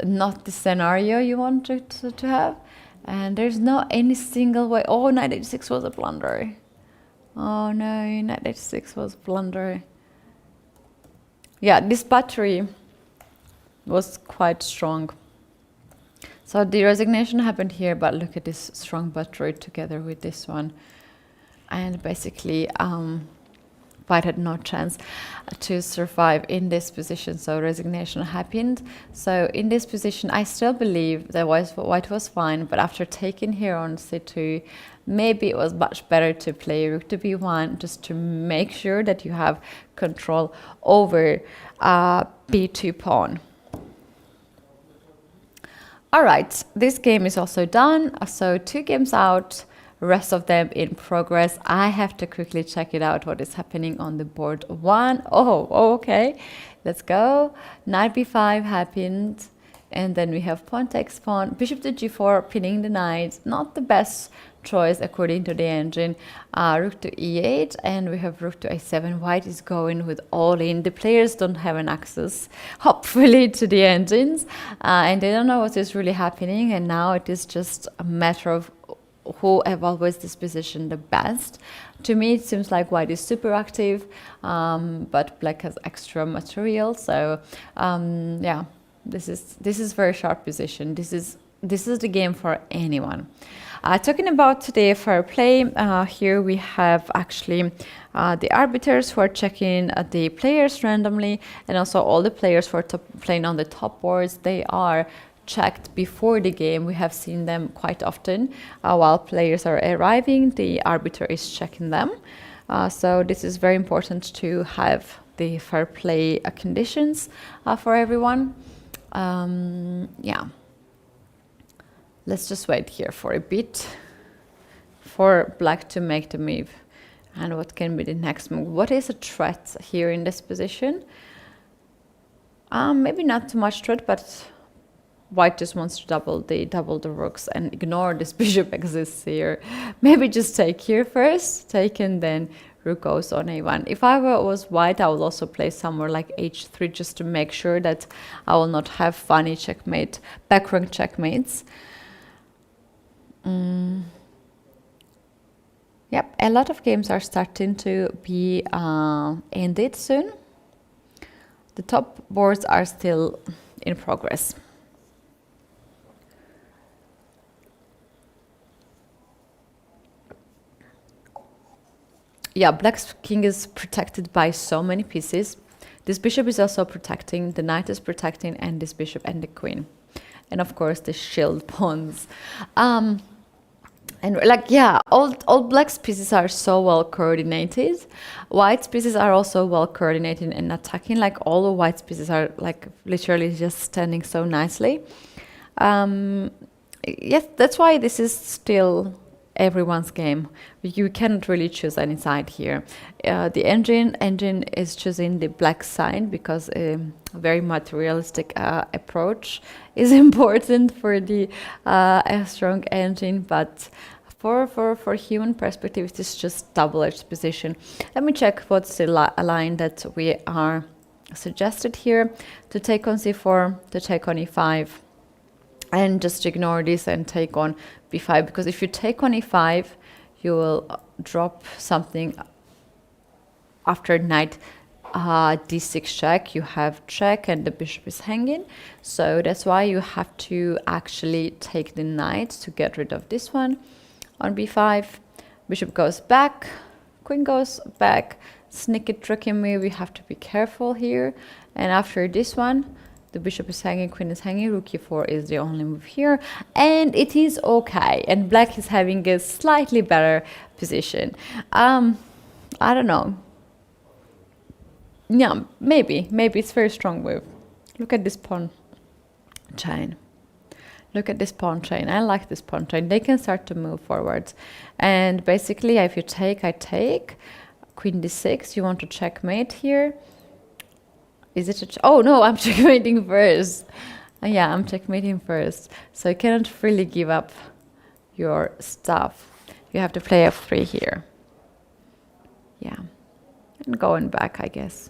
not the scenario you want to have. And there's no any single way. Oh, knight h6 was a blunder. Oh no, knight h6 was a blunder. Yeah, this battery was quite strong. So the resignation happened here, but look at this strong battery together with this one. And basically, White had no chance to survive in this position, so resignation happened. So in this position, I still believe that White was fine, but after taking here on c2, maybe it was much better to play rook to b1, just to make sure that you have control over b2 pawn. All right, this game is also done. So 2 games out, rest of them in progress. I have to quickly check it out, what is happening on the board 1. Oh, okay. Let's go. Knight b5 happened. And then we have pawn takes pawn, bishop to g4, pinning the knight. Not the best choice according to the engine. Rook to e8, and we have rook to a7. White is going with all in. The players don't have an access, hopefully, to the engines, and they don't know what is really happening. And now it is just a matter of who evaluates this position the best. To me, it seems like White is super active, but Black has extra material. So yeah, this is very sharp position. This is the game for anyone. Talking about today fair play, here we have actually the arbiters who are checking the players randomly, and also all the players who are playing on the top boards. They are checked before the game. We have seen them quite often. While players are arriving, the arbiter is checking them. So this is very important to have the fair play conditions for everyone. Yeah. Let's just wait here for a bit for black to make the move. And what can be the next move? What is a threat here in this position? Maybe not too much threat, but white just wants to double the rooks and ignore this bishop exists here. Maybe just take here first, take, and then rook goes on a1. If I was white, I would also play somewhere like h3 just to make sure that I will not have funny checkmate, back rank checkmates. Yep, a lot of games are starting to be ended soon. The top boards are still in progress. Yeah, black's king is protected by so many pieces. This bishop is also protecting, the knight is protecting, and this bishop and the queen. And of course the shield pawns. And like, yeah, all black's pieces are so well coordinated. White's pieces are also well coordinated and attacking. Like all the white's pieces are like literally just standing so nicely. Yes, that's why this is still everyone's game. You cannot really choose any side here. The engine is choosing the black side because a very materialistic approach is important for the a strong engine, but for human perspective, it is just double-edged position. Let me check what's the line that we are suggested here. To take on c4, to take on e5, and just ignore this and take on b5, because if you take on e5, you will drop something after knight d6 check. You have check and the bishop is hanging, so that's why you have to actually take the knight to get rid of this one. On b5, bishop goes back, queen goes back, sneaky tricky move, you have to be careful here. And after this one, the bishop is hanging, queen is hanging, rook e4 is the only move here, and it is okay. And black is having a slightly better position. I don't know. Yeah, maybe it's a very strong move. Look at this pawn chain. Look at this pawn chain. I like this pawn chain. They can start to move forwards. And basically, if you take, I take. Queen d6, you want to checkmate here. Is it oh no, I'm checkmating first. Yeah, I'm checkmating first. So you cannot freely give up your stuff. You have to play f3 here. Yeah. And going back, I guess.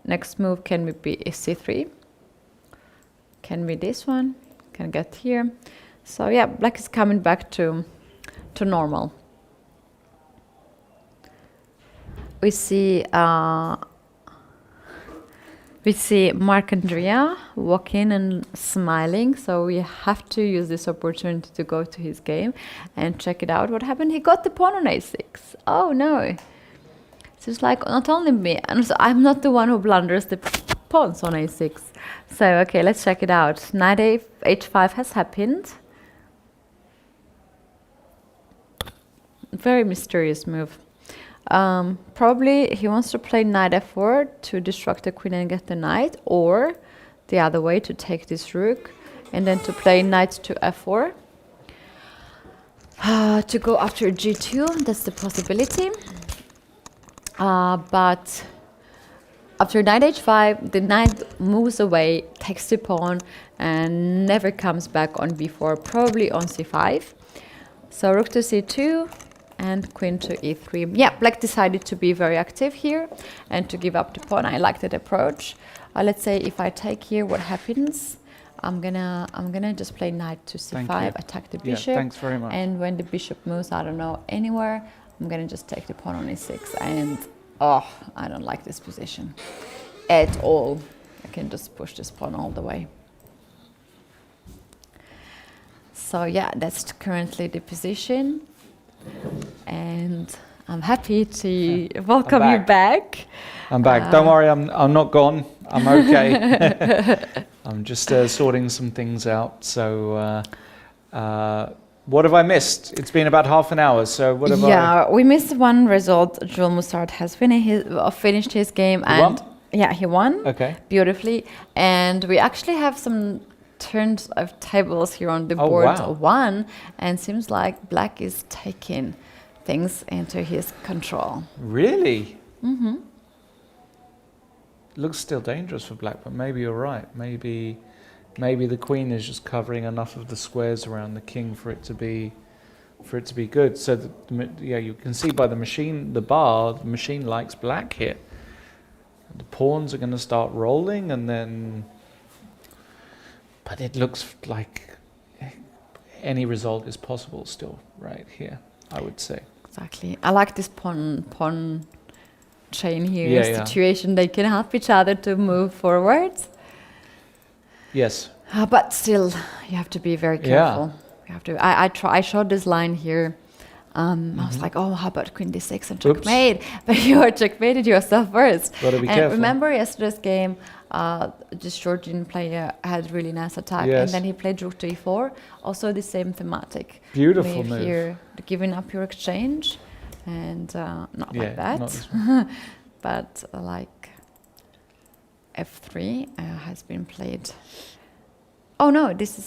Next move can be c3. Can be this one. Can get here. So yeah, black is coming back to normal. We see Mark Andrea walking and smiling, so we have to use this opportunity to go to his game and check it out. What happened? He got the pawn on a6. Oh no. So it's like not only me, and so I'm not the one who blunders the pawns on a6. So okay, let's check it out. Knight h5 has happened. Very mysterious move. Probably he wants to play knight f4 to distract the queen and get the knight, or the other way, to take this rook and then to play knight to f4 to go after g2. That's the possibility. But after knight h5, the knight moves away, takes the pawn, and never comes back on b4, probably on c5. So rook to c2 and queen to e3. Yeah, black decided to be very active here and to give up the pawn. I like that approach. Let's say if I take here, what happens? I'm gonna just play knight to c5, attack the bishop. Yeah, thanks very much. And when the bishop moves, I don't know, anywhere, I'm gonna just take the pawn on e6. And oh, I don't like this position at all. I can just push this pawn all the way. So yeah, that's currently the position. And I'm happy to welcome you back. I'm back. Don't worry, I'm not gone. I'm okay. I'm just sorting some things out. So what have I missed? It's been about half an hour, so what have I... Yeah, we missed one result. Jules Moussard has finished his game. He won? Yeah, he won. Okay. Beautifully. And we actually have some turns of tables here on the Oh, board wow. 1, and seems like black is taking things into his control. Really? Mm-hmm. Looks still dangerous for black, but maybe you're right. Maybe the queen is just covering enough of the squares around the king for it to be good. So you can see by the machine, the machine likes black here. The pawns are going to start rolling, and then. But it looks like any result is possible still, right here, I would say. Exactly. I like this pawn chain here Yeah, situation. They can help each other to move forward. Yes. But still, you have to be very careful. You have to. I showed this line here. I was like, oh, how about queen d6 and checkmate? But you are checkmated yourself first. Gotta be and careful. Remember yesterday's game, this Georgian player had really nice attack, and then he played rook to e4. Also the same thematic. Beautiful move. Here, giving up your exchange, and not like that, not this one. but like f3 has been played. Oh no, this is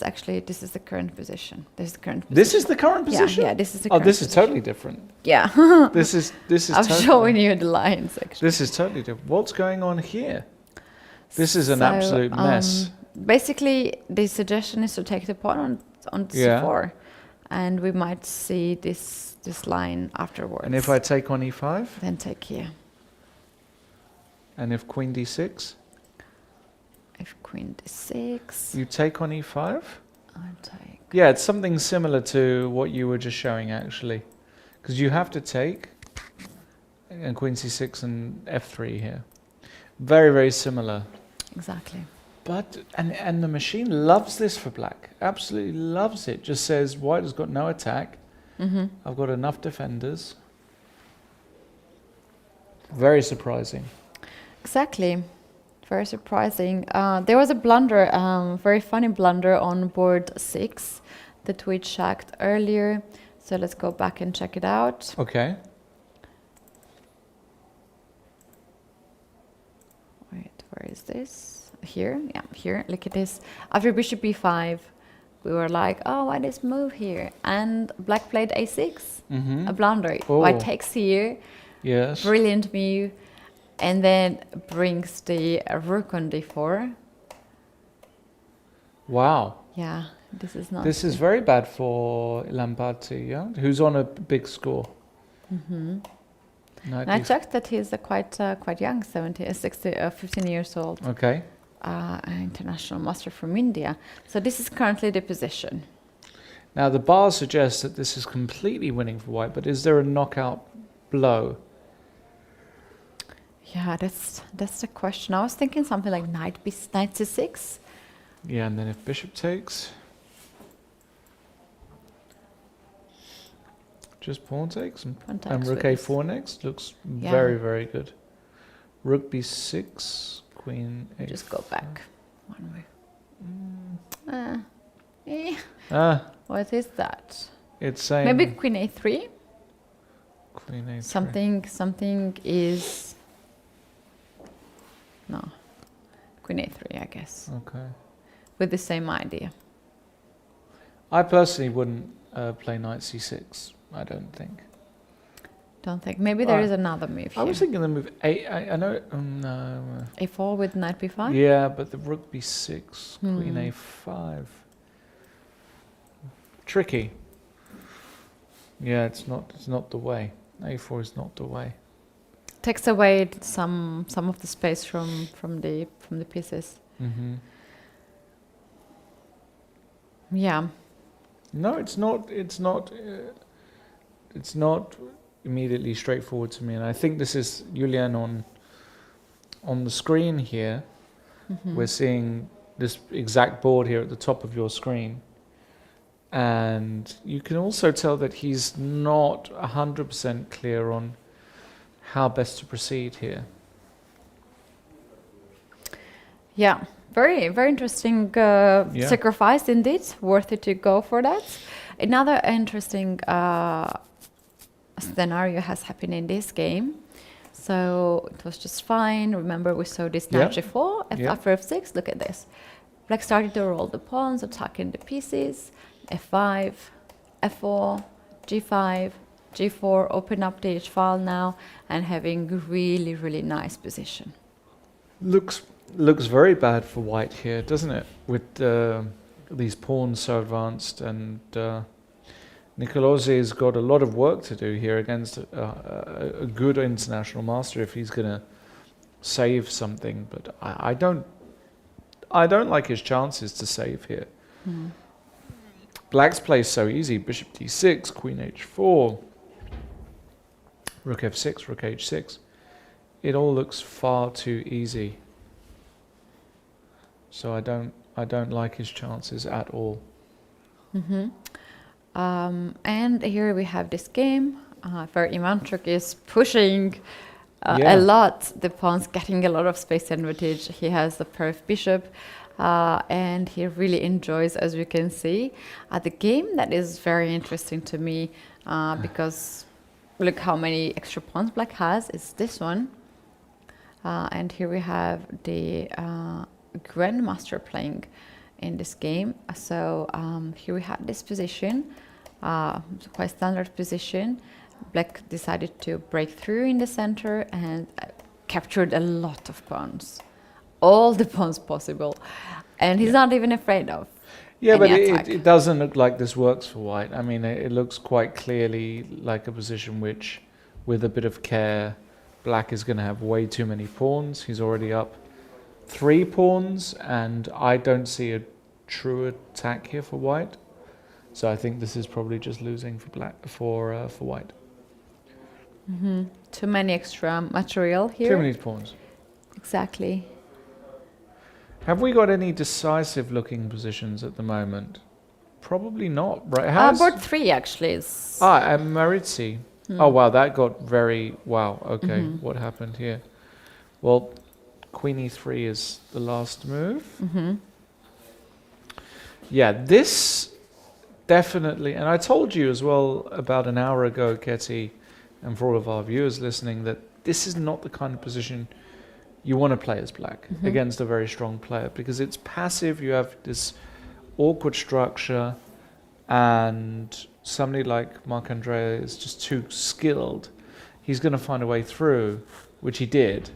the current position. This is the current position. This is the current position? Yeah, this is the current current this is position. totally different. Yeah. This is I'm totally showing you the lines actually. This is totally different. What's going on here? This is an absolute mess. Basically, the suggestion is to take the pawn on c4, and we might see this line afterwards. And if I take on e5? Then take here. And if queen d6? If queen d6, You take on e5? I take. Yeah, it's something similar to what you were just showing actually. Because you have to take and queen c6 and f3 here. Very, very similar. Exactly. But, and the machine loves this for black. Absolutely loves it. Just says white has got no attack. I've got enough defenders. Very surprising. Exactly. Very surprising. There was a blunder, very funny blunder on board 6 that we checked earlier. So let's go back and check it out. Okay. Wait, where is this? Here? Yeah, here. Look at this. After bishop b5, we were like, oh, why this move here? And black played a6, a blunder. Oh. White takes here. Yes. Brilliant move. And then brings the rook on d4. Wow. Yeah, this is not. This is very bad for Lampati, yeah? Who's on a big score. And I checked that he's quite young, 15 years old. Okay. An international master from India. So this is currently the position. Now the bar suggests that this is completely winning for white, but is there a knockout blow? Yeah, that's the question. I was thinking something like knight c6. Yeah, and then if bishop takes, just pawn takes and rook a4 next looks very, very good. Rook b6, queen a5. Just go back one way. What is that? It's saying Maybe queen a3. Queen a3. Something is. No, queen a3, I guess. Okay. With the same idea. I personally wouldn't play knight c6. I don't think. Don't think. Maybe there is another move here. I was thinking the move I know. No. a4 with knight b5. Yeah, but the rook b6, queen a5. Tricky. Yeah, it's not the way. a4 is not the way. Takes away some of the space from the pieces. Yeah. No, it's not. It's not immediately straightforward to me, and I think this is Julian on the screen here. We're seeing this exact board here at the top of your screen, and you can also tell that he's not 100% clear on how best to proceed here. Yeah, very, very interesting sacrifice indeed. Worth it to go for that. Another interesting scenario has happened in this game. So it was just fine. Remember, we saw this knight g4 after f6. Look at this. Black started to roll the pawns, attacking the pieces. F5, F4, G5, G4, open up the H file now, and having really, really nice position. Looks very bad for white here, doesn't it? With these pawns so advanced, and Nicolose's got a lot of work to do here against a good international master if he's going to save something. But I don't like his chances to save here. Black's play so easy: bishop d6, queen h4, rook f6, rook h6. It all looks far too easy. So I don't like his chances at all. And here we have this game where Ivanchuk is pushing Yeah. a lot. The pawn's getting a lot of space advantage. He has the perf bishop, and he really enjoys, as we can see, the game. That is very interesting to me because look how many extra pawns Black has. It's this one. And here we have the grandmaster playing in this game. So here we have this position, quite standard position. Black decided to break through in the center and captured a lot of pawns, all the pawns possible, and he's not even afraid of. Yeah, but any attack. it doesn't look like this works for white. I mean, it looks quite clearly like a position which, with a bit of care, Black is going to have way too many pawns. He's already up 3 pawns, and I don't see a true attack here for white. So I think this is probably just losing for black for white. Too many extra material here. Too many pawns. Exactly. Have we got any decisive-looking positions at the moment? Probably not, right? Board 3 actually is. And Maritzi. Oh wow, that got very wow. Okay, what happened here? Well, Queen E3 is the last move. Yeah, this definitely, and I told you as well about an hour ago, Ketty, and for all of our viewers listening, that this is not the kind of position you want to play as Black against a very strong player, because it's passive. You have this awkward structure, and somebody like Marc-Andrea is just too skilled. He's going to find a way through, which he did.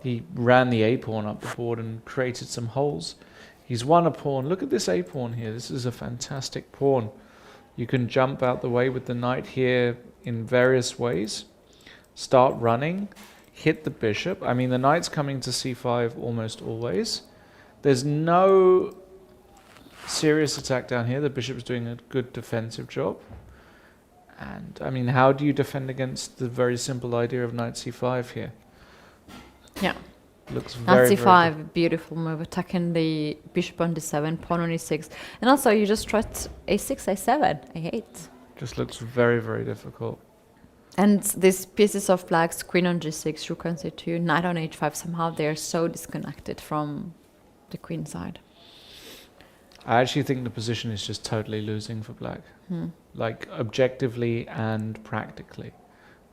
He ran the A-pawn up the board and created some holes. He's won a pawn. Look at this A-pawn here. This is a fantastic pawn. You can jump out the way with the knight here in various ways. Start running. Hit the bishop. I mean, the knight's coming to C5 almost always. There's no serious attack down here. The bishop's doing a good defensive job. And, I mean, how do you defend against the very simple idea of knight C5 here? Yeah. Looks very, Knight very C5, beautiful move, attacking the bishop on D7, pawn on E6. And also you just trust A6, A7, A8. just looks very, very difficult. And these pieces of Black's queen on G6, rook on C2, knight on H5, somehow they're so disconnected from the queen side. I actually think the position is just totally losing for Black. Like, objectively and practically.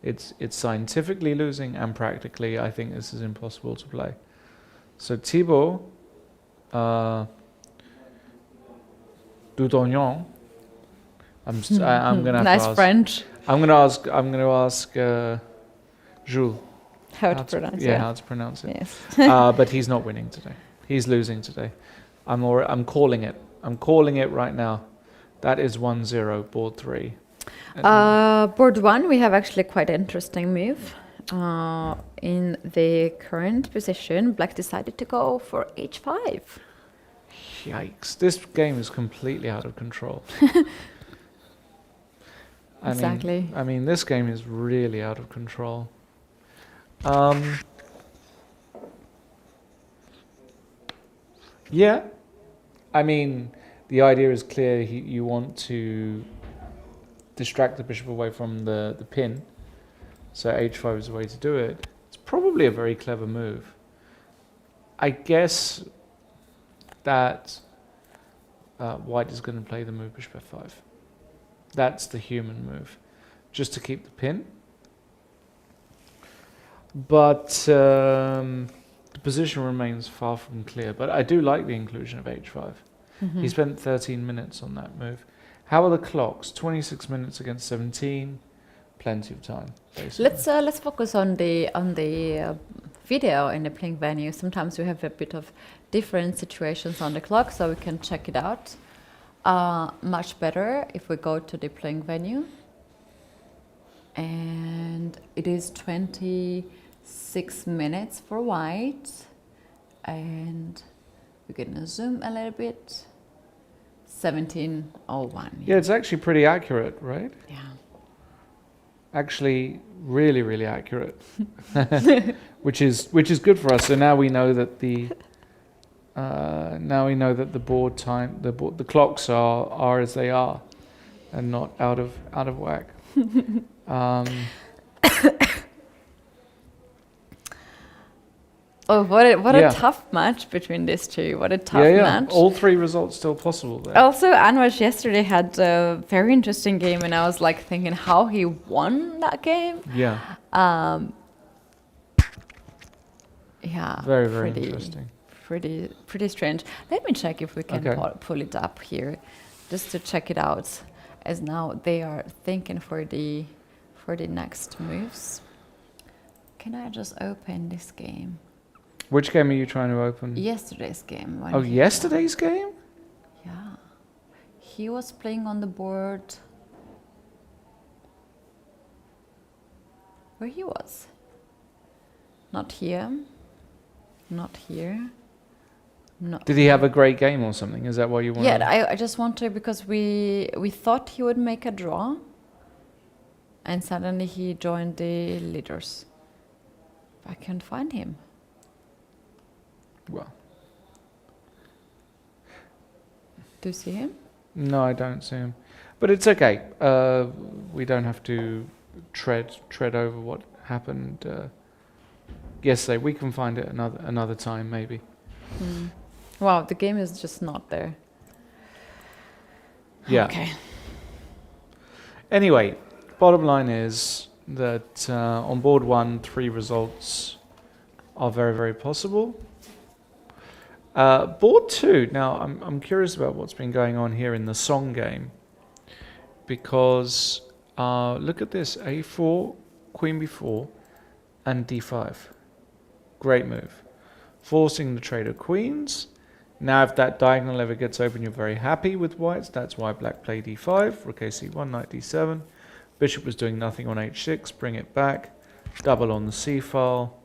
It's scientifically losing, and practically I think this is impossible to play. So Thibaut Dudognon, I'm going to have Nice to ask. French. I'm going to ask Jules How to pronounce yeah, it. how to pronounce it. Yes. But he's not winning today. He's losing today. I'm calling it. I'm calling it right now. That is 1-0, board 3. Board 1, we have actually quite an interesting move. In the current position, Black decided to go for H5. Yikes. This game is completely out of control. Exactly. I mean, this game is really out of control. Yeah. I mean, the idea is clear. You want to distract the bishop away from the pin. So H5 is the way to do it. It's probably a very clever move. I guess that white is going to play the move bishop F5. That's the human move, just to keep the pin. But the position remains far from clear. But I do like the inclusion of h5. He spent 13 minutes on that move. How are the clocks? 26 minutes against 17. Plenty of time, basically. Let's focus on the video in the playing venue. Sometimes we have a bit of different situations on the clock, so we can check it out much better if we go to the playing venue. And it is 26 minutes for white, and we're gonna zoom a little bit. 17:01. Yeah, it's actually pretty accurate, right? Yeah. Actually, really, really accurate, which is good for us. So now we know that the board time, the clocks are as they are, and not out of whack. Oh, what Yeah. a tough match between these two. What a tough Yeah. match. All three results still possible there. Also, Anwar yesterday had a very interesting game, and I was like thinking how he won that game. Yeah. Yeah. Very, very interesting. Pretty strange. Let me check if we can Okay. pull it up here, just to check it out. As now they are thinking for the next moves. Can I just open this game? Which game are you trying to open? Yesterday's game. when Oh, he- yesterday's game? Yeah. He was playing on the board where he was. Not here. Not here. Not Did he have a great game or something? Is that why you want? Yeah, I just want to, because we thought he would make a draw, and suddenly he joined the leaders. I can't find him. Well, Do you see him? no, I don't see him. But it's okay. We don't have to tread over what happened yesterday. We can find it another time, maybe. Wow, the game is just not there. Yeah. Okay. Anyway, bottom line is that on board one, 3 results are very, very possible. Board 2, now I'm curious about what's been going on here in the song game, because look at this, A4, Queen B4, and D5. Great move. Forcing the trade of queens. Now if that diagonal ever gets open, you're very happy with whites. That's why black played E5, Rook C1, Knight D7. Bishop was doing nothing on H6, bring it back. Double on the C file.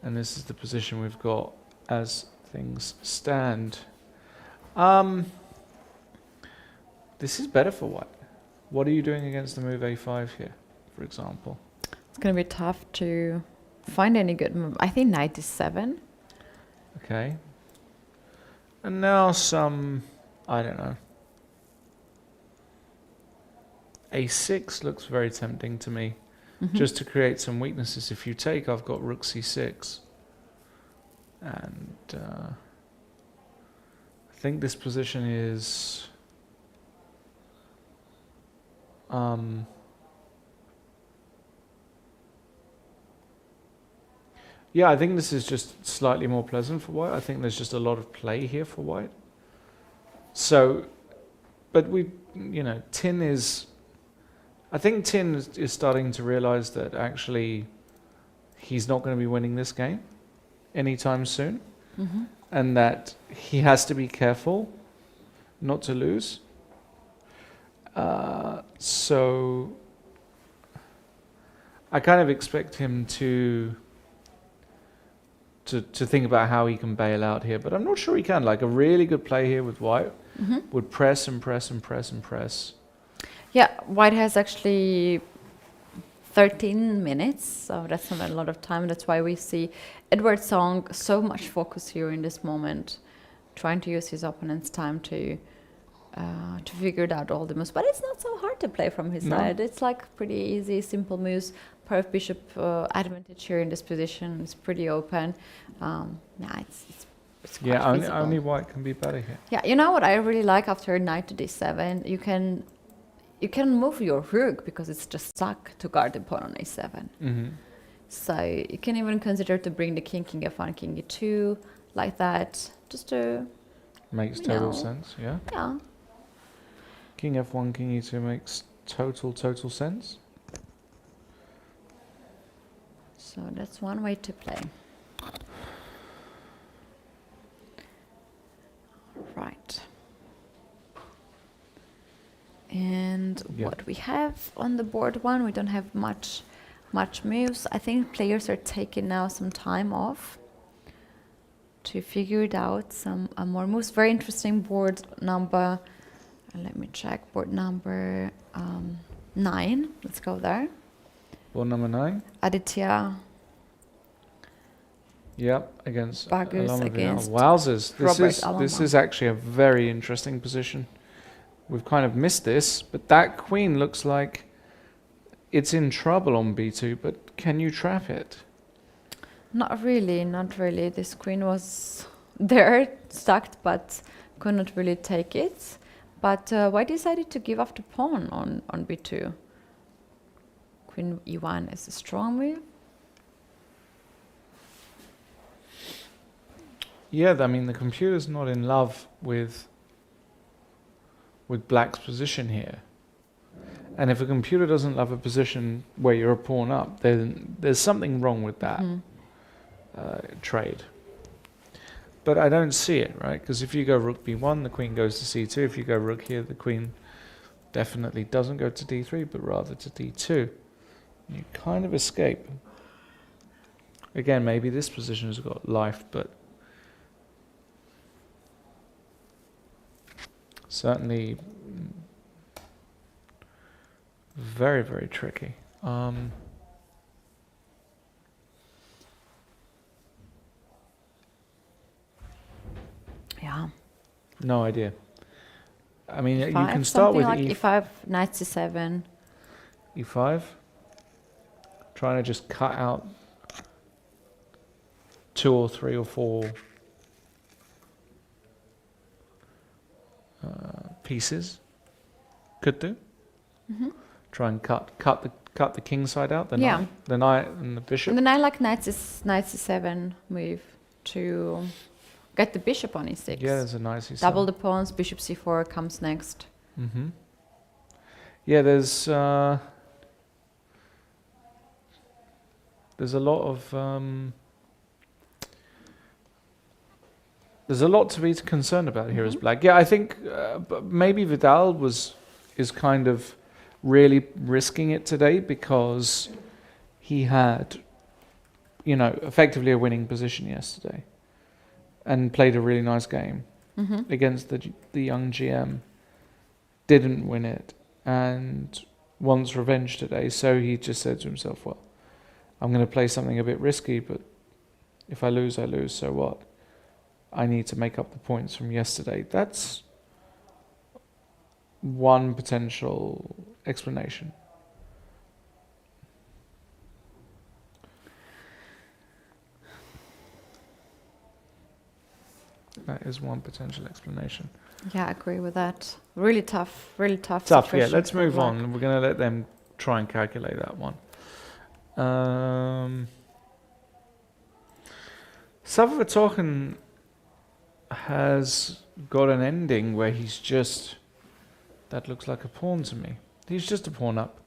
And this is the position we've got as things stand. This is better for white. What are you doing against the move A5 here, for example? It's going to be tough to find any good move. I think Knight D7. Okay. And now some, I don't know. A6 looks very tempting to me. Just to create some weaknesses. If you take, I've got Rook C6. And I think this position is yeah, I think this is just slightly more pleasant for white. I think there's just a lot of play here for white. So, but we, you know, Tin is, I think Tin is starting to realize that actually he's not going to be winning this game anytime soon, and that he has to be careful not to lose. So I kind of expect him to think about how he can bail out here, but I'm not sure he can. Like a really good play here with white would press and press and press and press. Yeah, white has actually 13 minutes, so that's not a lot of time. That's why we see Edward Song so much focus here in this moment, trying to use his opponent's time to figure out all the moves. But it's not so hard to play from his side. It's like pretty easy, simple moves. Pair of bishop advantage here in this position is pretty open. It's quite Yeah, feasible. only white can be better here. Yeah, you know what I really like after knight to d7? You can move your rook because it's just stuck to guard the pawn on a7. So you can even consider to bring the king f1, king e2, like that, just to, Makes You total know. sense, yeah. yeah. King f1, king e2 makes total sense. So that's one way to play. Right. And Yeah. what we have on the board one, we don't have much moves. I think players are taking now some time off to figure it out, some more moves. Very interesting board number. Let me check board number 9. Let's go there. Board number 9. Aditya Yep, against Bagus Alama Vidal. against Wowzers. This Robert is Alama. actually a very interesting position. We've kind of missed this, but that queen looks like it's in trouble on b2, but can you trap it? Not really, not really. This queen was there, stuck, but could not really take it. But why decided to give up the pawn on b2? Queen e1 is a strong move. Yeah, I mean, the computer's not in love with black's position here. And if a computer doesn't love a position where you're a pawn up, then there's something wrong with that trade. But I don't see it, right? Because if you go rook b1, the queen goes to c2. If you go rook here, the queen definitely doesn't go to d3, but rather to d2. You kind of escape. Again, maybe this position has got life, but certainly very, very tricky. Yeah. No idea. I mean, you E5, can start with something like e5, knight c7. e5, trying to just cut out 2 or 3 or 4 pieces. Could do. Try and cut the king side out, the Yeah. knight and the bishop. And then I like knight c7 move to get the bishop on e6. Yeah, there's a nice e7. Double the pawns, bishop c4 comes next. Yeah, there's a lot of there's a lot to be concerned about here as black. Yeah, I think maybe Vidal is kind of really risking it today because he had, effectively a winning position yesterday and played a really nice game against the young GM. Didn't win it and wants revenge today. So he just said to himself, well, I'm going to play something a bit risky, but if I lose, I lose, so what? I need to make up the points from yesterday. That's one potential explanation. That is one potential explanation. Yeah, I agree with that. Really tough Tough, yeah. situation Let's for move black. on. We're going to let them try and calculate that one. Savvertochen has got an ending where he's just... That looks like a pawn to me. He's just a pawn up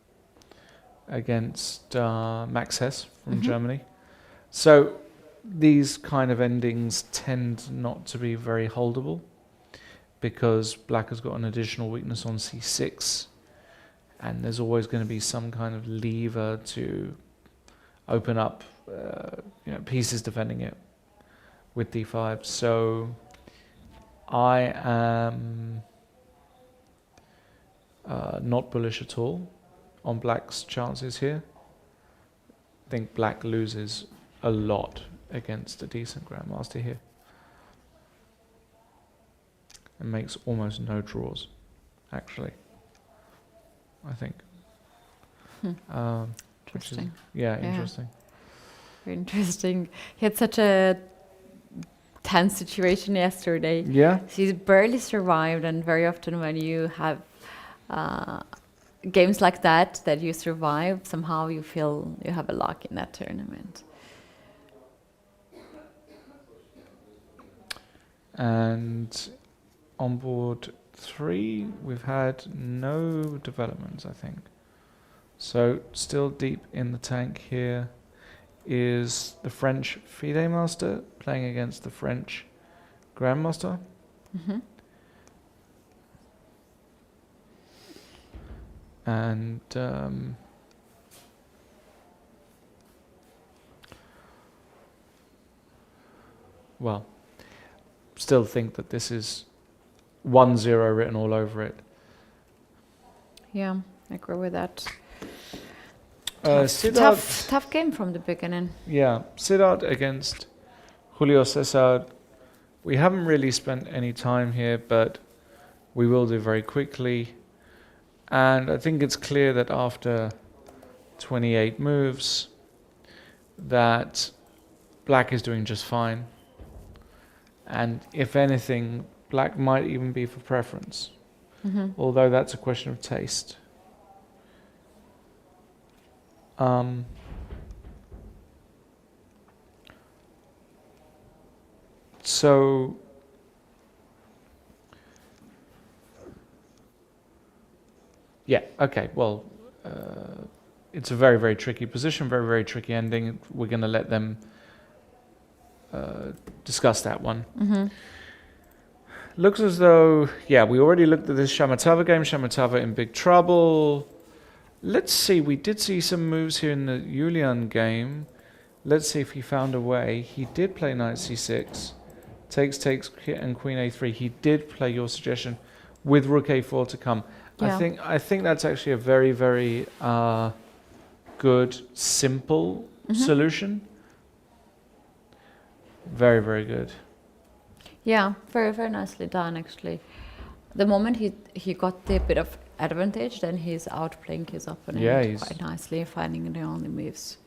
against Max Hess from Germany. So these kind of endings tend not to be very holdable because black has got an additional weakness on c6 and there's always going to be some kind of lever to open up pieces defending it with d5. So I am not bullish at all on black's chances here. I think black loses a lot against a decent grandmaster here and makes almost no draws, actually, I think. Which is, Interesting. yeah, Yeah. interesting. Very interesting. He had such a tense situation yesterday. Yeah, He's barely survived, and very often when you have games like that you survive, somehow you feel you have a luck in that tournament. And on board 3, we've had no developments, I think. So still deep in the tank here is the French FIDE Master playing against the French Grandmaster. Mm-hmm. And well, still think that this is 1-0 written all over it. Yeah, I agree with that. Tough game from the beginning. Yeah, Siddharth against Julio Cesar. We haven't really spent any time here, but we will do very quickly. And I think it's clear that after 28 moves, that Black is doing just fine. And if anything, Black might even be for preference. Mm-hmm. Although that's a question of taste. So yeah, okay, well, it's a very, very tricky position, very, very tricky ending. We're going to let them discuss that one. Mm-hmm. Looks as though, yeah, we already looked at this Shamatava game. Shamatava in big trouble. Let's see, we did see some moves here in the Julian game. Let's see if he found a way. He did play knight c6. Takes, and queen a3. He did play your suggestion with rook a4 to come. Yeah. I think that's actually a very, very good, simple solution. Very, very good. Yeah, very, very nicely done, actually. The moment he got the bit of advantage, then he's outplaying his opponent quite nicely, finding the only moves.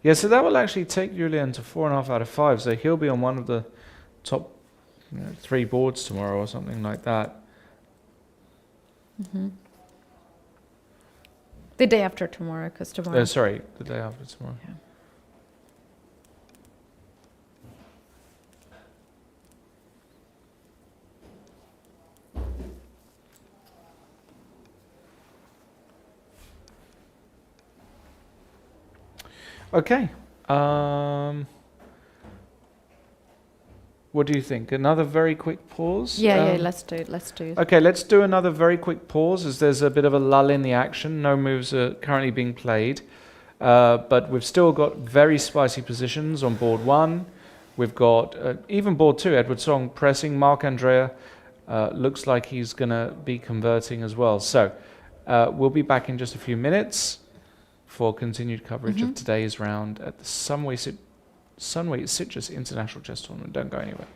Yeah, so that will actually take Julian to 4.5 out of 5. So he'll be on one of the top 3 boards tomorrow or something like that. Mm-hmm. The day after tomorrow, because tomorrow... sorry, the day after tomorrow. Yeah. Okay. What do you think? Another very quick pause? Yeah, let's do it. Okay, let's do another very quick pause as there's a bit of a lull in the action. No moves are currently being played. But we've still got very spicy positions on board 1. We've got even board 2, Edward Song pressing. Mark Andrea looks like he's going to be converting as well. So we'll be back in just a few minutes for continued coverage of today's round at the Sunway Sitges International Chess Tournament. Don't go anywhere.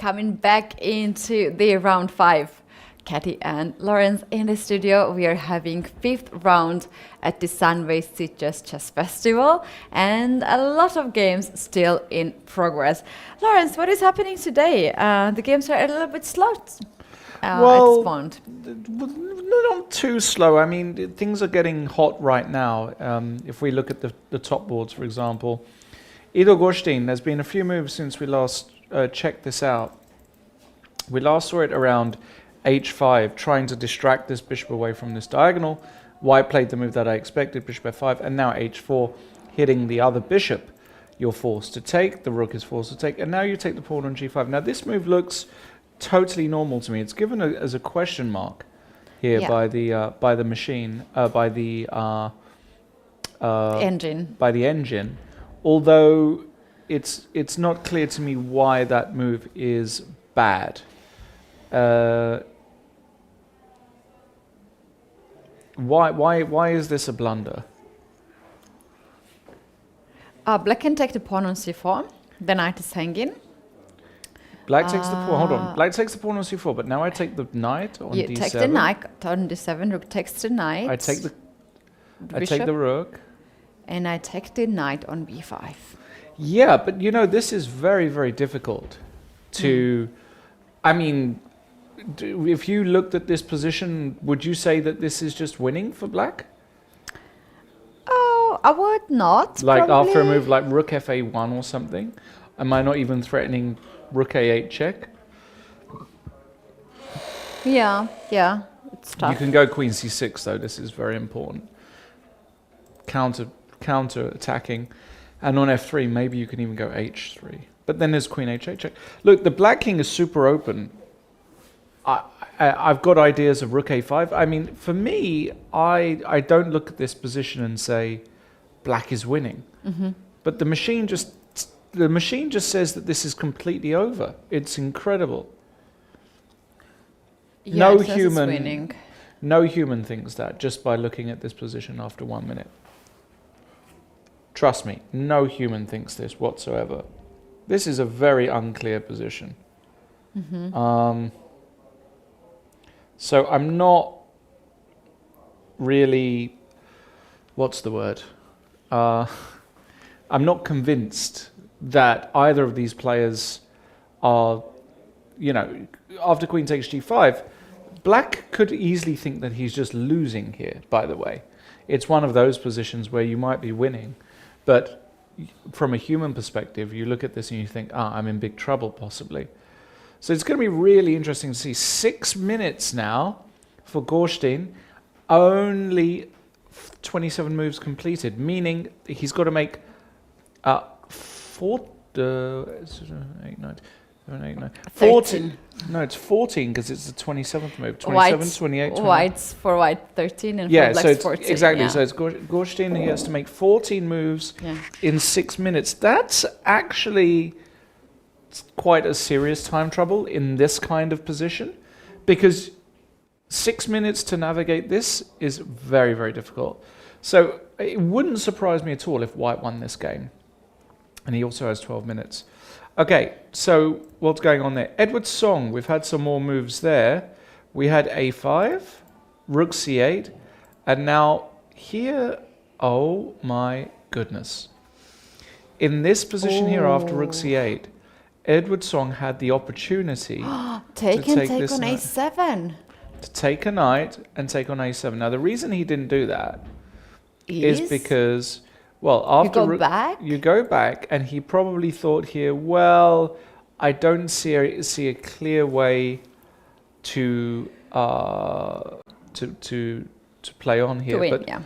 coming back into the round 5. Katy and Lawrence in the studio. We are having 5th round at the Sunway Sitges Chess Festival and a lot of games still in progress. Lawrence, what is happening today? The games are a little bit slow at this point. Not too slow. I mean, things are getting hot right now. If we look at the top boards, for example, Ido Gorstin, there's been a few moves since we last checked this out. We last saw it around h5, trying to distract this bishop away from this diagonal. White played the move that I expected, bishop f5, and now h4, hitting the other bishop. You're forced to take, the rook is forced to take, and now you take the pawn on g5. Now this move looks totally normal to me. It's given as a question mark here by the machine, by the engine. By the engine. Although it's not clear to me why that move is bad. Why is this a blunder? Black can take the pawn on c4. The knight is hanging. Black takes the pawn. Hold on. Black takes the pawn on c4, but now I take the knight on d7. You take the knight on d7. Rook takes the knight. I take the rook. And I take the knight on b5. Yeah, but you know, this is very, very difficult to... I mean, if you looked at this position, would you say that this is just winning for black? Oh, I would not. Like probably. after a move like rook fa1 or something? Am I not even threatening rook a8 check? Yeah, it's tough. You can go queen c6 though, this is very important. Counter attacking. And on f3, maybe you can even go h3. But then there's queen h8 check. Look, the black king is super open. I've got ideas of rook a5. I mean, for me, I don't look at this position and say black is winning. Mm-hmm. But the machine just says that this is completely over. It's incredible. Yeah, no human thinks that just by looking at this position after 1 minute. Trust me, no human thinks this whatsoever. This is a very unclear position. Mm-hmm. So I'm not really, what's the word? I'm not convinced that either of these players are, you know, after queen takes g5, black could easily think that he's just losing here, by the way. It's one of those positions where you might be winning, but from a human perspective, you look at this and you think, I'm in big trouble, possibly. So it's going to be really interesting to see. 6 minutes now for Gorstin, only 27 moves completed, meaning he's got to make 14. No, it's 14 because it's the 27th move. 27, 28, 29. White's for white 13 and for black's 14. Exactly. Yeah. So it's Gorstin, he has to make 14 moves in 6 minutes. That's actually quite a serious time trouble in this kind of position, because 6 minutes to navigate this is very, very difficult. So it wouldn't surprise me at all if white won this game. And he also has 12 minutes. Okay, so what's going on there? Edward Song, we've had some more moves there. We had a5, rook c8, and now here, oh my goodness. In this position here after rook c8, Edward Song had the opportunity to take on a7. To take a knight and take on a7. Now the reason he didn't do that is because, well, after you go back, and he probably thought here, well, I don't see a clear way to play on here. To win, but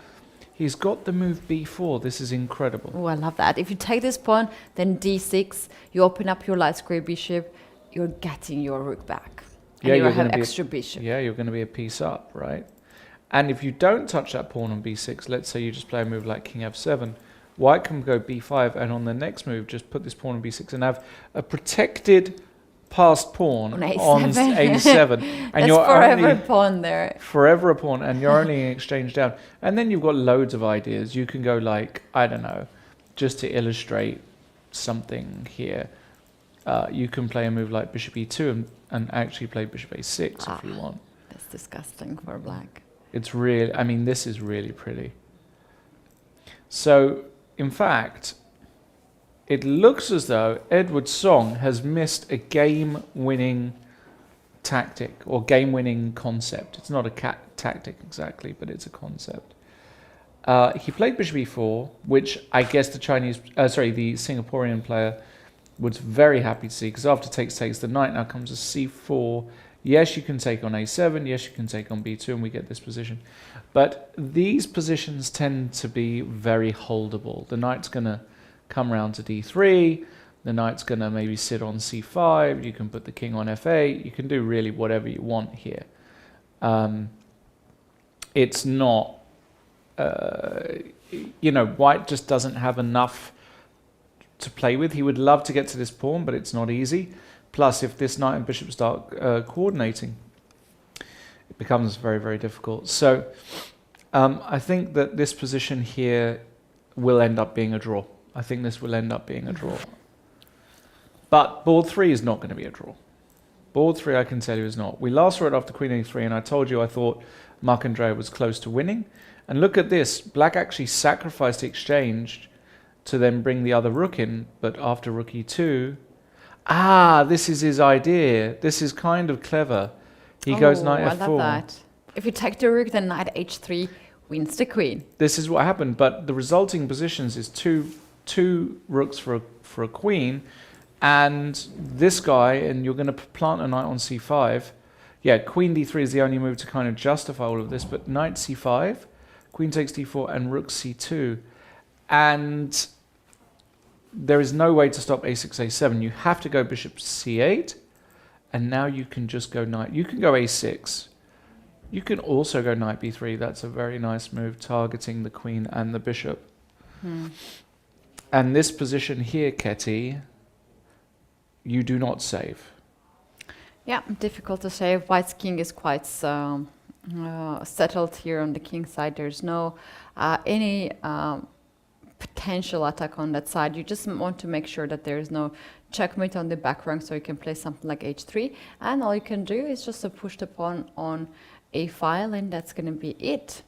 he's got the move b4. This is incredible. Oh, I love that. If you take this pawn, then d6, you open up your light square bishop, you're getting your rook back. And you have extra bishop. Yeah, you're going to be a piece up, right? And if you don't touch that pawn on b6, let's say you just play a move like king f7, white can go b5, and on the next move, just put this pawn on b6 and have a protected passed pawn on a7. And that's you're forever a pawn there. Forever a pawn, and you're only in exchange down. And then you've got loads of ideas. You can go like, I don't know, just to illustrate something here. you can play a move like bishop e2 and actually play bishop a6 if you want. That's disgusting for black. It's really, I mean, this is really pretty. So, in fact, it looks as though Edward Song has missed a game-winning tactic or game-winning concept. It's not a tactic exactly, but it's a concept. He played bishop e4, which I guess the Singaporean player was very happy to see, because after takes, the knight now comes to c4. Yes, you can take on a7, yes, you can take on b2, and we get this position. But these positions tend to be very holdable. The knight's going to come round to d3, the knight's going to maybe sit on c5, you can put the king on f8, you can do really whatever you want here. It's not, white just doesn't have enough to play with. He would love to get to this pawn, but it's not easy. Plus, if this knight and bishop start coordinating, it becomes very, very difficult. So I think that this position here will end up being a draw. I think this will end up being a draw. But board 3 is not going to be a draw. Board 3, I can tell you, is not. We last saw it after queen a3, and I told you I thought Marc-André was close to winning. And look at this. Black actually sacrificed the exchange to then bring the other rook in, but after rook e2... this is his idea. This is kind of clever. He goes knight f4. I love that. If you take the rook, then knight h3 wins the queen. This is what happened, but the resulting positions is two rooks for a queen, and this guy, and you're going to plant a knight on c5. Yeah, queen d3 is the only move to kind of justify all of this, but knight c5, queen takes d4, and rook c2. And there is no way to stop a6, a7. You have to go bishop c8, and now you can just go knight. You can go a6. You can also go knight b3. That's a very nice move, targeting the queen and the bishop. And this position here, Ketty, you do not save. Yeah, difficult to save. White's king is quite settled here on the king side. There's no any potential attack on that side. You just want to make sure that there is no checkmate on the back rank, so you can play something like h3, and all you can do is just to push the pawn on a file, and that's going to be it.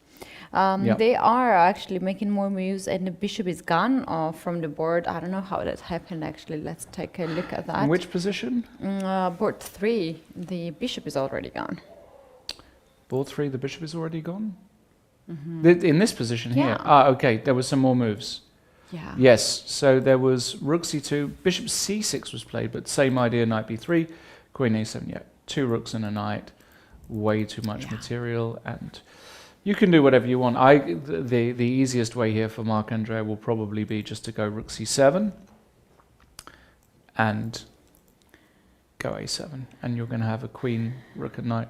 They are actually making more moves, and the bishop is gone from the board. I don't know how that happened actually. Let's take a look at that. In which position? Board 3, the bishop is already gone. Board 3, the bishop is already gone? In this position here? Okay, there were some more moves. Yeah. Yes, so there was rook c2, bishop c6 was played, but same idea, knight b3, queen a7, yeah. Two rooks and a knight, way too much material, and you can do whatever you want. The easiest way here for Marc-André will probably be just to go rook c7 and go a7, and you're going to have a queen, rook and knight.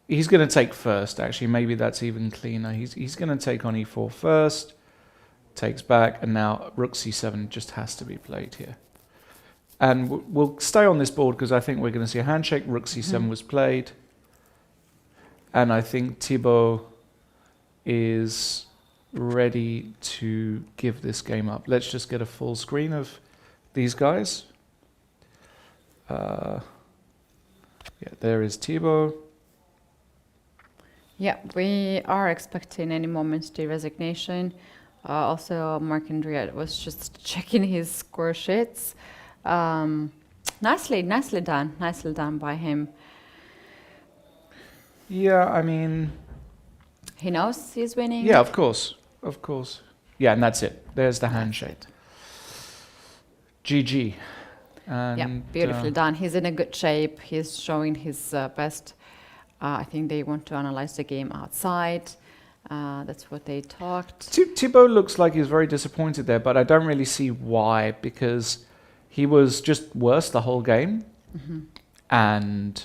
He's going to take first, actually. Maybe that's even cleaner. He's going to take on e4 first, takes back, and now rook c7 just has to be played here. And we'll stay on this board because I think we're going to see a handshake. Rook c7 was played. And I think Thibaut is ready to give this game up. Let's just get a full screen of these guys. Yeah, there is Thibaut. Yeah, we are expecting any moment the resignation. Also, Marc-André was just checking his score sheets. Nicely done by him. Yeah, I mean... He knows he's winning? Yeah, of course. Yeah, and that's it. There's the handshake. GG. And, yeah, beautifully done. He's in a good shape. He's showing his best. I think they want to analyze the game outside. That's what they talked. Thibaut looks like he's very disappointed there, but I don't really see why, because he was just worse the whole game. And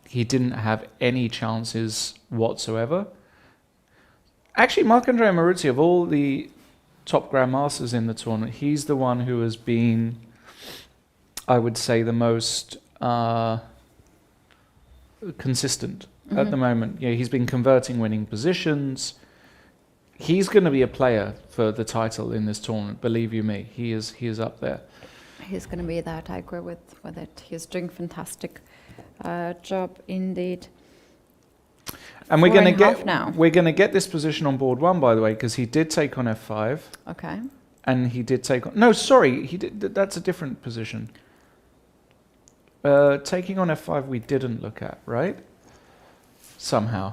he didn't have any chances whatsoever. Actually, Marc-André Maruzzi, of all the top grandmasters in the tournament, he's the one who has been, I would say, the most consistent at the moment. Yeah, he's been converting winning positions. He's going to be a player for the title in this tournament, believe you me. He is up there. he's going to be that. I agree with it. He's doing fantastic job indeed. And we're going to 4.5 get now. we're going to get this position on board 1, by the way, because he did take on f5, Okay. and he did take on. No, sorry, he did. That's a different position. Taking on f5 we didn't look at, right? Somehow.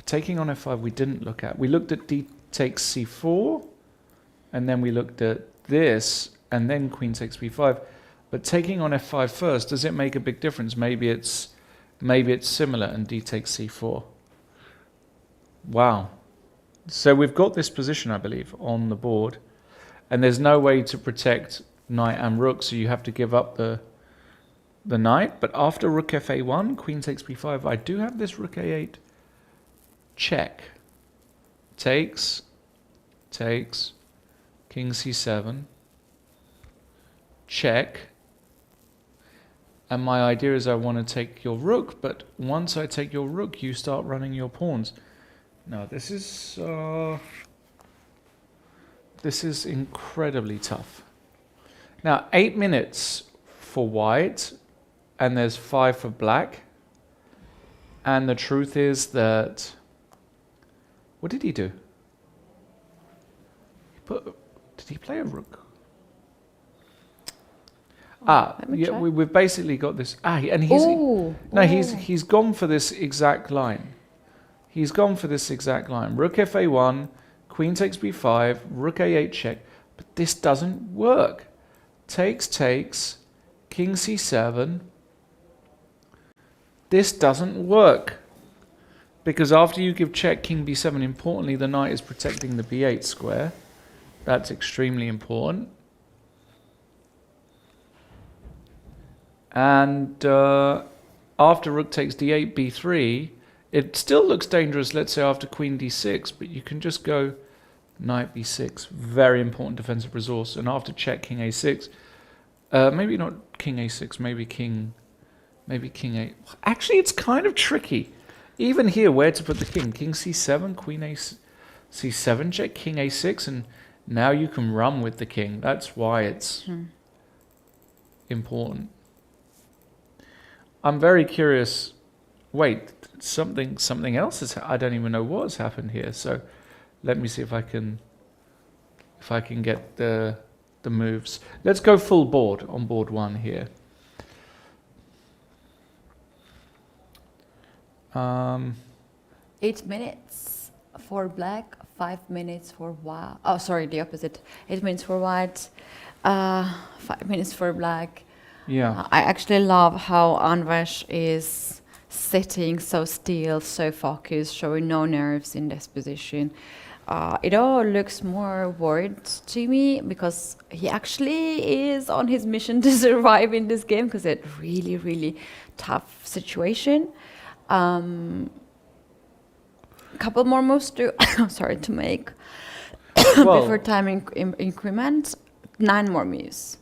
Taking on f5 we didn't look at. We looked at d takes c4, and then we looked at this, and then queen takes b5. But taking on f5 first, does it make a big difference? Maybe it's similar, and d takes c4. Wow. So we've got this position, I believe, on the board, and there's no way to protect knight and rook, so you have to give up the knight. But after rook fa1, queen takes b5, I do have this rook a8 check. Takes, king c7, check. And my idea is I want to take your rook, but once I take your rook, you start running your pawns. Now this is incredibly tough. Now 8 minutes for white, and there's 5 for black. And the truth is that, what did he do? Did he play a rook? Let me Yeah, check. we've basically got this. And he's gone for this exact line. He's gone for this exact line. Rook fa1, queen takes b5, rook a8 check. But this doesn't work. Takes, king c7. This doesn't work. Because after you give check, king b7, importantly, the knight is protecting the b8 square. That's extremely important. And after rook takes d8, b3, it still looks dangerous, let's say, after queen d6, but you can just go knight b6, very important defensive resource. And after check, king a6, maybe not king a6, maybe king a. Actually, it's kind of tricky. Even here, where to put the king? King c7, queen c7 check, king a6, and now you can run with the king. That's why it's important. I'm very curious. Wait, something else is. I don't even know what's happened here. So, let me see if I can get the moves. Let's go full board on board 1 here. 8 minutes for black, 5 minutes for white. Oh, sorry, the opposite. 8 minutes for white, 5 minutes for black. Yeah. I actually love how Anvesh is sitting so still, so focused, showing no nerves in this position. It all looks more worried to me because he actually is on his mission to survive in this game because it's really, really tough situation. Couple more moves to to make before time increment. 9 more moves.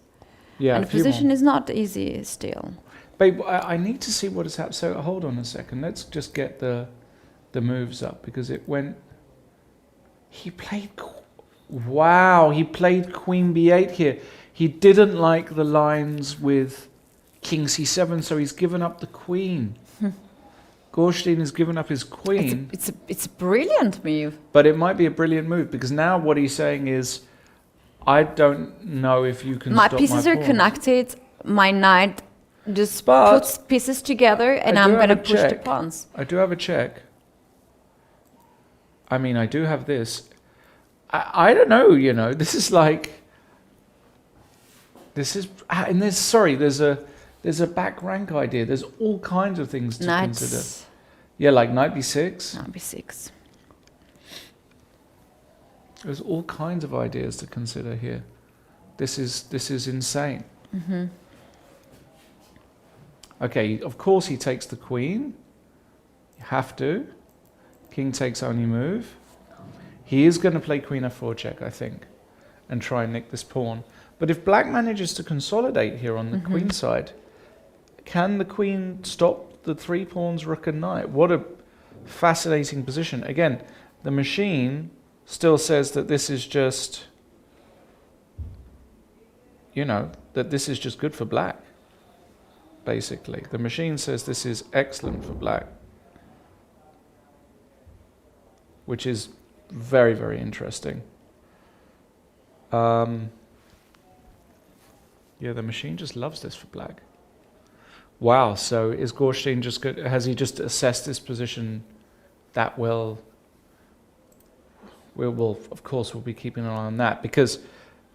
Yeah. And the position is not easy still. Babe, I need to see what has happened. So hold on a second. Let's just get the moves up because it went. He played. Wow, he played queen b8 here. He didn't like the lines with king c7, so he's given up the queen. Gorstein has given up his queen. It's a brilliant move. But it might be a brilliant move because now what he's saying is, I don't know if you can. My stop pieces my are pawns. connected. My knight just But puts pieces together, and I I'm do have gonna a push the check. pawns. I do have a check. I mean, I do have this. I don't know, you know. This is like. This is and there's a back rank idea. There's all kinds of things to consider. Knights. Yeah, like knight b6. Knight b6. There's all kinds of ideas to consider here. This is insane. Okay, of course he takes the queen. You have to. King takes only move. He is going to play queen f4 check, I think, and try and nick this pawn. But if black manages to consolidate here on the queen side, can the queen stop the 3 pawns, rook and knight? What a fascinating position. Again, the machine still says that this is just, that this is just good for black, basically. The machine says this is excellent for black, which is very, very interesting. Yeah, the machine just loves this for black. Wow, so is Gorstein just good? Has he just assessed this position that well? We'll of course, we'll be keeping an eye on that because,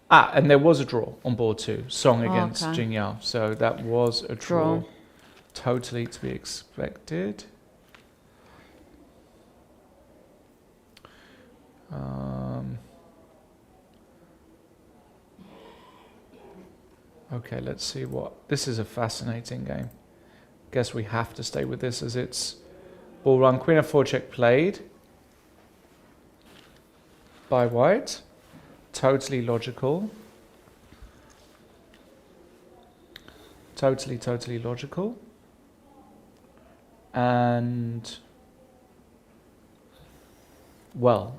and there was a draw on board 2, Song against Jing Yao. So that was a draw. Totally to be expected. Okay, let's see what... This is a fascinating game. Guess we have to stay with this as it's ball run. Queen f4 check played by white. Totally logical. Totally logical. And... well...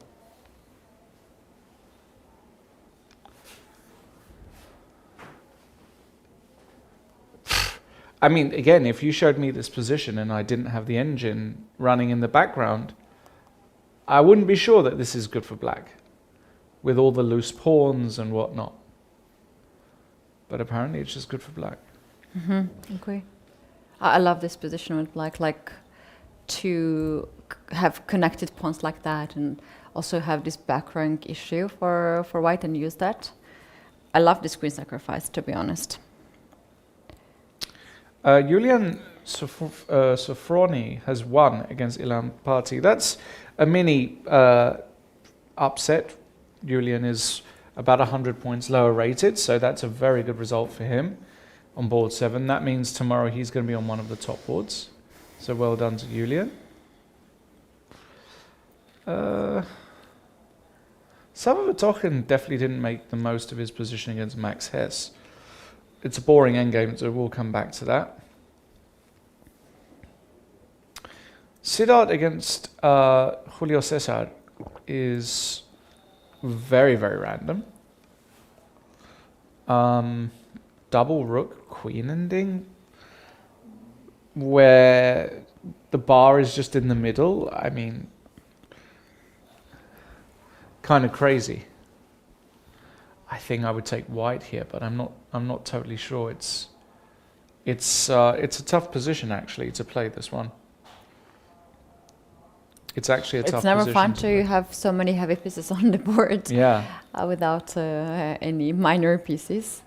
I mean, again, if you showed me this position and I didn't have the engine running in the background, I wouldn't be sure that this is good for black, with all the loose pawns and whatnot. But apparently it's just good for black. Okay. I love this position with black, like to have connected pawns like that and also have this back rank issue for white and use that. I love this queen sacrifice, to be honest. Julian Sofroni has won against Ilan Parti. That's a mini upset. Julian is about 100 points lower rated, so that's a very good result for him on board 7. That means tomorrow he's going to be on one of the top boards. So well done to Julian. Savavatochen definitely didn't make the most of his position against Max Hess. It's a boring endgame, so we'll come back to that. Siddharth against Julio Cesar is very, very random. Double rook, queen ending, where the bar is just in the middle. I mean, kind of crazy. I think I would take white here, but I'm not totally sure. It's a tough position actually to play this one. It's actually a tough position. It's never fun to have so many heavy pieces on the board. Yeah. Without any minor pieces.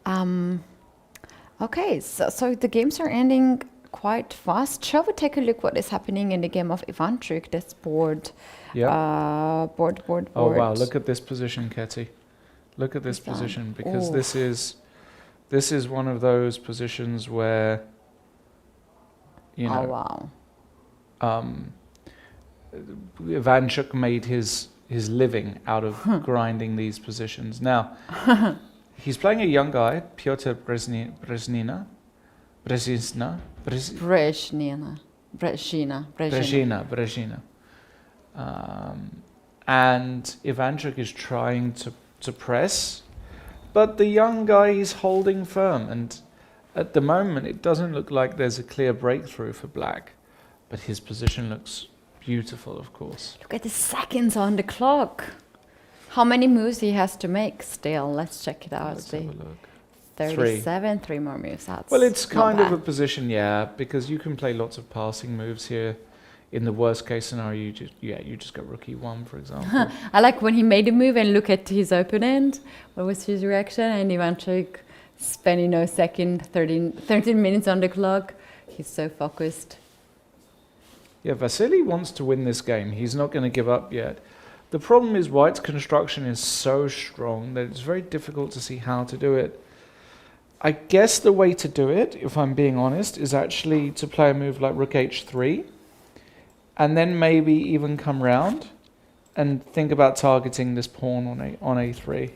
Okay, so the games are ending quite fast. Shall we take a look what is happening in the game of Ivanchuk? That's board. Yeah. Board. Oh wow! Look at this position, Ketty. Look at this position, because this is one of those positions where, you know. Oh wow. Ivanchuk made his living out of grinding these positions. Now, he's playing a young guy, Piotr Brezhina. And Ivanchuk is trying to press, but the young guy is holding firm, and at the moment it doesn't look like there's a clear breakthrough for black, but his position looks beautiful, of course. Look at the seconds on the clock. How many moves he has to make still? Let's check it out. Let's have a look. 37, 3 more moves. That's well, it's kind of bad. a position, yeah, because you can play lots of passing moves here. In the worst case scenario, you just go rook e1, for example. I like when he made a move and look at his opponent. What was his reaction? And Ivanchuk spending 13 minutes on the clock. He's so focused. Yeah, Vasily wants to win this game. He's not going to give up yet. The problem is white's construction is so strong that it's very difficult to see how to do it. I guess the way to do it, if I'm being honest, is actually to play a move like rook h3, and then maybe even come round and think about targeting this pawn on a3.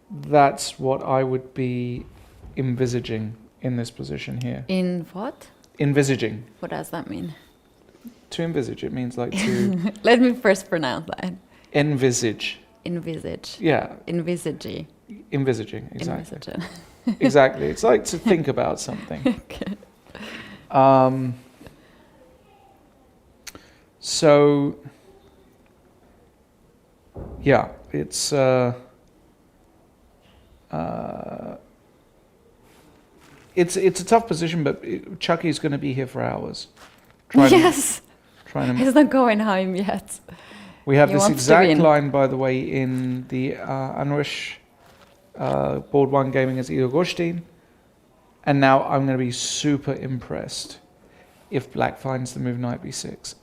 That's what I would be envisaging in this position here. In what? Envisaging. What does that mean? To envisage, it means like to... Let me first pronounce that. Envisage. Envisage. Yeah. Envisage. Envisaging, exactly. Envisaging. Exactly. It's like to think about something. Okay. So, yeah, it's a tough position, but Chucky's going to be here for hours. Yes. Trying to. He's not going home yet. We have He this wants to exact win. line, by the way, in the Anwish Board 1 Gaming as Ido Goshtin. And now I'm going to be super impressed if Black finds the move knight b6.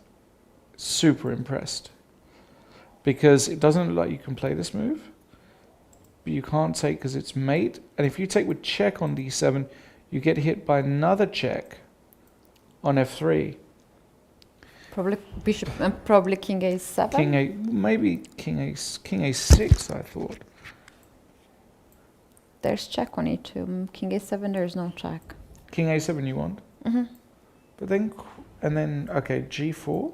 Super impressed. Because it doesn't look like you can play this move. But you can't take because it's mate. And if you take with check on d7, you get hit by another check on f3. Probably bishop, probably king a7. King a, maybe king a6, I thought. There's check on e2. King a7, there's no check. King a7 you want? Mm-hmm. But then, and then, okay, g4.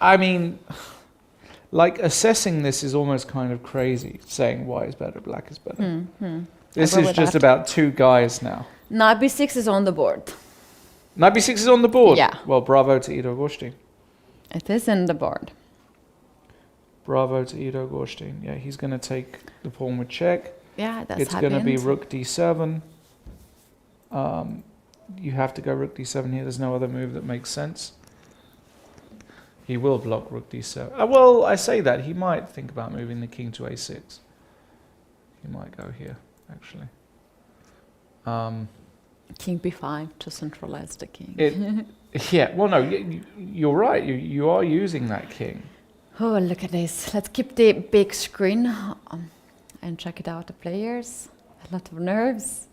I mean, like assessing this is almost kind of crazy, saying white is better, black is better. Mm-hmm. This I go is with just that. about two guys now. Knight b6 is on the board. Knight b6 is on the board. Yeah. Well, bravo to Ido Goshtin. It is in the board. Bravo to Ido Goshtin. Yeah, he's going to take the pawn with check. Yeah, that's It's going to be happened. rook d7. You have to go rook d7 here. There's no other move that makes sense. He will block rook d7. Well, I say that. He might think about moving the king to a6. He might go here, actually. King b5 to centralize the king. Yeah, well, no, you're right. You are using that king. Oh, look at this. Let's keep the big screen and check it out, the players. A lot of nerves.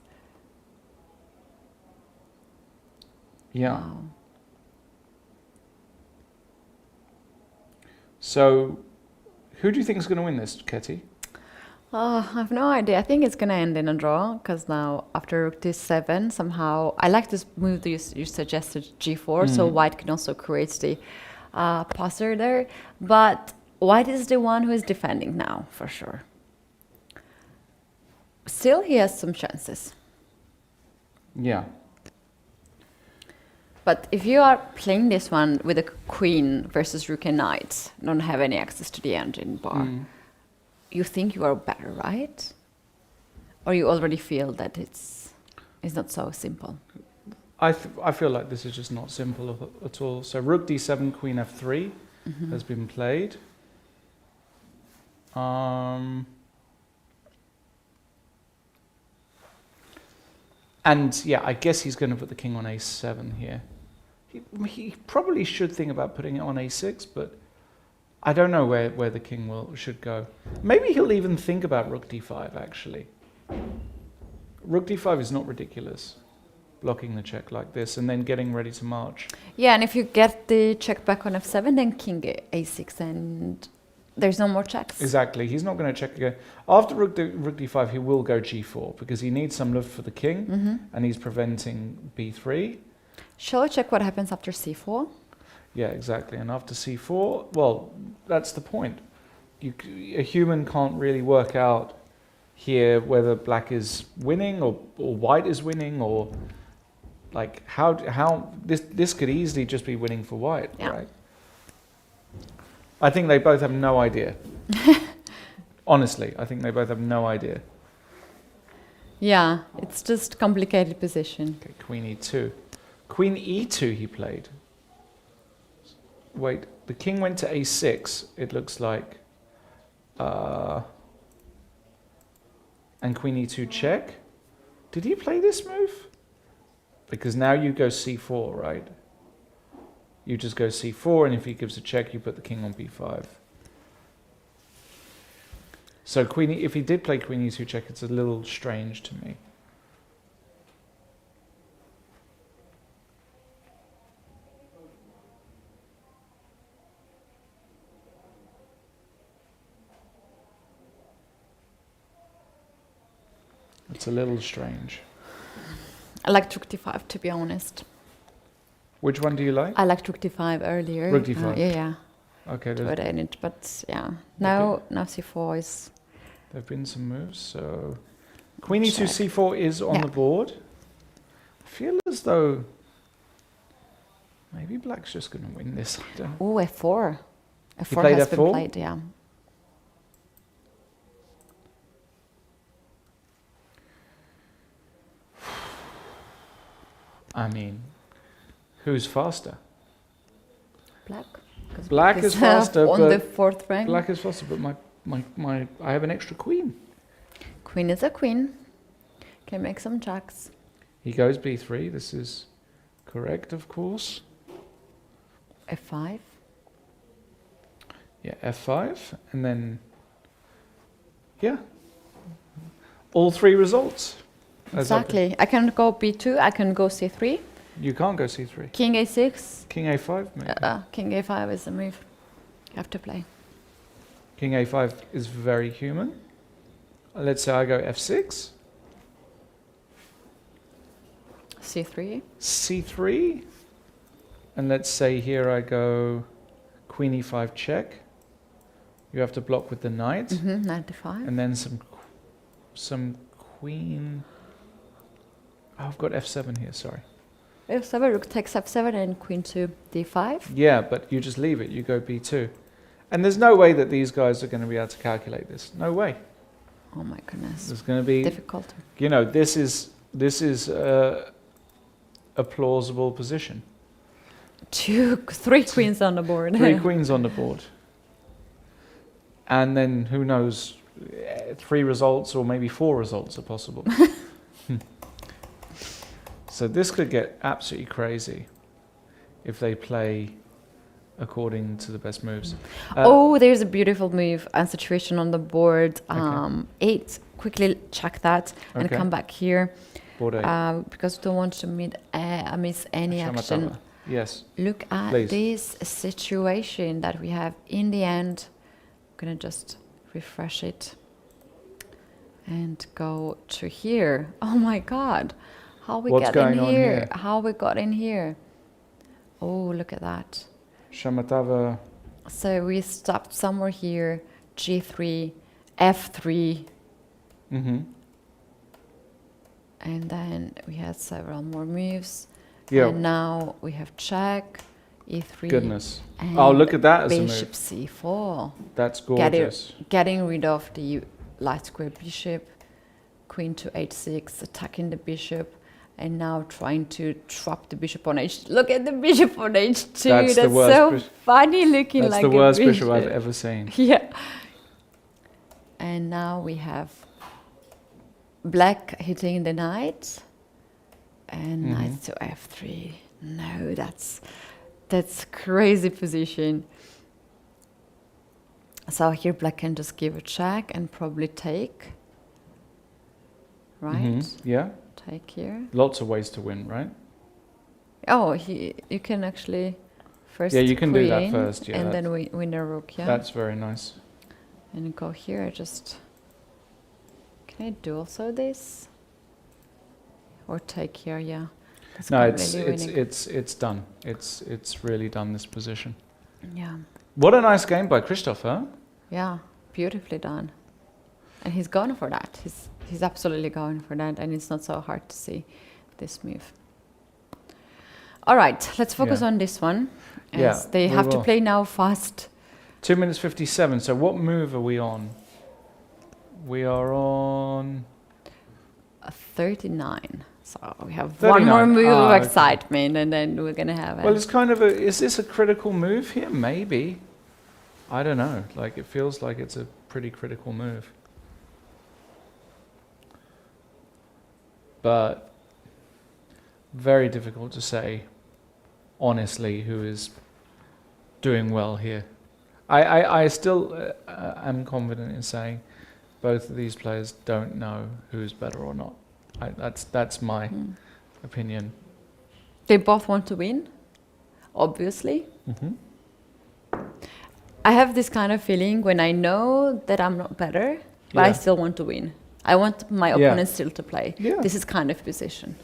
Yeah. Wow. So, who do you think is going to win this, Ketty? Oh, I have no idea. I think it's going to end in a draw because now after rook d7, somehow I like this move that you suggested, g4, so white can also create the passer there. But white is the one who is defending now, for sure. Still, he has some chances. Yeah. But if you are playing this one with a queen versus rook and knight, don't have any access to the engine bar, you think you are better, right? Or you already feel that it's not so simple? I feel like this is just not simple at all. So rook d7, queen f3 has been played. And yeah, I guess he's going to put the king on a7 here. He probably should think about putting it on a6, but I don't know where the king should go. Maybe he'll even think about rook d5, actually. Rook d5 is not ridiculous, blocking the check like this and then getting ready to march. Yeah, and if you get the check back on f7, then king a6, and there's no more checks. Exactly. He's not going to check again. After rook d5, he will go g4 because he needs some love for the king and he's preventing b3. Shall I check what happens after c4? Yeah, exactly. And after c4, well, that's the point. A human can't really work out here whether black is winning or white is winning, or like how this could easily just be winning for white, right? I think they both have no idea. Honestly, I think they both have no idea. Yeah, it's just complicated position. Okay, queen e2. Queen e2 he played. Wait, the king went to a6, it looks like. And queen e2 check. Did he play this move? Because now you go c4, right? You just go c4, and if he gives a check, you put the king on b5. So if he did play queen e2 check, it's a little strange to me. It's a little strange. I like rook d5, to be honest. Which one do you like? I liked rook d5 earlier. Rook d5. Yeah. Okay. But yeah, now c4 is There've been some moves. So Queen E2 Check. C4 is on the board. I feel as though maybe Black's just going to win this. I don't know. Oh, F4. F4 played has been F4? played, yeah. I mean, who's faster? Black. 'Cause Black is faster, on but the 4th rank. Black is faster, but I have an extra queen. Queen is a queen. Can make some checks. He goes B3. This is correct, of course. F5. Yeah, F5, and then yeah, all 3 results. As I've been- Exactly. I can go B2. I can go C3. You can't go C3. King A6. King A5, maybe. King A5 is the move. You have to play. King A5 is very human. Let's say I go F6, C3. C3, and let's say here I go Queen E5 check. You have to block with the knight, 95. and then some queen. Oh, I've got F7 here. Sorry. F7, rook takes F7 and queen to D5. Yeah, but you just leave it. You go B2, and there's no way that these guys are going to be able to calculate this. No way. Oh my goodness. There's going to be. Difficult. You know, this is a plausible position. 3 queens on the board. 3 queens on the board. And then who knows, 3 results or maybe 4 results are possible. So this could get absolutely crazy if they play according to the best moves. Oh, there's a beautiful move and situation on the board. 8. Quickly check that and Okay. come back here Board 8. because we don't want to miss any action. Shamatama. Yes. Look at Please. this situation that we have in the end. I'm gonna just refresh it and go to here. Oh my God, how we What's got in going on here? here? How we got in here? Oh, look at that. Shamatava. So we stopped somewhere here. G3, F3, Mm-hmm. and then we had several more moves. Yeah. And now we have check, E3. Goodness. And Oh, look at that as a bishop move. C4. That's gorgeous. Getting rid of the light square bishop, queen to H6, attacking the bishop, and now trying to trap the bishop on H. Look at the bishop on H2. That's the worst so bishop. funny looking. That's like the a worst bishop I've ever seen. Yeah. And now we have black hitting the knight, and knight to F3. No, that's crazy position. So here black can just give a check and probably take. Right? Yeah. Take here. Lots of ways to win, right? Oh, you can actually first Yeah, you can do that queen, first, yeah, and then win a rook, yeah. That's very nice. And go here, just... Can I do also this? Or take here, yeah. That's No, completely winning. it's done. It's really done, this position. Yeah, What a nice game by Christoph, huh? yeah, beautifully done. And he's going for that. He's absolutely going for that, and it's not so hard to see this move. All right, let's focus Yeah. on this one. Yeah, As they we have to will. play now fast. 2 minutes 57. So what move are we on? We are on... 39. So we have 39. one more move of Okay. excitement, and then we're going to have Well, it's kind of a... Is this a critical move here? Maybe. I don't know. Like, it feels like it's a pretty critical move. But very difficult to say, honestly, who is doing well here. I still am confident in saying both of these players don't know who's better or not. That's my opinion. They both want to win, obviously. Mm-hmm. I have this kind of feeling when I know that I'm not better, but I Yeah. still want to win. I want my Yeah. opponent still to play. Yeah. This is kind of position.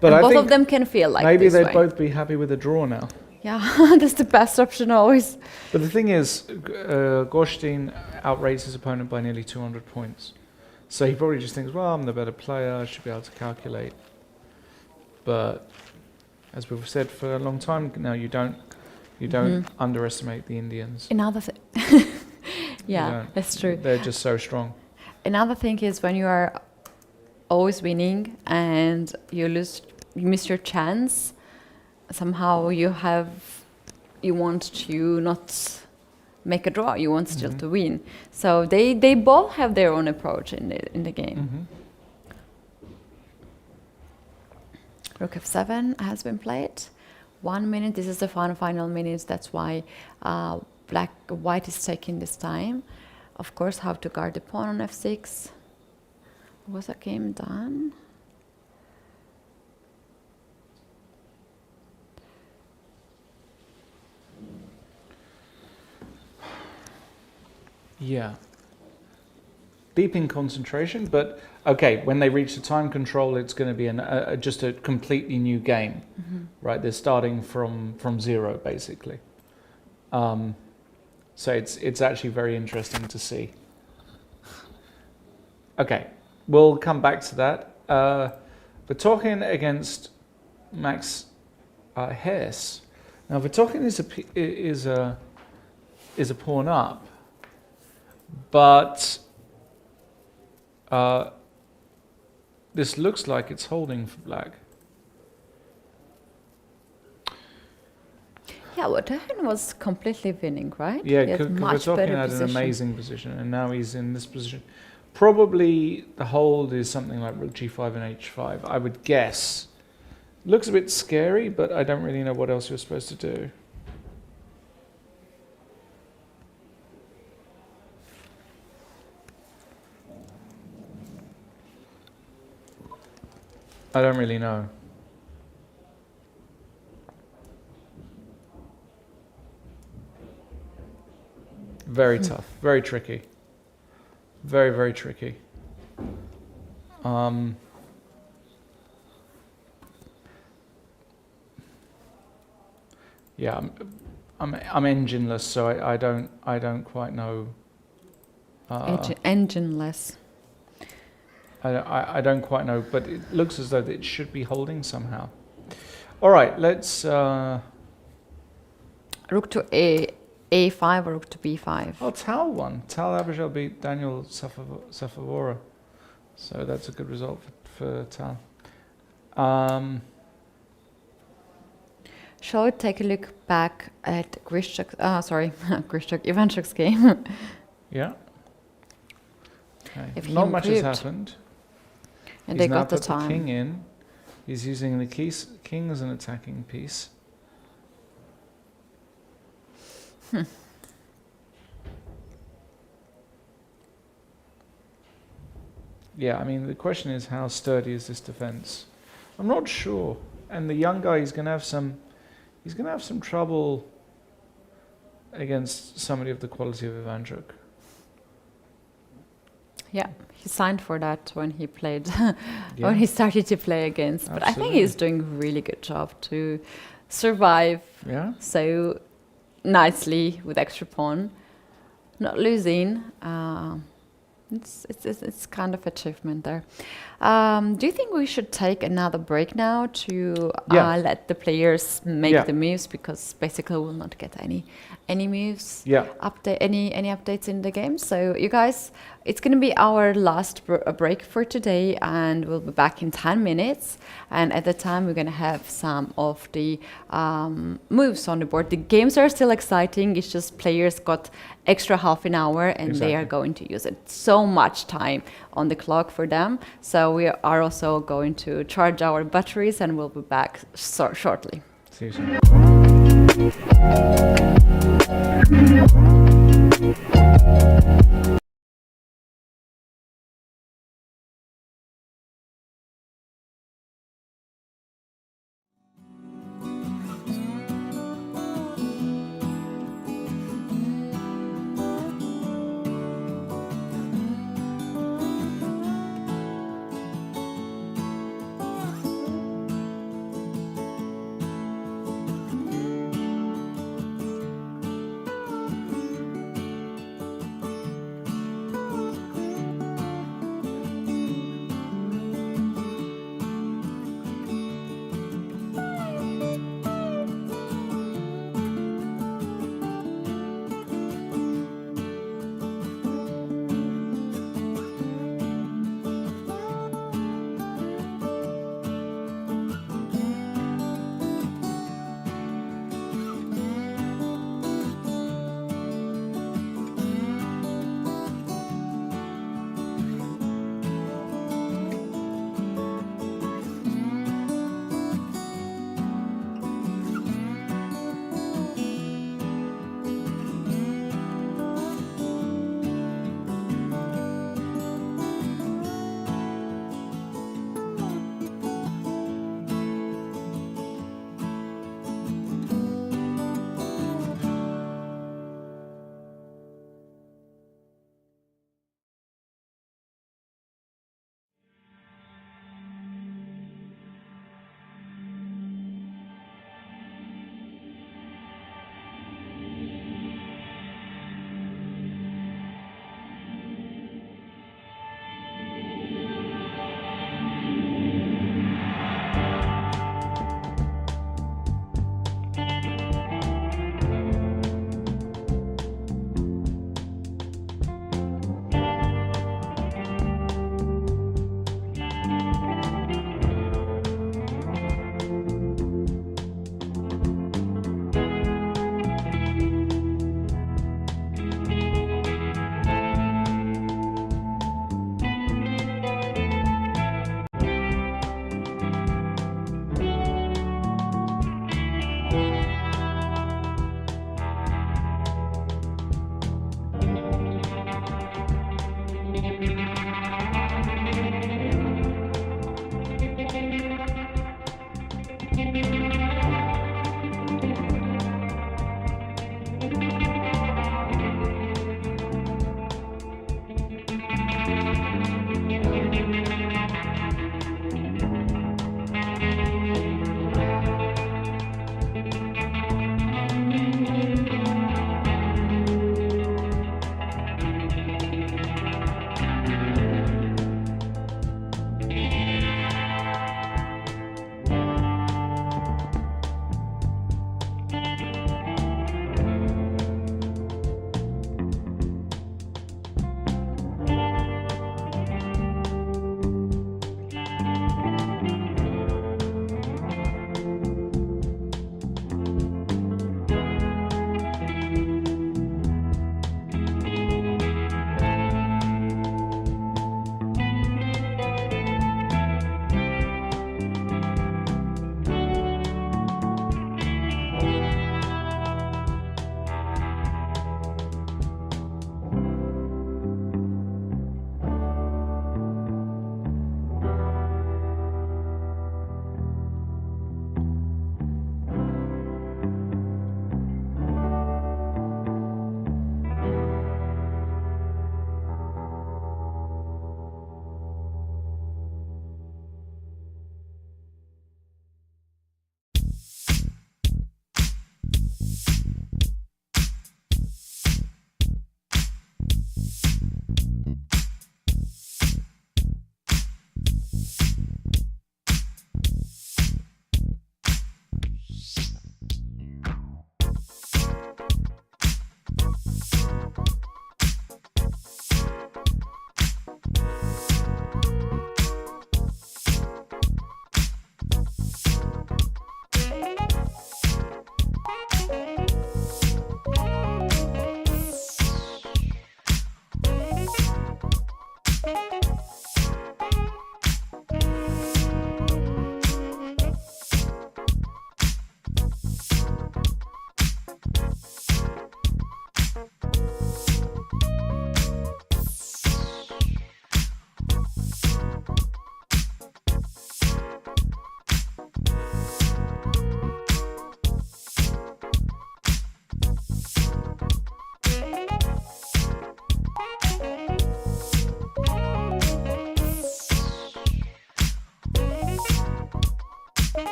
But And I both think of them can feel like maybe this they'd way. both be happy with a draw now. Yeah, that's the best option always. But the thing is, Gorshtein outrates his opponent by nearly 200 points. So he probably just thinks, well, I'm the better player, I should be able to calculate. But as we've said for a long time now, you don't underestimate the Indians. Another thing, yeah, that's true. They're just so strong. Another thing is when you are always winning and you miss your chance. Somehow you want to not make a draw. You want still to win. So they both have their own approach in the game. Rook f7 has been played. 1 minute. This is the final minutes. That's why white is taking this time. Of course, how to guard the pawn on f6. Was that game done? Yeah. Deep in concentration, but okay, when they reach the time control, it's going to be just a completely new game, right? They're starting from zero, basically. So it's actually very interesting to see. Okay, we'll come back to that. Vitokin against Max Hess. Now, Vitokin is a pawn up, but this looks like it's holding for black. Yeah, Vitokin was completely winning, right? Yeah, He had much Vitokin better had an position. amazing position, and now he's in this position. Probably the hold is something like rook g5 and h5, I would guess. Looks a bit scary, but I don't really know what else you're supposed to do. I don't really know. Very tough, very tricky. Very, very tricky. Yeah, I'm engineless, so I don't quite know. Engineless. I don't quite know, but it looks as though it should be holding somehow. All right, let's. Rook to a5 or rook to b5. Oh, Tal won. Tal Abijal beat Daniel Safavora, so that's a good result for Tal. Shall we take a look back at Ivanchuk's game? Yeah. Okay. If he Not much has improved. happened. And He's they now got the put time. the king in. He's using the king as an attacking piece. Yeah, I mean, the question is how sturdy is this defense? I'm not sure. And the young guy, he's going to have some trouble against somebody of the quality of Ivanchuk. Yeah, he signed for that when he played, Yeah. when he started to play against. But I think he's doing a really good job to survive Yeah. so nicely with extra pawn, not losing. It's kind of achievement there. Do you think we should take another break now to let the players make the moves, because basically we'll not get any moves, any updates in the game. So you guys, it's going to be our last break for today, and we'll be back in 10 minutes. And at the time, we're going to have some of the moves on the board. The games are still exciting. It's just players got extra half an hour, and they are going to use it. So much time on the clock for them. So we are also going to charge our batteries, and we'll be back shortly. See you soon.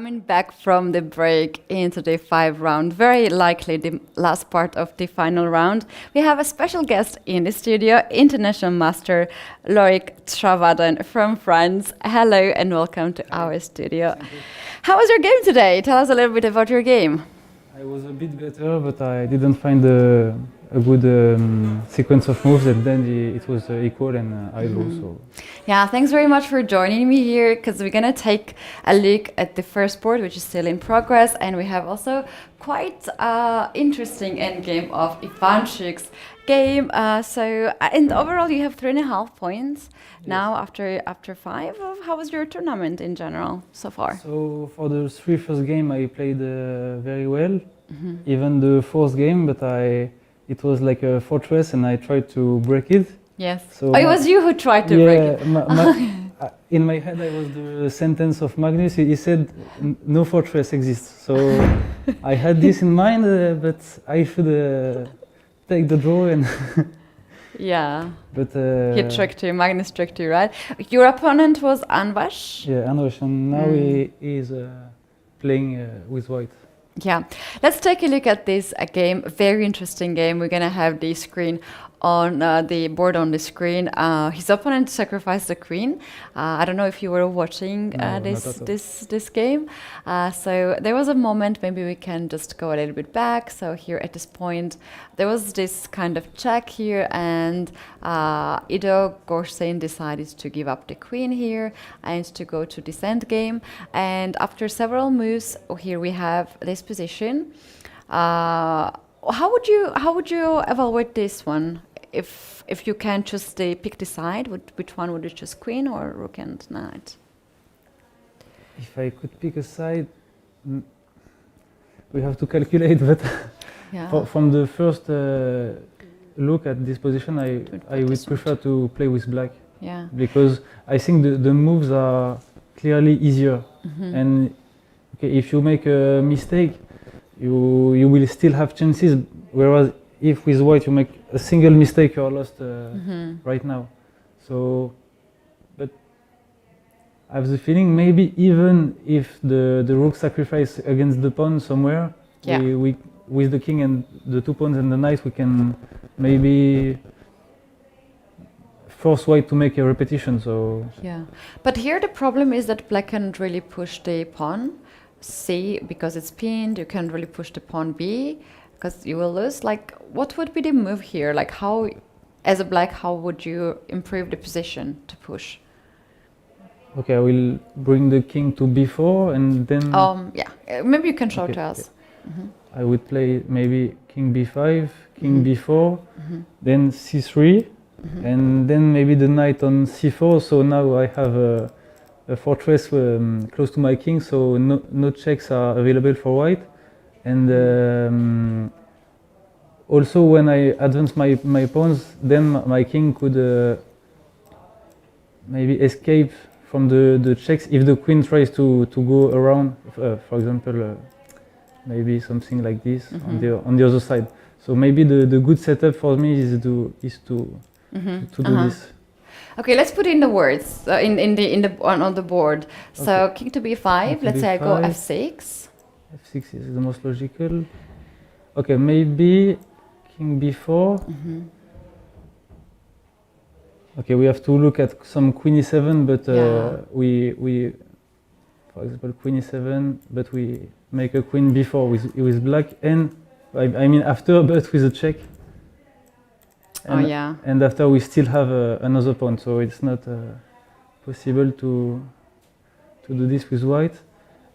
Coming back from the break into the 5 round, very likely the last part of the final round, we have a special guest in the studio, international master Loic Travaden from France. Hello and welcome to our studio. How was your game today? Tell us a little bit about your game. I was a bit better, but I didn't find a good sequence of moves, and then it was equal and I drew. So Yeah, thanks very much for joining me here, because we're gonna take a look at the first board, which is still in progress, and we have also quite interesting endgame of Ivanchuk's game. And overall, you have 3.5 points now after 5. How was your tournament in general so far? So for the 3 first game, I played very well. Even the 4th game, but it was like a fortress, and I tried to break it. Yes. So it was you who tried to break it. In my head, I was the sentence of Magnus. He said, "No fortress exists." So I had this in mind, but I should take the draw and. Yeah. But He tricked you. Magnus tricked you, right? Your opponent was Anvash. yeah, Andosh, and now he is playing with white. Yeah, let's take a look at this game. Very interesting game. We're gonna have the screen on the board on the screen. His opponent sacrificed the queen. I don't know if you were watching No, not at all. this game. So there was a moment. Maybe we can just go a little bit back. So here at this point, there was this kind of check here, and Ido Gorsen decided to give up the queen here and to go to this end game. And after several moves, here we have this position. How would you evaluate this one? If you can just pick the side, which one would you choose, queen or rook and knight? If I could pick a side, we have to calculate, but Yeah. from the first look at this position, I would prefer to play with black, Yeah. because I think the moves are clearly easier. And okay, if you make a mistake, you will still have chances, whereas if with white you make a single mistake, you are lost right now. So, but I have the feeling maybe even if the rook sacrifice against the pawn somewhere, Yeah. we with the king and the 2 pawns and the knight, we can maybe force white to make a repetition. So Yeah. But here the problem is that black can't really push the pawn C because it's pinned. You can't really push the pawn B because you will lose. Like, what would be the move here? Like, how, as a black, how would you improve the position to push? okay, I will bring the king to b4, and then Yeah, maybe you can show Okay, to us. I would play maybe king b5, king b4, then c3, and then maybe the knight on c4. So now I have a fortress close to my king, so no checks are available for white. And also when I advance my pawns, then my king could maybe escape from the checks if the queen tries to go around, for example, maybe something like this on the other side. So maybe the good setup for me is to do this. Okay, let's put in the words on the board. So Okay. king to b5. King to Let's say I go b5. f6. F6 is the most logical. Okay, maybe king b4. Okay, we have to look at some queen e7, but Yeah. we, for example, queen e7, but we make a queen b4 with black, and I mean after, but with a check. And, Yeah. And after we still have another pawn, so it's not possible to do this with white.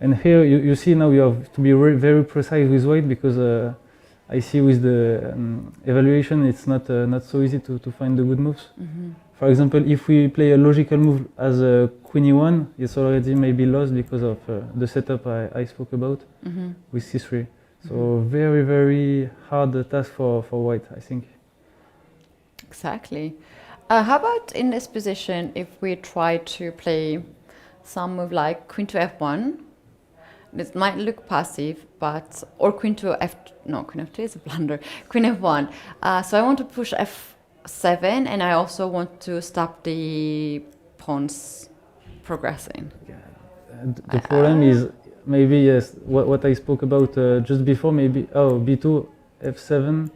And here you see now you have to be very precise with white, because I see with the evaluation it's not so easy to find the good moves. For example, if we play a logical move as a queen e1, it's already maybe lost because of the setup I spoke about with c3. So very hard task for white, I think. Exactly. How about in this position if we try to play some move like queen to f1? This might look passive, but or queen to queen f2 is a blunder. Queen f1. So I want to push f7, and I also want to stop the pawns progressing. The problem is maybe yes. What I spoke about just before, maybe b2, f7.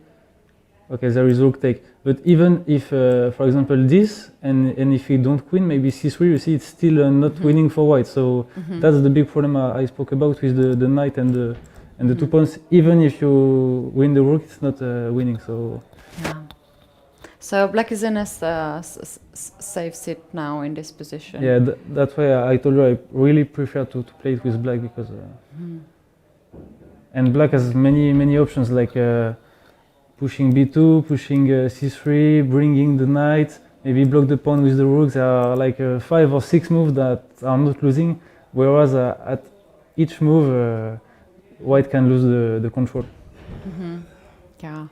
Okay, there is rook take. But even if, for example, this and if we don't queen, maybe c3. You see, it's still not winning for white. So that's the big problem I spoke about with the knight and the 2 pawns. Even if you win the rook, it's not winning. So. Yeah. So black is in a safe sit now in this position. Yeah, that's why I told you I really prefer to play it with black because and black has many options like pushing b2, pushing c3, bringing the knight, maybe block the pawn with the rook. There are like 5 or 6 moves that are not losing, whereas at each move white can lose the control. Yeah.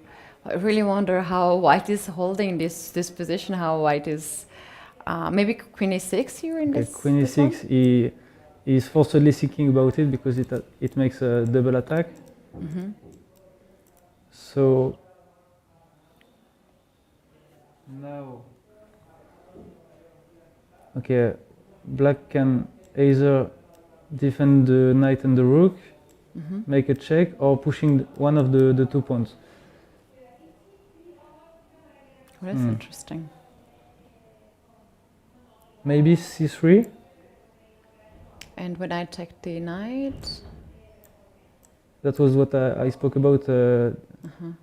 I really wonder how white is holding this position, how white is maybe queen e6 here in this. Queen e6, he is forcibly thinking about it because it makes a double attack. So now, okay, black can either defend the knight and the rook, make a check, or pushing one of the 2 pawns. Well, that's interesting. Maybe c3. And when I take the knight, that was what I spoke about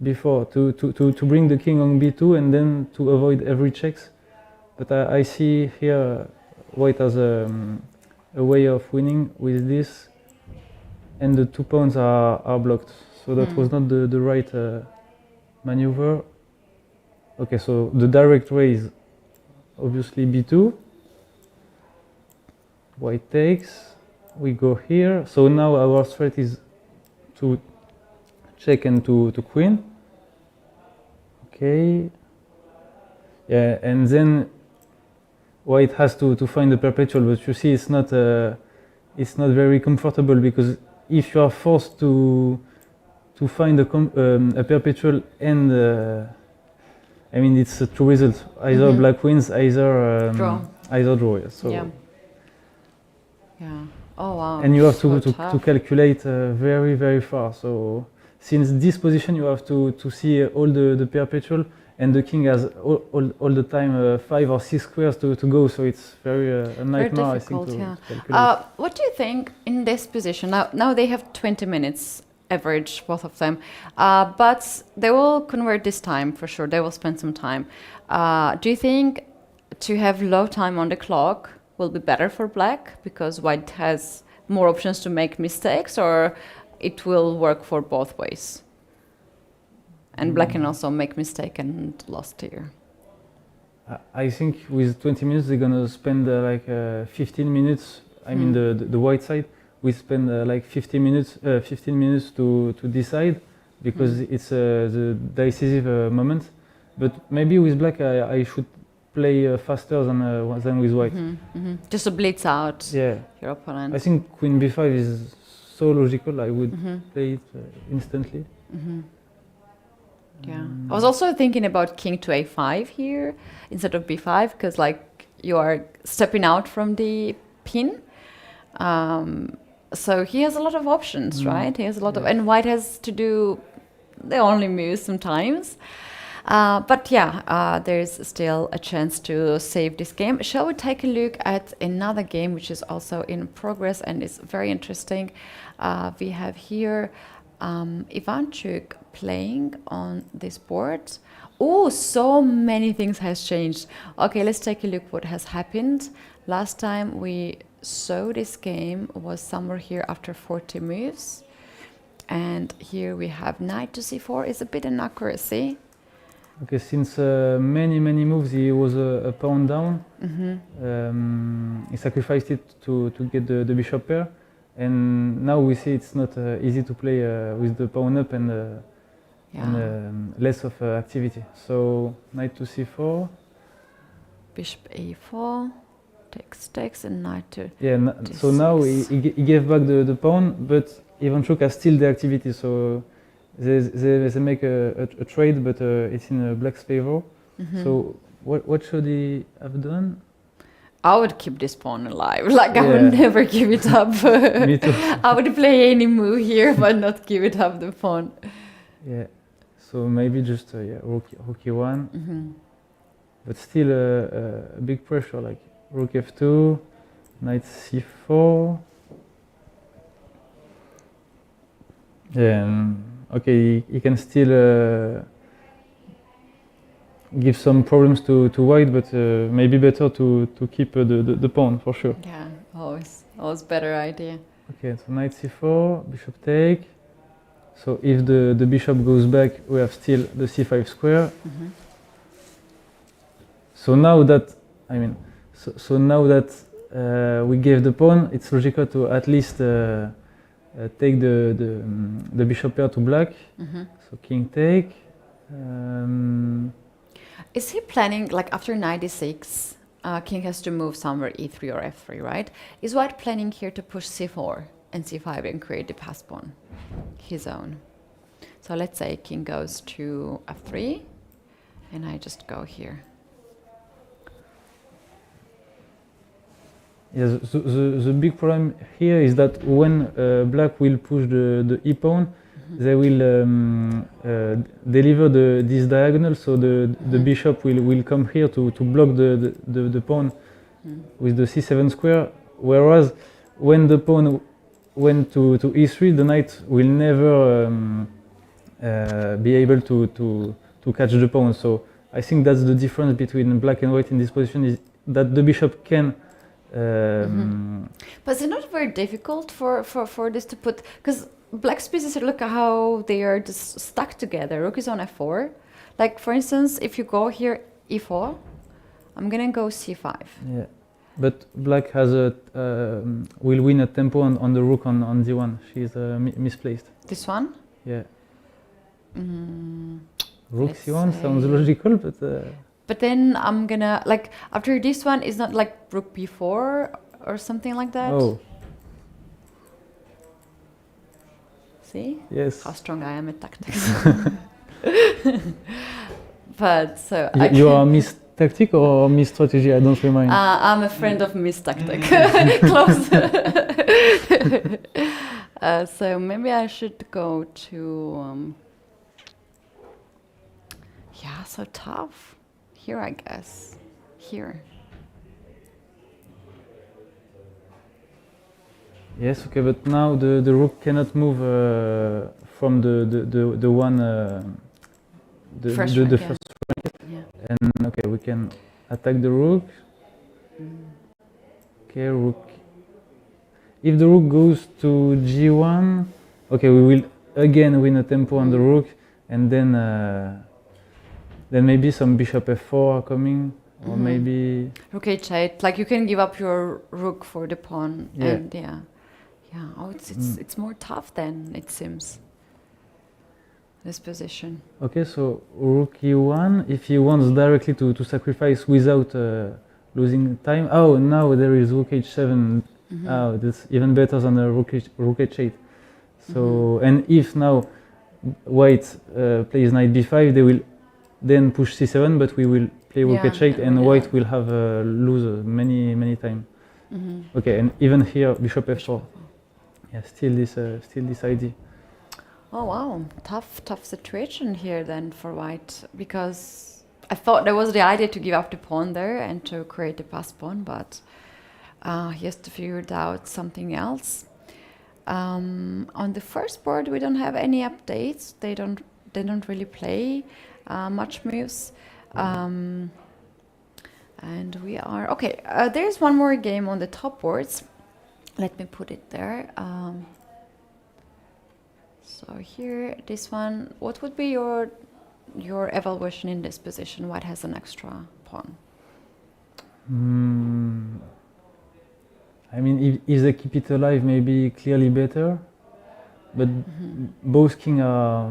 before, to bring the king on b2 and then to avoid every checks. But I see here white has a way of winning with this, and the 2 pawns are blocked. So that was not the right maneuver. Okay, so the direct way is obviously b2. White takes, we go here. So now our threat is to check and to queen. Okay. Yeah, and then white has to find the perpetual, but you see it's not very comfortable because if you are forced to find a perpetual and I mean it's two results. Either black wins, either draw. Either draw. Yeah. So. Yeah. Yeah. Oh wow. And you have so to calculate very far. So since this position, you have to see all the perpetual, and the king has all the time 5 or 6 squares to go. So it's very a nightmare. Very difficult, I think, yeah. to calculate. What do you think in this position? Now they have 20 minutes average, both of them, but they will convert this time for sure. They will spend some time. Do you think to have low time on the clock will be better for black because white has more options to make mistakes, or it will work for both ways? And black can also make mistake and lost here. I think with 20 minutes they're gonna spend like 15 minutes. I mean the white side. We spend like 15 minutes to decide because it's the decisive moment. But maybe with black I should play faster than with white. Just to blitz out your opponent. I think queen b5 is so logical. I would play it instantly. Yeah, I was also thinking about king to a5 here instead of b5 because like you are stepping out from the pin. So he has a lot of options, right? He has a lot of, and white has to do the only moves sometimes. But yeah, there's still a chance to save this game. Shall we take a look at another game which is also in progress and is very interesting? We have here Ivanchuk playing on this board. Oh, so many things has changed. Okay, let's take a look what has happened. Last time we saw this game was somewhere here after 40 moves. And here we have knight to c4 is a bit inaccuracy. Okay, since many moves he was a pawn down. He sacrificed it to get the bishop pair. And now we see it's not easy to play with the pawn up and less of activity. So knight to c4, bishop a4, takes, and knight to so now he gave back the pawn, but Ivanchuk has still the activity. So they make a trade, but it's in black's favor. So what should he have done? I would keep this pawn alive. Like, I Yeah. would never give it up. Me too. I would play any move here, but not give it up the pawn. Yeah. So maybe just yeah, rook e1, Mm-hmm. but still a big pressure. Like rook f2, knight c4. Yeah. Okay, he can still give some problems to white, but maybe better to keep the pawn for sure. Yeah, always better idea. Okay, so knight c4, bishop take. So if the bishop goes back, we have still the c5 square. Mm-hmm. So now that, I mean, so now that we gave the pawn, it's logical to at least take the bishop pair to black. Mm-hmm. So king take. Is he planning, like after 96, king has to move somewhere e3 or f3, right? Is white planning here to push c4 and c5 and create the pass pawn, his own? So let's say king goes to f3, and I just go here. Yes, the big problem here is that when black will push the e pawn, they will deliver this diagonal, so the bishop will come here to block the pawn with the c7 square, whereas when the pawn went to e3, the knight will never be able to catch the pawn. So I think that's the difference between black and white in this position, is that the bishop can But it's not very difficult for this to put, because black's pieces, look at how they are just stuck together. Rook is on f4. Like, for instance, if you go here e4, I'm gonna go c5. Yeah, but black has will win a tempo on the rook on d1. She's misplaced. This one? Yeah. Mm, Rook let's c1 sounds say- logical, but But then I'm gonna, like, after this one, is not like rook b4 or something like that? oh See? yes. How strong I am at tactics. But so You are Miss Tactic or Miss Strategy? I don't remind. I'm a friend of Miss Tactic. Close. So maybe I should go to. Yeah, so tough. Here, I guess. Here. Yes, okay, but now the rook cannot move from the one First the rank, first, Yeah. and okay, we can attack the rook. Okay, rook. If the rook goes to g1, okay, we will again win a tempo on the rook, and then maybe some bishop f4 are coming, or maybe Rook h8. Like, you can give up your rook for the pawn. Yeah. And yeah. Oh, it's more tough then, it seems. This position. okay. So rook e1. If he wants directly to sacrifice without losing time. Oh, now there is rook h7. Oh, that's even better than a rook h8. So and if now white plays knight b5, they will then push c7, but we will play rook Yeah, h8, and yeah. white will have lose many time. Okay, and even here bishop f4. Yeah, still this idea. Oh wow, tough situation here then for white, because I thought there was the idea to give up the pawn there and to create the pass pawn, but he has to figure out something else. On the first board, we don't have any updates. They don't really play much moves, and we are okay. There's one more game on the top boards. Let me put it there. So here, this one. What would be your evaluation in this position? White has an extra pawn. I mean, if they keep it alive, maybe clearly better. But both king are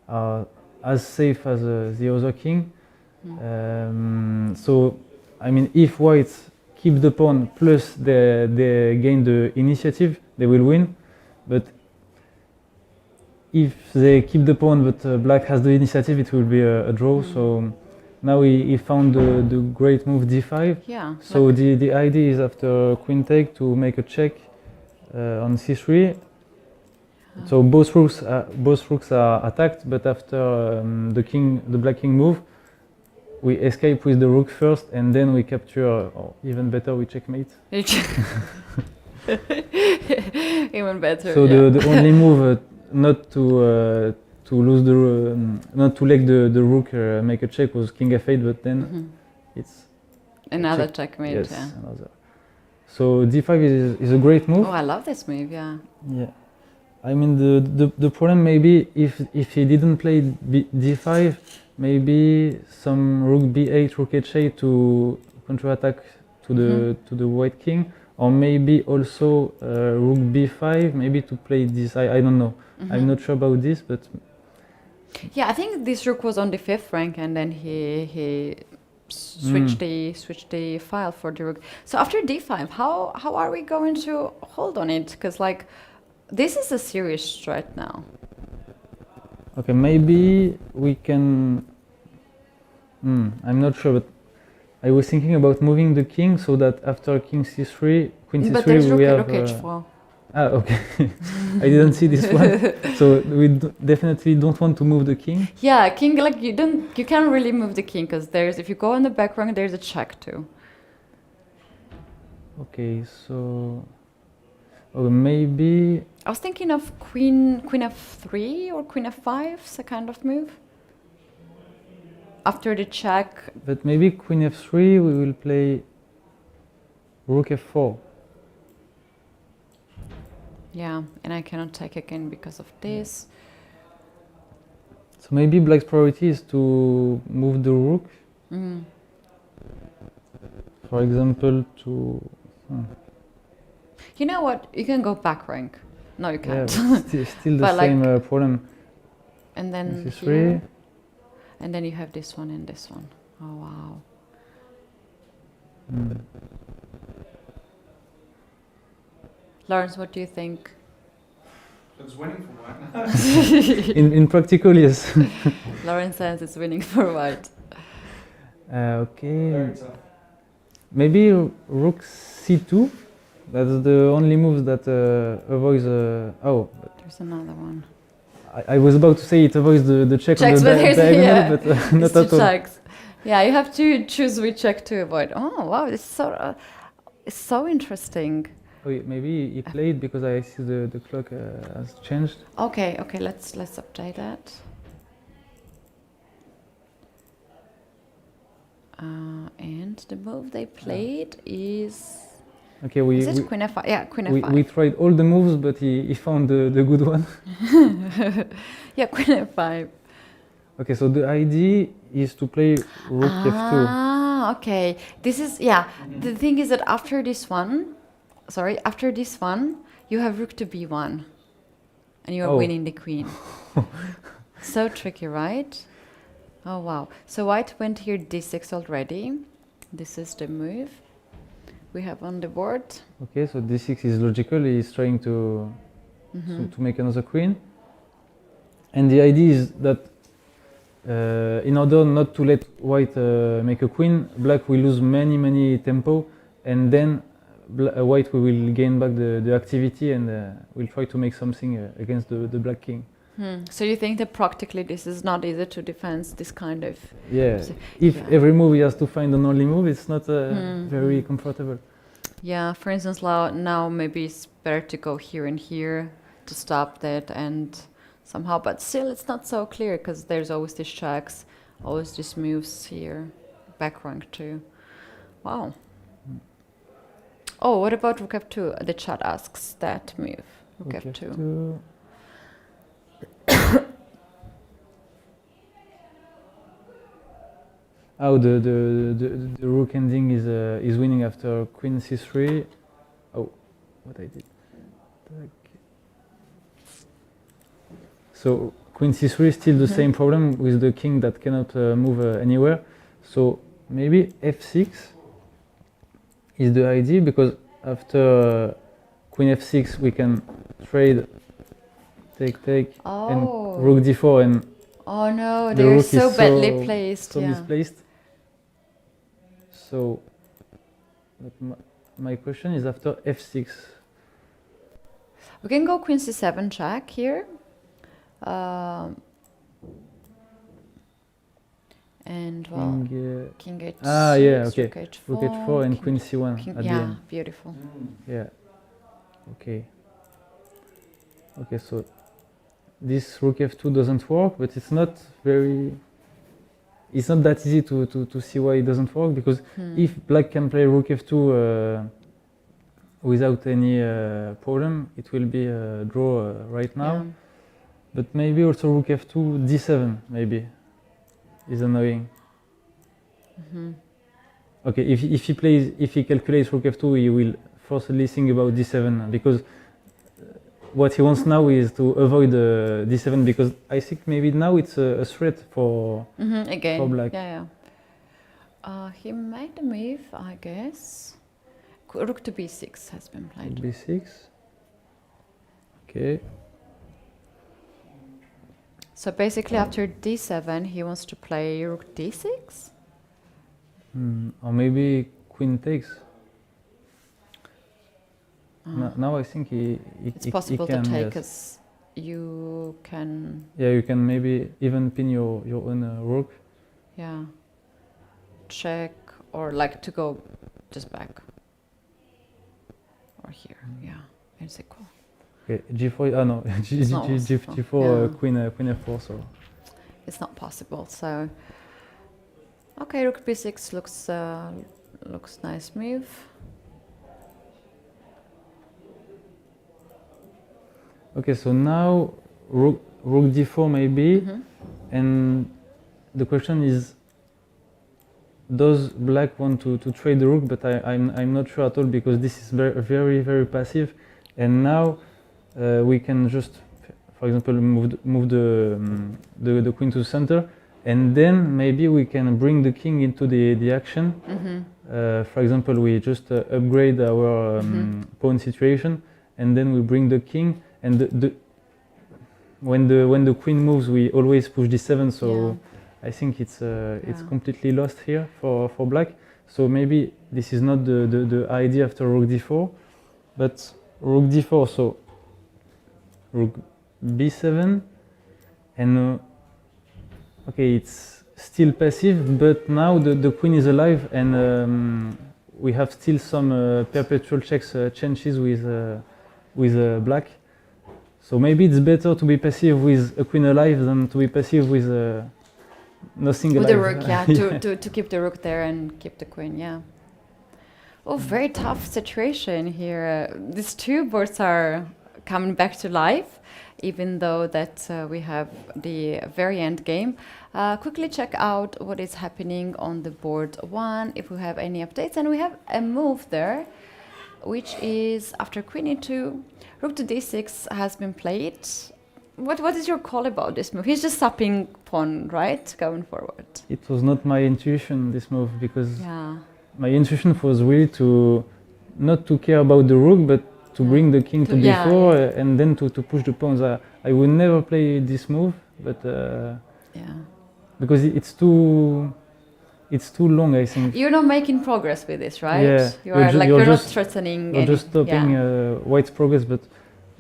are as safe as the other king. So, I mean, if white keep the pawn plus they gain the initiative, they will win. But if they keep the pawn but black has the initiative, it will be a draw. So now he found the great move d5. Yeah. So the idea is after queen take to make a check on c3. So both rooks are attacked, but after the black king move, we escape with the rook first, and then we capture, or even better, we checkmate. Even better. So yeah. the only move not to lose the not to let the rook make a check was king f8, but then it's Another checkmate. yes, Yeah. another. So d5 is a great move. Oh, I love this move. Yeah. Yeah, I mean the problem maybe if he didn't play d5, maybe some rook b8, rook h8 to counterattack to the white king, or maybe also rook b5, maybe to play this. I don't know. I'm not sure about this, but Yeah, I think this rook was on the 5th rank, and then he switched the file for the rook. So after d5, how are we going to hold on it? Because like this is a serious threat now. okay, maybe we can. I'm not sure, but I was thinking about moving the king so that after king c3, queen c3, But there's we rook have. h4. Okay. I didn't see this one. So we definitely don't want to move the king. Yeah, king, like you can't really move the king because if you go on the back rank, there's a check too. Okay, so maybe I was thinking of queen f3 or queen f5, a kind of move. After the check. but maybe queen f3 we will play rook f4. Yeah, and I cannot take again because of this. So maybe black's priority is to move the rook. For example, to You know what? You can go back rank. No, you yeah, can't. still the But same like- problem. And then This is here, and then you have this one and this one. Oh wow. Lawrence, what do you think? It's winning for white. In practical, yes. Lawrence says it's winning for white. Okay. Maybe rook c2. That's the only move that avoids. There's another one. I was about to say it avoids the check Checks, on but the there's diagonal, but not It's two at all. checks. Yeah, you have to choose which check to avoid. Oh wow, it's so interesting. Oh, yeah, maybe he played because I see the clock has changed. Okay, let's update that. And the move they played is Okay, is it queen f5? Yeah, queen f5. we tried all the moves, but he found the good one. Yeah, queen f5. Okay, so the idea is to play rook f2. Ah, okay. This is The thing is that after this one, you have rook to b1, and you are Oh. winning the queen. So tricky, right? Oh wow. So white went here d6 already. This is the move we have on the board. Okay, so d6 is logical. He's trying to make another queen. And the idea is that in order not to let white make a queen, black will lose many tempo, and then white will gain back the activity and will try to make something against the black king. So you think that practically this is not easy to defend this kind of... Yeah, So- if yeah. every move he has to find an only move, it's not very comfortable. Yeah, for instance, now maybe it's better to go here and here to stop that and somehow, but still it's not so clear because there's always these checks, always these moves here, back rank too. Wow. Oh, what about rook f2? The chat asks that move, rook f2. Oh, the rook ending is winning after queen c3. Oh, what I did. So queen c3 is still the same problem with the king that cannot move anywhere. So maybe f6 is the idea, because after queen f6 we can trade take and Oh. rook d4, and Oh no, the they're rook so is badly placed. so Yeah. misplaced. So, but my question is after f6. We can go queen c7 check here. And well, king h6, yeah, okay. rook h4, Rook h4 and queen c1 at the yeah, end. beautiful. Yeah. Okay. Okay, so this rook f2 doesn't work, but it's not that easy to see why it doesn't work, because if black can play rook f2 without any problem, it will be a draw right now. Yeah. But maybe also rook f2 d7 maybe is annoying. Okay, if he calculates rook f2, he will forcibly think about d7, because what he wants now is to avoid d7, because I think maybe now it's a threat for Again, for black. yeah. He made a move, I guess. Rook to b6 has been played. b6. Okay. So basically, after d7, he wants to play rook d6. Or maybe queen takes. Now I think It's possible he can, to take, yes. as you can. Yeah, you can maybe even pin your own rook. Yeah. Check, or like to go just back. Or here, yeah. It's equal. Okay, g4. Ah no, It's not possible. g4, Yeah. queen f4. So It's not possible. So, okay, rook b6 looks nice move. okay, so now rook d4 maybe, and the question is, does black want to trade the rook? But I'm not sure at all, because this is very very passive, and now we can just, for example, move the queen to the center, and then maybe we can bring the king into the action. For example, we just upgrade our pawn situation, and then we bring the king, and when the queen moves, we always push d7. So Yeah. I think it's completely lost here for black. So maybe this is not the idea after rook d4, but rook d4. So rook b7, and okay, it's still passive, but now the queen is alive, and we have still some perpetual checks chances with black. So maybe it's better to be passive with a queen alive than to be passive with nothing alive. With the rook, yeah, to keep the rook there and keep the queen, yeah. Oh, very tough situation here. These two boards are coming back to life, even though that we have the very end game. Quickly check out what is happening on the board 1, if we have any updates. And we have a move there, which is after queen e2, rook to d6 has been played. What is your call about this move? He's just sapping pawn, right, going forward. It was not my intuition, this move, because Yeah. my intuition was really to not to care about the rook, but to bring the king to Yeah. d4, and then to push the pawns. I would never play this move, but Yeah. because it's too long, I think. You're not making progress with this, right? Yeah. You're not threatening. You're just stopping Yeah. white's progress. But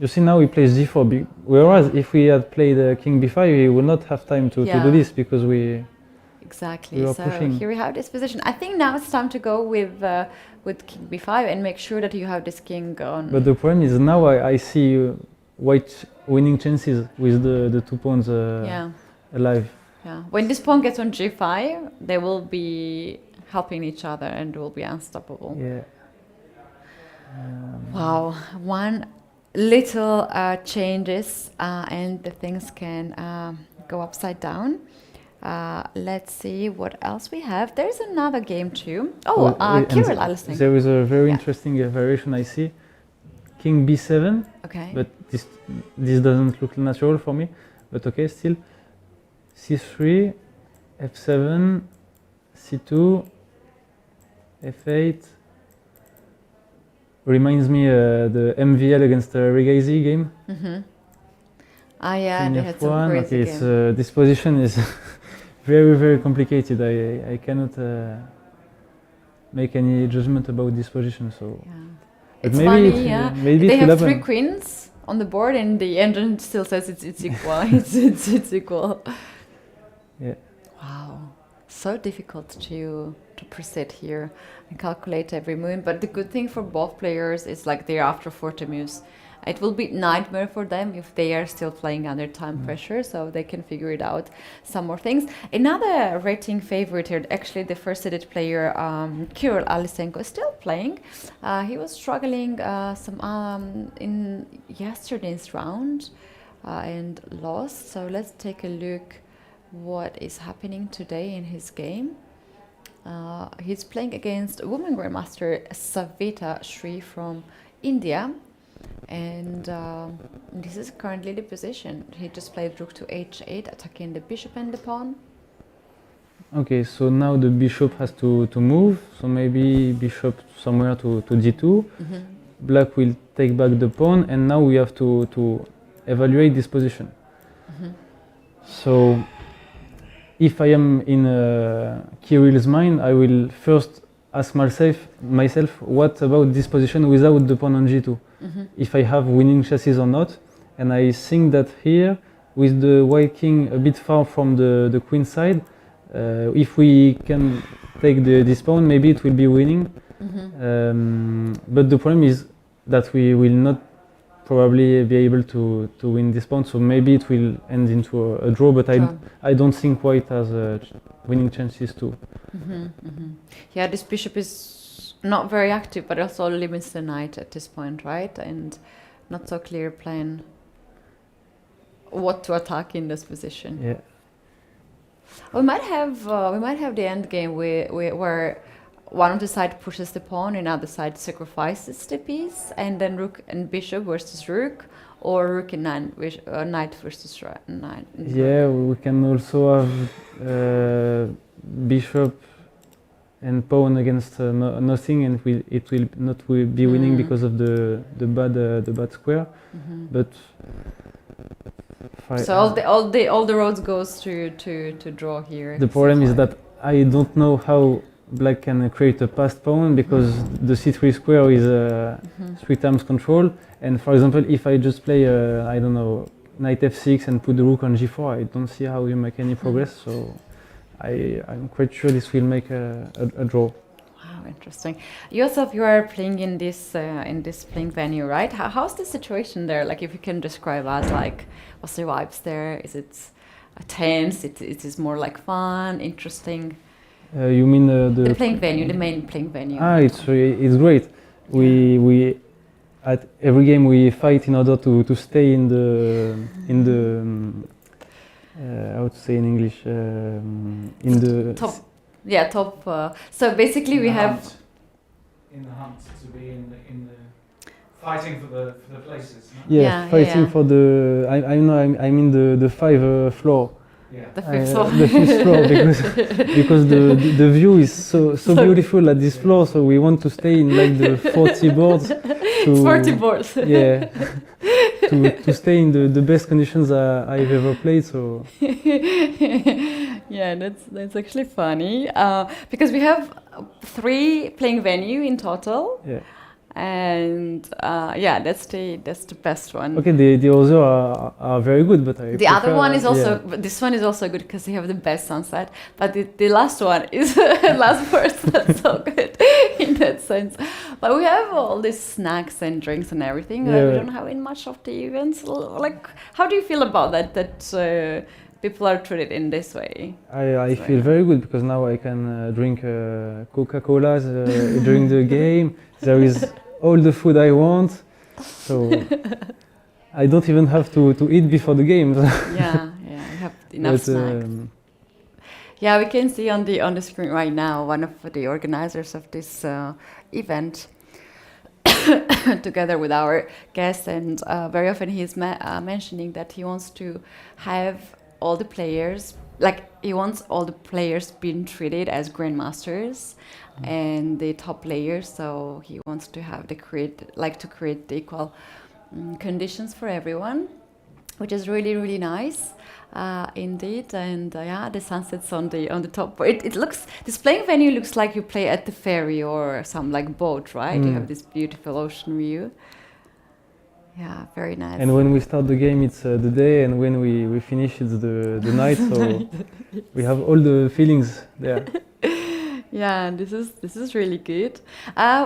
you see, now he plays g4. Whereas if we had played king b5, he would not have time to do this, because we Exactly. are So pushing. here we have this position. I think now it's time to go with king b5 and make sure that you have this king on. But the problem is now I see white winning chances with the two pawns alive. Yeah. When this pawn gets on g5, they will be helping each other and will be unstoppable. Yeah. Wow. One little changes and the things can go upside down. Let's see what else we have. There's another game too. Oh, and Kirill Alison. there is a very interesting variation I see. King b7, Okay. but this doesn't look natural for me. But okay, still. c3, f7, c2, f8. Reminds me the MVL against the Regazi game. Yeah, King they had some f1. crazy Okay, it's, game. this position is very, very complicated. I cannot make any judgment about this position. So, Yeah. but It's maybe funny, it, yeah. maybe They it will have three happen. queens on the board, and the engine still says it's equal. it's equal. Yeah. Wow, so difficult to proceed here and calculate every move. But the good thing for both players is like they're after 40 moves. It will be nightmare for them if they are still playing under time pressure, so they can figure it out some more things. Another rating favorite here, actually the first seeded player, Kirill Alisenko, is still playing. He was struggling in yesterday's round and lost. So let's take a look what is happening today in his game. He's playing against woman grandmaster Savita Shri from India. And this is currently the position. He just played rook to h8, attacking the bishop and the pawn. Okay, so now the bishop has to move. So maybe bishop somewhere to d2. Black will take back the pawn, and now we have to evaluate this position. So if I am in Kirill's mind, I will first ask myself what about this position without the pawn on g2. If I have winning chances or not. And I think that here, with the white king a bit far from the queen side, if we can take this pawn, maybe it will be winning. But the problem is that we will not probably be able to win this pawn, so maybe it will end into a draw, but I don't think white has winning chances too. Yeah, this bishop is not very active, but also limits the knight at this point, right? And not so clear plan what to attack in this position. Yeah. We might have the end game where one of the side pushes the pawn, and other side sacrifices the piece, and then rook and bishop versus rook, or rook and knight versus knight. Yeah, we can also have bishop and pawn against nothing, and it will not be winning because of the bad square. But so all the roads goes to draw here. The problem is that I don't know how black can create a passed pawn, because the c3 square is 3 times control. And for example, if I just play I don't know, knight f6 and put the rook on g4, I don't see how you make any progress. So I'm quite sure this will make a draw. Wow, interesting. Yourself, you are playing in this playing venue, right? How's the situation there? Like, if you can describe us, like, what's the vibes there? Is it tense? It is more like fun, interesting? You mean the playing venue, the main playing venue? It's great. We at every game we fight in order to stay in the how to say in English, in the top. Yeah, top. So basically, we have in the hunt to be in the fighting for the places. No? Yeah, fighting for the. I'm in the 5 floor. Yeah. The fifth floor. The 5th floor, because the view is so beautiful at this floor. So we want to stay in like the 40 boards. It's 40 boards. Yeah. To stay in the best conditions I've ever played. So. Yeah, that's actually funny, because we have 3 playing venue in total. Yeah. And yeah, that's the best one. Okay, the others are very good, but the other one is also this one is also good because they have the best sunset. But the last one is last first. That's so good in that sense. But we have all these snacks and drinks and everything. Yeah. We don't have in much of the events. Like, how do you feel about that? That people are treated in this way. I feel very good because now I can drink Coca-Colas during the game. There is all the food I want, so I don't even have to eat before the game. Yeah, we have enough snacks. Yeah, we can see on the screen right now one of the organizers of this event, together with our guest, and very often he's mentioning that he wants to have all the players, like he wants all the players being treated as grandmasters and the top players. So he wants to have to create the equal conditions for everyone. which is really, really nice. Indeed, and yeah, the sunsets on the top. It looks, this playing venue looks like you play at the ferry or some like boat, right? You have this beautiful ocean view. Yeah, very nice. And when we start the game, it's the day, and when we finish, it's the night. So we have all the feelings there. Yeah, and this is really good.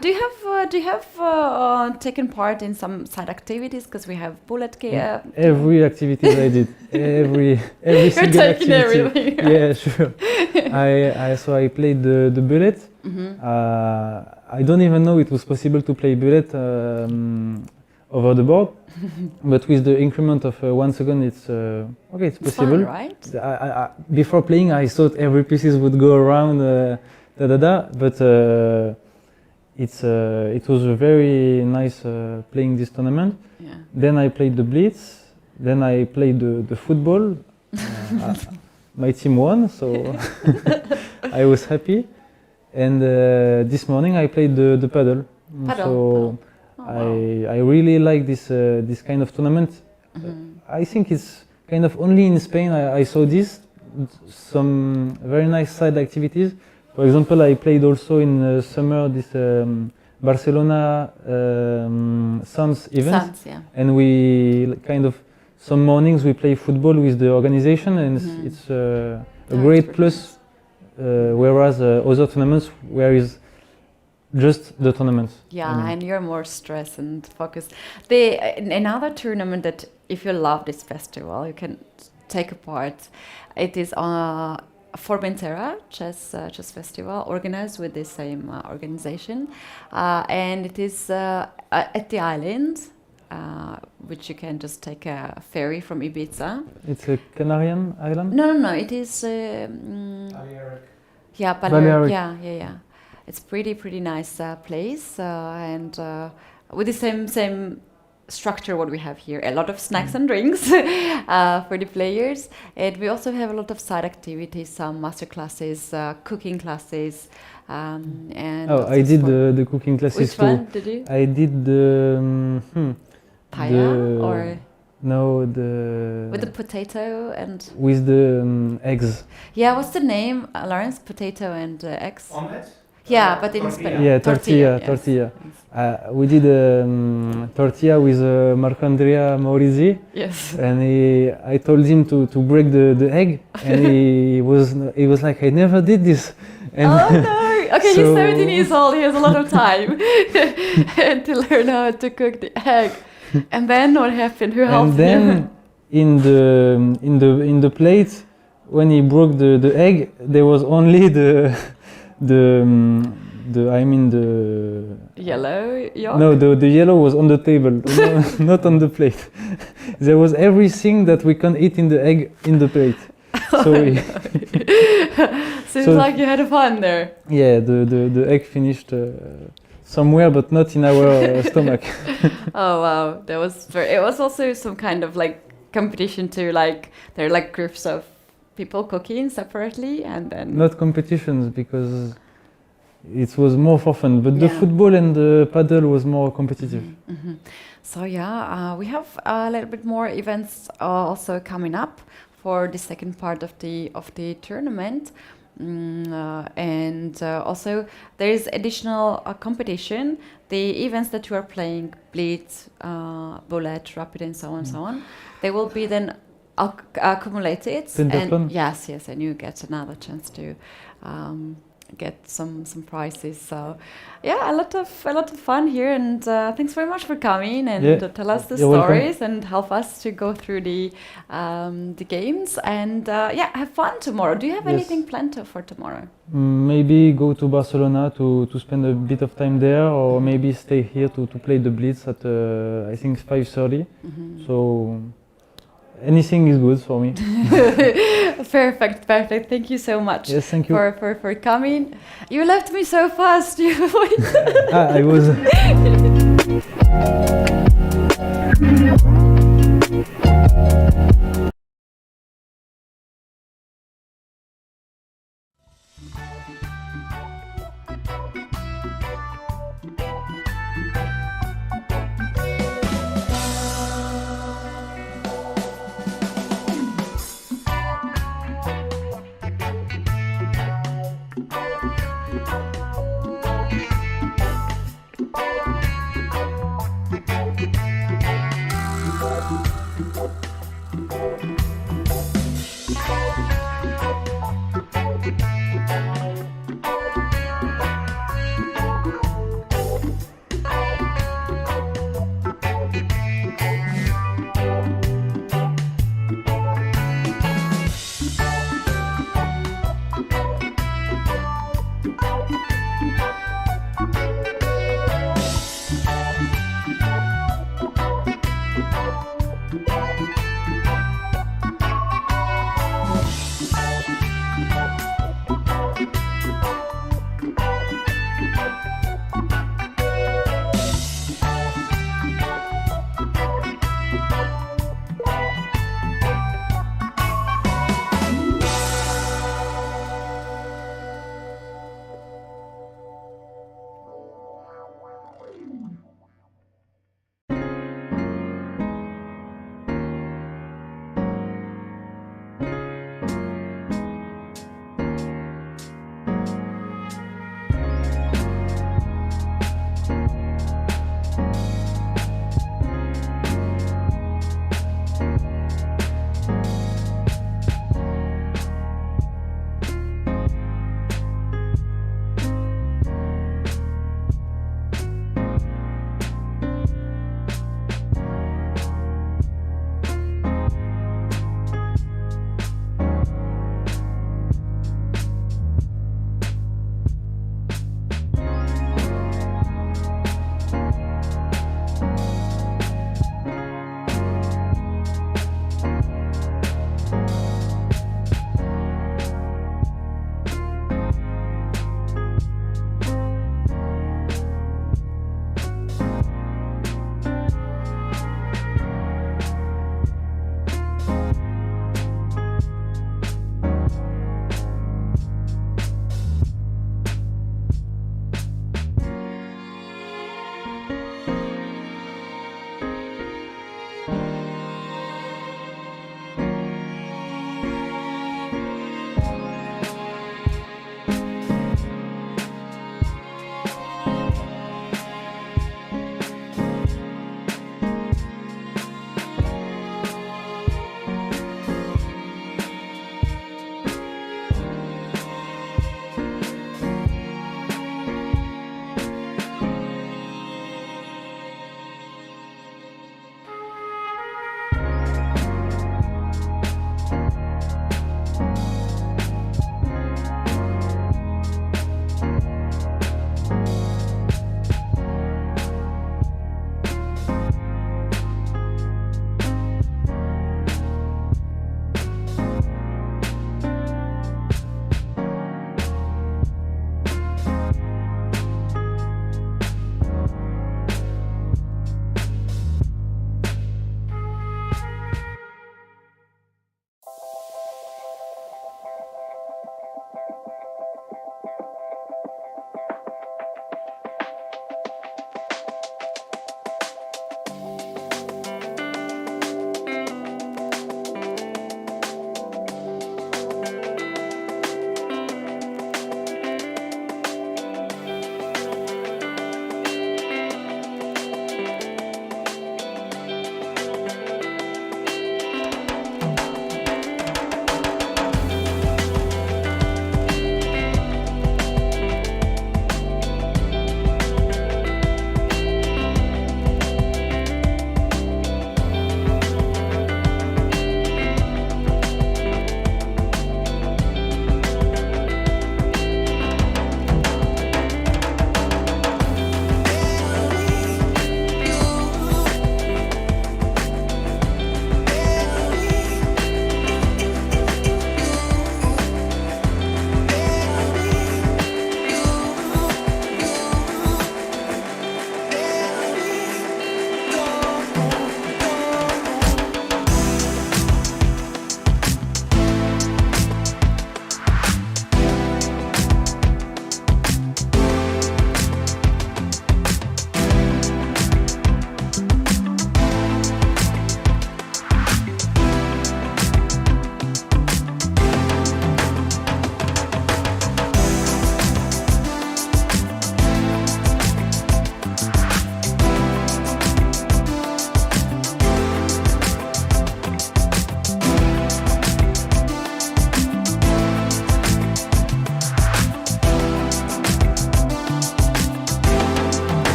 Do you have taken part in some side activities? Because we have bullet game. Every activity I did, every You're single taking activity. everything. Right? Yeah, sure. I played the bullet. I don't even know it was possible to play bullet over the board, but with the increment of 1 second, it's okay. It's possible, fun, right? Before playing, I thought every pieces would go around, but it was a very nice playing this tournament. Yeah. Then I played the blitz. Then I played the football. My team won, so I was happy. And this morning I played the paddle. Paddle. So wow. I really like this kind of tournament. I think it's kind of only in Spain I saw some very nice side activities. For example, I played also in summer this Barcelona Suns event, Suns, yeah. and we kind of some mornings we play football with the organization, and it's a great plus. Whereas other tournaments where is just the tournaments. Yeah, and you're more stressed and focused. Another tournament that, if you love this festival, you can take a part. It is Formentera chess festival, organized with the same organization, and it is at the island, which you can just take a ferry from Ibiza. It's a Canarian island? No. It is. Balearic. Yeah, Balearic. Yeah. It's pretty nice place, and with the same structure what we have here. A lot of snacks and drinks for the players, and we also have a lot of side activities, some master classes, cooking classes, and. I did the cooking classes Which too. one did you? I did the Paella or no the with the potato and with the eggs. yeah. What's the name, Lawrence? Potato and eggs. Omelette? Yeah, but in Tortilla. Spain. Yeah, Tortilla. Yes. tortilla. We did tortilla with Marc-Andrea Maurizi, Yes. and I told him to break the egg, and he was like, I never did this. And Oh no! Okay, he's so- 17 years old. He has a lot of time to learn how to cook the egg. And then what happened? Who helped And then in the plate, when he broke the egg, there was only the Yellow yolk? no, the yellow was on the table, not on the plate. There was everything that we can eat in the egg in the plate. So Seems so- like you had fun there. yeah, the egg finished somewhere, but not in our stomach. Oh wow, that was it was also some kind of like competition too. Like there are like groups of people cooking separately, and then Not competitions, because it was more for fun, but the Yeah. football and the paddle was more competitive. So yeah, we have a little bit more events also coming up for the second part of the tournament. And also there is additional competition. The events that you are playing, Blitz, Bullet, Rapid, and so on, they will be then accumulated. Pentathlon? And yes, and you get another chance to get some prizes. So yeah, a lot of fun here, and thanks very much for coming and Yeah, tell us the you're welcome. stories and help us to go through the games, and have fun tomorrow. Do you have Yes. anything planned for tomorrow? Maybe go to Barcelona to spend a bit of time there, or maybe stay here to play the Blitz at I think 5:30. So anything is good for me. Perfect. Thank you so much. Yes, thank you. for coming. You left me so fast. I was.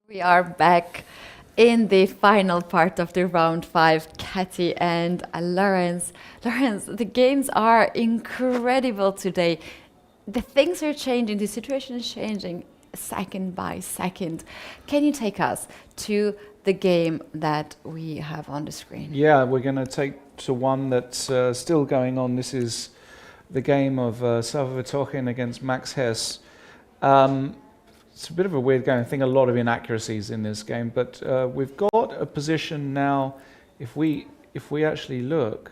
We are back in the final part of the round 5. Katy and Lawrence. Lawrence, the games are incredible today. The things are changing, the situation is changing second by second. Can you take us to the game that we have on the screen? Yeah, we're going to take to one that's still going on. This is the game of Sava Vitohin against Max Hess. It's a bit of a weird game. I think a lot of inaccuracies in this game, but we've got a position now. If we actually look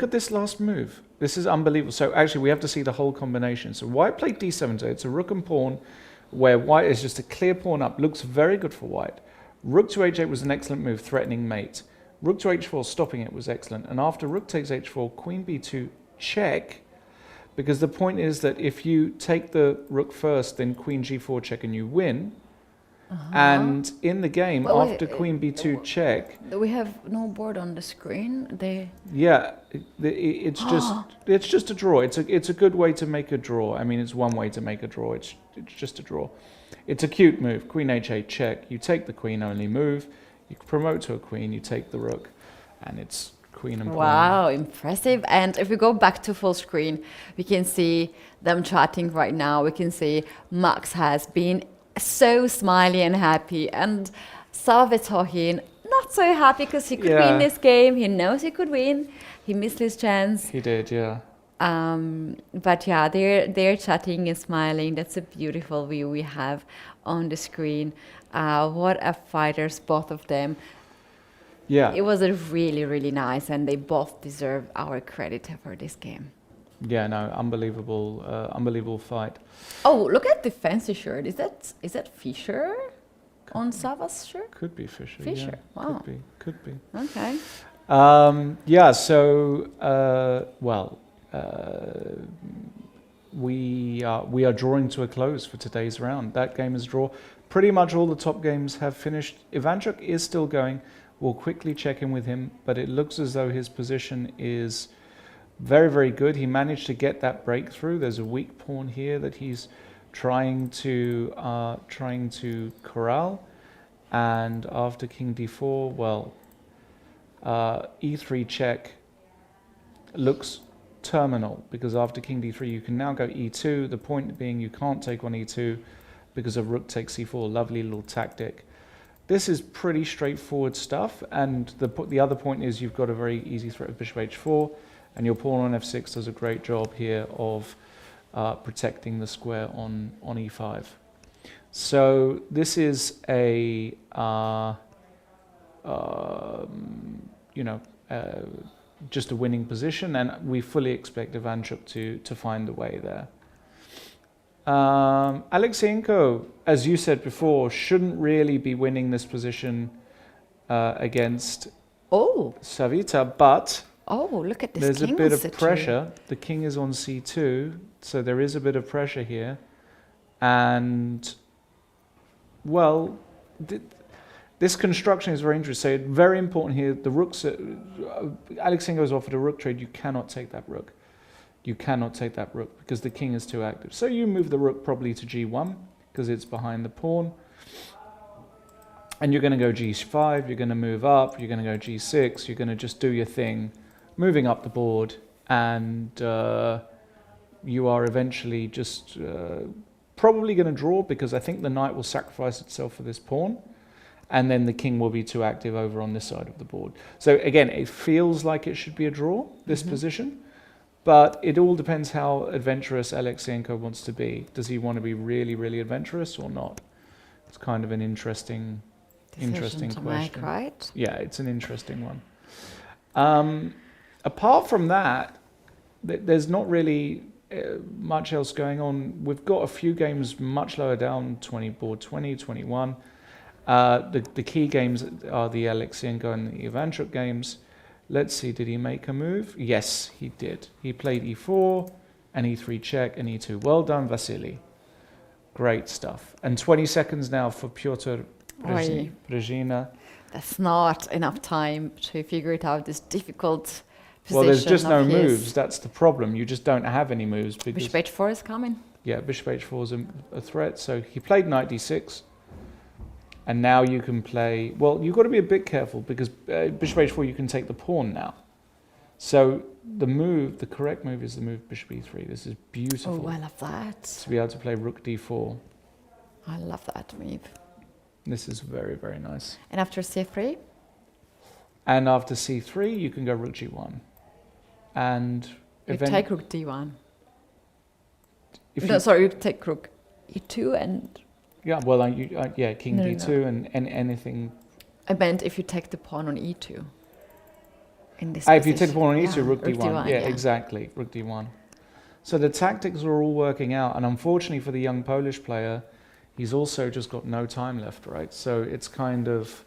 at this last move. This is unbelievable. So actually, we have to see the whole combination. So white played d7, so it's a rook and pawn, where white is just a clear pawn up. Looks very good for white. Rook to h8 was an excellent move, threatening mate. Rook to h4, stopping it was excellent. And after rook takes h4, queen b2, check. Because the point is that if you take the rook first, then queen g4 check and you win. And in the game, But wait, after queen b2 check, We have no board on the screen. it's just a draw. It's a good way to make a draw. I mean, it's one way to make a draw. It's just a draw. It's a cute move. Queen h8 check. You take the queen only move. You promote to a queen. You take the rook, and it's queen and pawn. Wow, impressive. And if we go back to full screen, we can see them chatting right now. We can see Max has been so smiley and happy, and Sava Vitohin not so happy because he could win this game. He knows he could win. He missed his chance. He did, yeah. But yeah, they're chatting and smiling. That's a beautiful view we have on the screen. What a fighters, both of them. Yeah. It was a really, really nice, and they both deserve our credit for this game. Yeah, no, unbelievable fight. Oh, look at the fancy shirt. Is that Fischer on Sava's shirt? Could be Fischer. Fischer, Yeah, wow. Could be. Okay. We are drawing to a close for today's round. That game is draw. Pretty much all the top games have finished. Ivanchuk is still going. We'll quickly check in with him, but it looks as though his position is very, very good. He managed to get that breakthrough. There's a weak pawn here that he's trying to corral. And after king d4, well, e3 check looks terminal, because after king d3 you can now go e2. The point being you can't take on e2 because of rook takes c4. Lovely little tactic. This is pretty straightforward stuff, and the other point is you've got a very easy threat of bishop h4, and your pawn on f6 does a great job here of protecting the square on e5. So this is a just a winning position, and we fully expect Ivanchuk to find the way there. Alexeyenko, as you said before, shouldn't really be winning this position against Savita, but look at this. there's a king bit on of C2. pressure. The king is on c2, so there is a bit of pressure here. And, well, this construction is very interesting. So very important here. The rooks, Alexeyenko has offered a rook trade. You cannot take that rook. You cannot take that rook because the king is too active. So you move the rook probably to g1 because it's behind the pawn. And you're going to go g5, you're going to move up, you're going to go g6, you're going to just do your thing, moving up the board, and you are eventually just probably going to draw, because I think the knight will sacrifice itself for this pawn, and then the king will be too active over on this side of the board. So again, it feels like it should be a draw, this position, but it all depends how adventurous Alexeyenko wants to be. Does he want to be really, really adventurous or not? It's kind of an interesting Decision to question. make, right? Yeah, it's an interesting one. Apart from that, there's not really much else going on. We've got a few games much lower down, board 20, 21. The key games are the Alexeyenko and the Ivanchuk games. Let's see, did he make a move? Yes, he did. He played e4 and e3 check and e2. Well done, Vasily. Great stuff. And 20 seconds now for Pyotr Brezhina. That's not enough time to figure it out, this difficult position. Well, there's just no of his. moves. That's the problem. You just don't have any moves. Because, Bishop h4 is coming. yeah, bishop h4 is a threat. So he played knight d6. And now you can play, well, you've got to be a bit careful because bishop h4, you can take the pawn now. So the correct move is the move bishop e3. This is beautiful. Oh, I love that. To be able to play rook d4. I love that move. This is very, very nice. And after c3? And after c3, you can go rook g1. And You take rook d1. if No, you, sorry, you take rook e2 and... yeah, well, yeah, king No, d2 and anything. I meant if you take the pawn on e2. In this If you take the position. pawn on e2, Yeah, rook d1. Yeah, exactly, rook d1. So the tactics are all working out, and unfortunately for the young Polish player, he's also just got no time left, right? So it's kind of...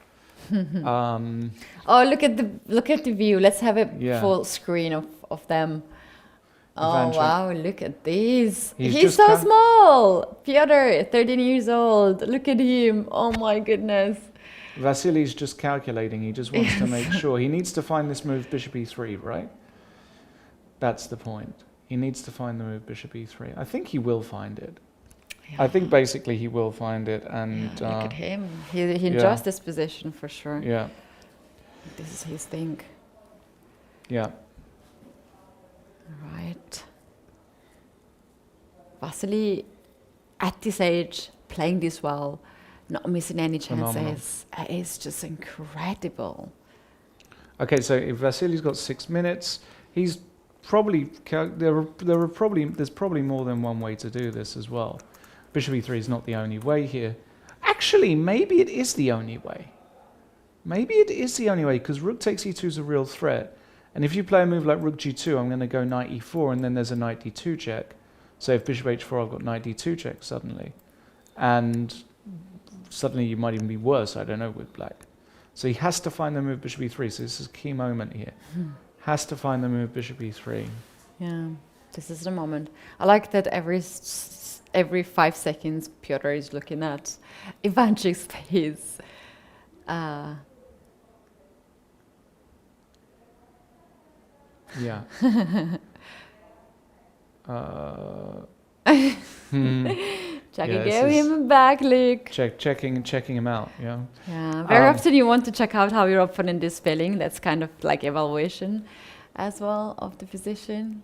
Oh, look at the view. Let's have a Yeah. full screen of them. Oh, Ivanchuk. wow, look at this. He's He's just so small. Pyotr, 13 years old. Look at him. Oh my goodness. Vasily's just calculating. He just wants to make sure. He needs to find this move bishop e3, right? That's the point. He needs to find the move bishop e3. I think he will find it. Yeah. I think basically he will find it, and Yeah, look at him. He enjoys this position for sure. yeah, This is his thing. yeah. Right. Vasily, at this age, playing this well, not missing any Phenomenal. chances, is just incredible. Okay, so if Vasily's got 6 minutes, he's probably there's probably more than one way to do this as well. Bishop e3 is not the only way here. Actually, maybe it is the only way. Maybe it is the only way, because rook takes e2 is a real threat. And if you play a move like rook g2, I'm going to go knight e4, and then there's a knight d2 check. So if bishop h4, I've got knight d2 check suddenly. And suddenly you might even be worse, I don't know, with black. So he has to find the move bishop e3, so this is a key moment here. Has to find the move bishop e3. Yeah, this is the moment. I like that every 5 seconds Pyotr is looking at Ivanchuk's face. Yeah. Jackie Yeah, this gave is- him a back look. Checking him out, yeah. Yeah, very often you want to check out how your opponent is feeling. That's kind of like evaluation as well of the position.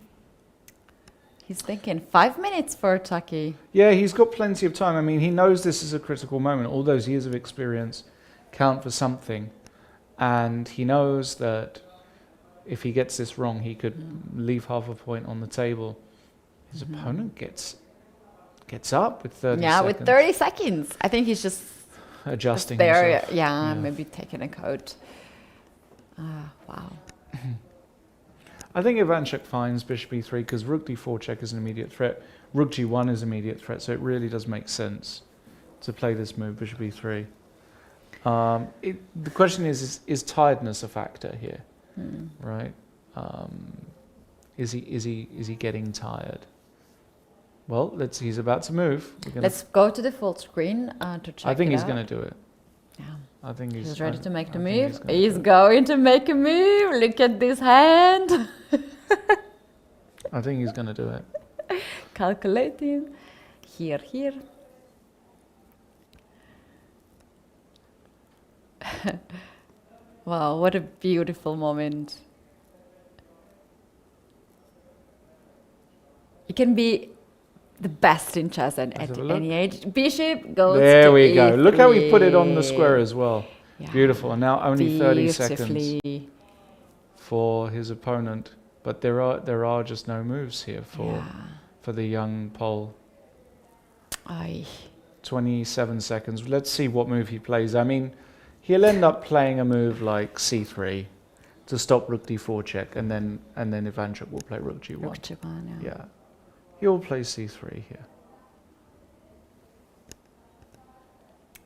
He's thinking 5 minutes for Jackie. Yeah, he's got plenty of time. I mean, he knows this is a critical moment. All those years of experience count for something. And he knows that if he gets this wrong, he could leave half a point on the table. His opponent gets up with 30 Yeah, seconds. with 30 seconds. I think he's just Adjusting there. himself. Yeah, maybe taking a coat. Wow. I think Ivanchuk finds bishop e3 because rook d4 check is an immediate threat. Rook g1 is an immediate threat, so it really does make sense to play this move, bishop e3. The question is tiredness a factor here, right? Is he getting tired? Well, he's about to move. Let's go to the full screen to check I think it he's out. going to do it. Yeah. I think He's ready to make the I think move. gonna He's do it. going to make a move. Look at this hand. I think he's going to do it. Calculating. Here. Wow, what a beautiful moment. You can be the best in chess at have a any age. Bishop goes There to we go. Look how we put it on the E3. square as well. Yeah. Beautiful. And now only 30 seconds Beautifully. for his opponent. But there are just no moves here Yeah. for the young Pole. Aye. 27 seconds. Let's see what move he plays. I mean, he'll end up playing a move like c3 to stop rook d4 check, and then Ivanchuk will play rook g1. Rook g1, yeah. Yeah. He'll play c3 here.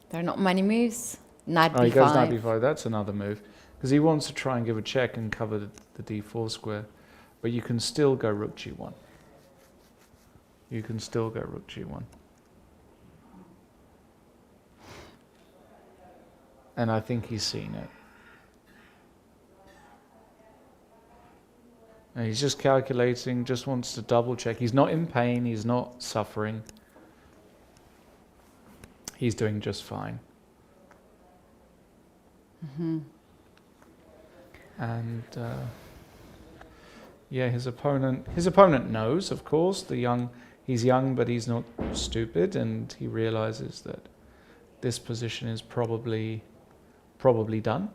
There are not many moves. Knight Oh, he goes knight b5. b5. That's another move. Because he wants to try and give a check and cover the d4 square. But you can still go rook g1. You can still go rook g1. And I think he's seen it. And he's just calculating, just wants to double check. He's not in pain, he's not suffering. He's doing just fine. And yeah, his opponent knows, of course, he's young, but he's not stupid, and he realizes that this position is probably done.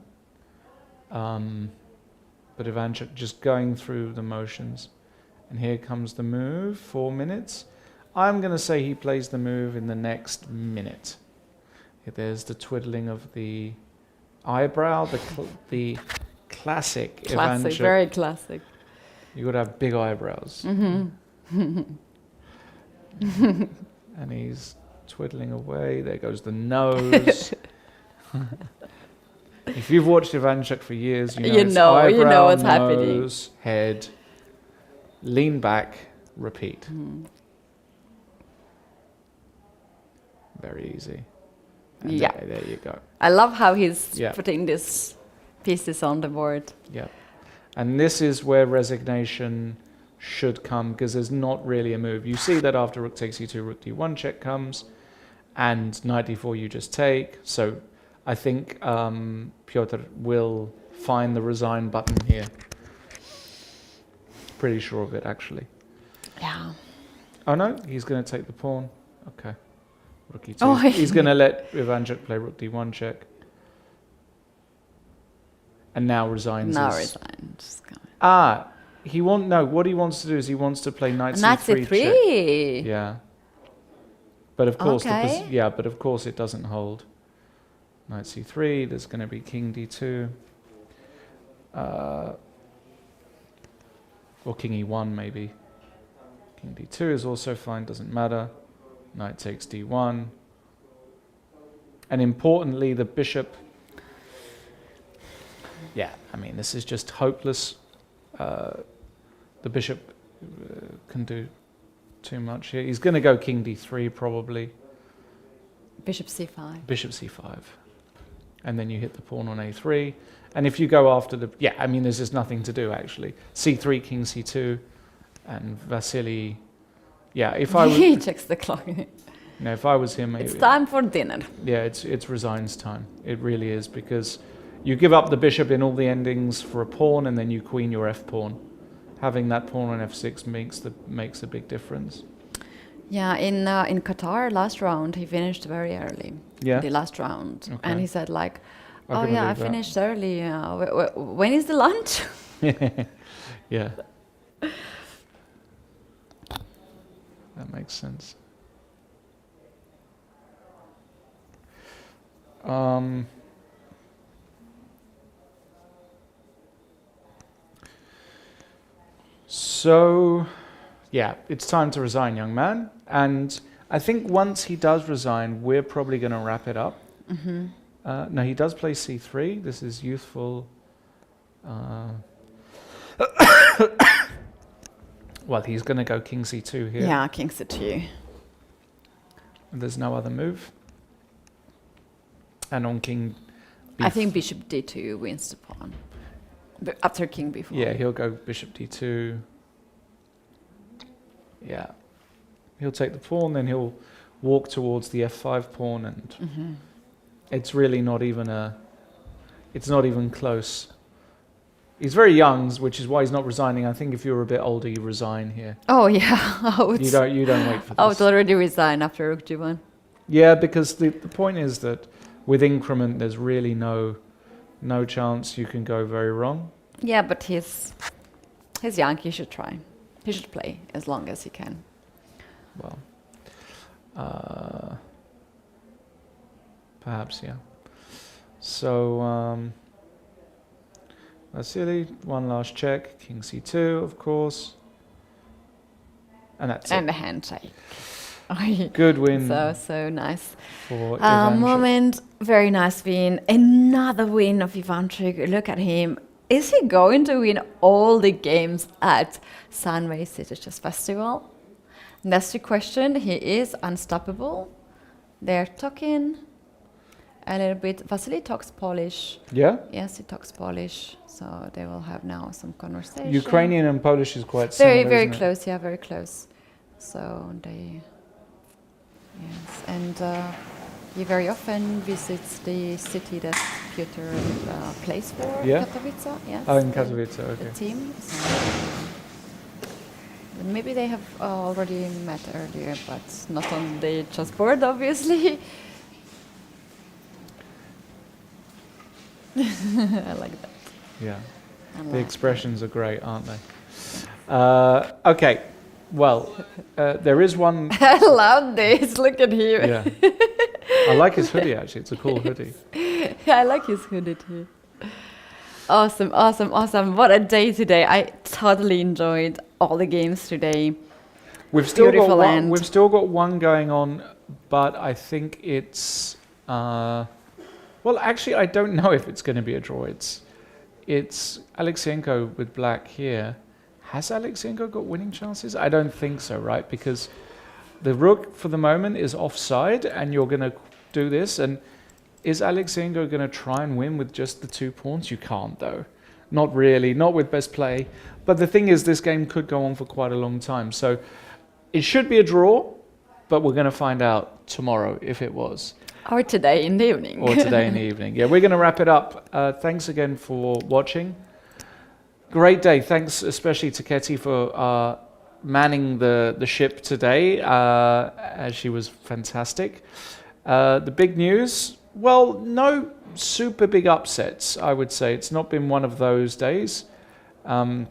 But Ivanchuk just going through the motions. And here comes the move, 4 minutes. I'm going to say he plays the move in the next minute. There's the twiddling of the eyebrow, the classic Ivanchuk. Very classic. You got to have big eyebrows. Mm-hmm. And he's twiddling away. There goes the nose. If you've watched Ivanchuk for years, you know eyebrow, what's nose, head, lean back, repeat. Very easy. And Yeah. there you go. I love how he's Yeah. putting these pieces on the board. Yeah. And this is where resignation should come, because there's not really a move. You see that after rook takes e2, rook d1 check comes, and knight d4 you just take. So I think Piotr will find the resign button here. Pretty sure of it, actually. Yeah. Oh no, he's going to take the pawn. Okay. Rook e2. Oh, He's going to let Ivanchuk play rook d1 check. And now resigns. Now his- resign. Just go. What he wants to do is he wants to play knight Knight c3 check. c3. Yeah. But of course Okay. but of course it doesn't hold. Knight c3, there's going to be king d2. Or king e1 maybe. King d2 is also fine, doesn't matter. Knight takes d1. And importantly, the bishop... Yeah, I mean, this is just hopeless. The bishop can do too much here. He's going to go king d3 probably. Bishop c5. Bishop c5. And then you hit the pawn on a3. And if you go after the... Yeah, I mean, there's just nothing to do, actually. c3, king c2, and Vasily... Yeah, if I was... He checks the clock. No, if I was him... It's time for dinner. Yeah, it's resigns time. It really is, because you give up the bishop in all the endings for a pawn, and then you queen your f-pawn. Having that pawn on f6 makes a big difference. Yeah, in Qatar last round he finished very early. Yeah? The last round, Okay. and he said like, I "Oh can yeah, I believe that. finished early. When is the lunch?" Yeah. That makes sense. So, yeah, it's time to resign, young man. And I think once he does resign, we're probably going to wrap it up. Mm-hmm. No, he does play c3. This is youthful. Well, he's going to go king c2 here. Yeah, king c2. There's no other move. And on king b4. I think bishop d2 wins the pawn. But after king b4. Yeah, he'll go bishop d2. Yeah. He'll take the pawn, then he'll walk towards the f5 pawn, and Mm-hmm. it's really not even it's not even close. He's very young, which is why he's not resigning. I think if you're a bit older, you resign here. Oh yeah, You don't wait for this. I would already resign after rook g1. Yeah, because the point is that with increment, there's really no chance you can go very wrong. Yeah, but he's young. He should try. He should play as long as he can. Well, perhaps, yeah. So, Vasily, one last check. King c2, of course. And that's And it. a handshake. Good win So nice. for Ivanchuk. Moment, very nice win. Another win of Ivanchuk. Look at him. Is he going to win all the games at Sunway Sitges Festival? That's the question. He is unstoppable. They're talking a little bit. Vasily talks Polish. Yeah? Yes, he talks Polish. So they will have now some conversation. Ukrainian and Polish is quite similar, Very isn't it? close. Yeah, very close. So they... Yes, and He very often visits the city that Piotr plays for, Yeah? Katowice. Yes, Oh, in the- Katowice, the okay. team. So, maybe they have already met earlier, but not on the chessboard, obviously. I like that. Yeah. I The like expressions are great, aren't they? Okay. Well, there is one. I love this. Look at him. Yeah. I like his hoodie, actually. It's a cool hoodie. I like his hoodie too. Awesome, awesome, awesome. What a day today. I totally enjoyed all the games today. We've still got Beautiful one. land. We've still got one going on, but I think it's. Well, actually, I don't know if it's going to be a draw. It's Alexienko with black here. Has Alexienko got winning chances? I don't think so, right? Because the rook for the moment is offside, and you're going to do this. And is Alexienko going to try and win with just the 2 pawns? You can't, though. Not really. Not with best play. But the thing is, this game could go on for quite a long time. So it should be a draw, but we're going to find out tomorrow if it was. Or today in the evening. Or today in the evening. Yeah, we're going to wrap it up. Thanks again for watching. Great day. Thanks especially to Ketty for manning the ship today, as she was fantastic. The big news, well, no super big upsets, I would say. It's not been one of those days. Yeah.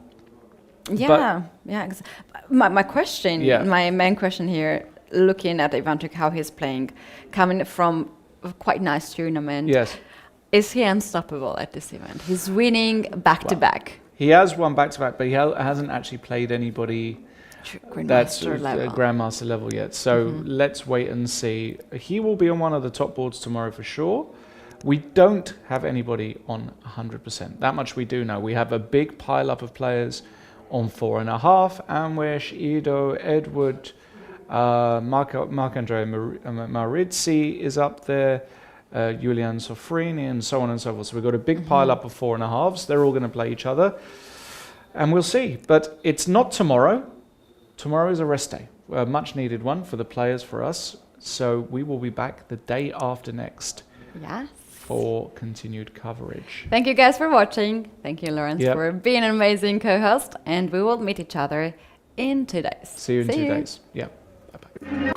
My question, Yeah. my main question here, looking at Ivan Tuk, how he's playing, coming from a quite nice tournament. Yes. Is he unstoppable at this event? He's winning back to back. He has won back-to-back, but he hasn't actually played anybody that's Grandmaster level yet. So let's wait and see. He will be on one of the top boards tomorrow for sure. We don't have anybody on 100%. That much we do know. We have a big pile-up of players on 4.5. Anwish, Ido, Edward, Marc-Andrea Marizzi is up there, Julian Sofrini, and so on and so forth. So we've got a big pile-up of 4.5s. They're all going to play each other. And we'll see. But it's not tomorrow. Tomorrow is a rest day, a much-needed one for the players, for us. So we will be back the day after next. Yes. For continued coverage. Thank you guys for watching. Thank you, Lawrence, Yep. for being an amazing co-host. And we will meet each other in 2 days. See you in 2 days. Yeah. Bye-bye.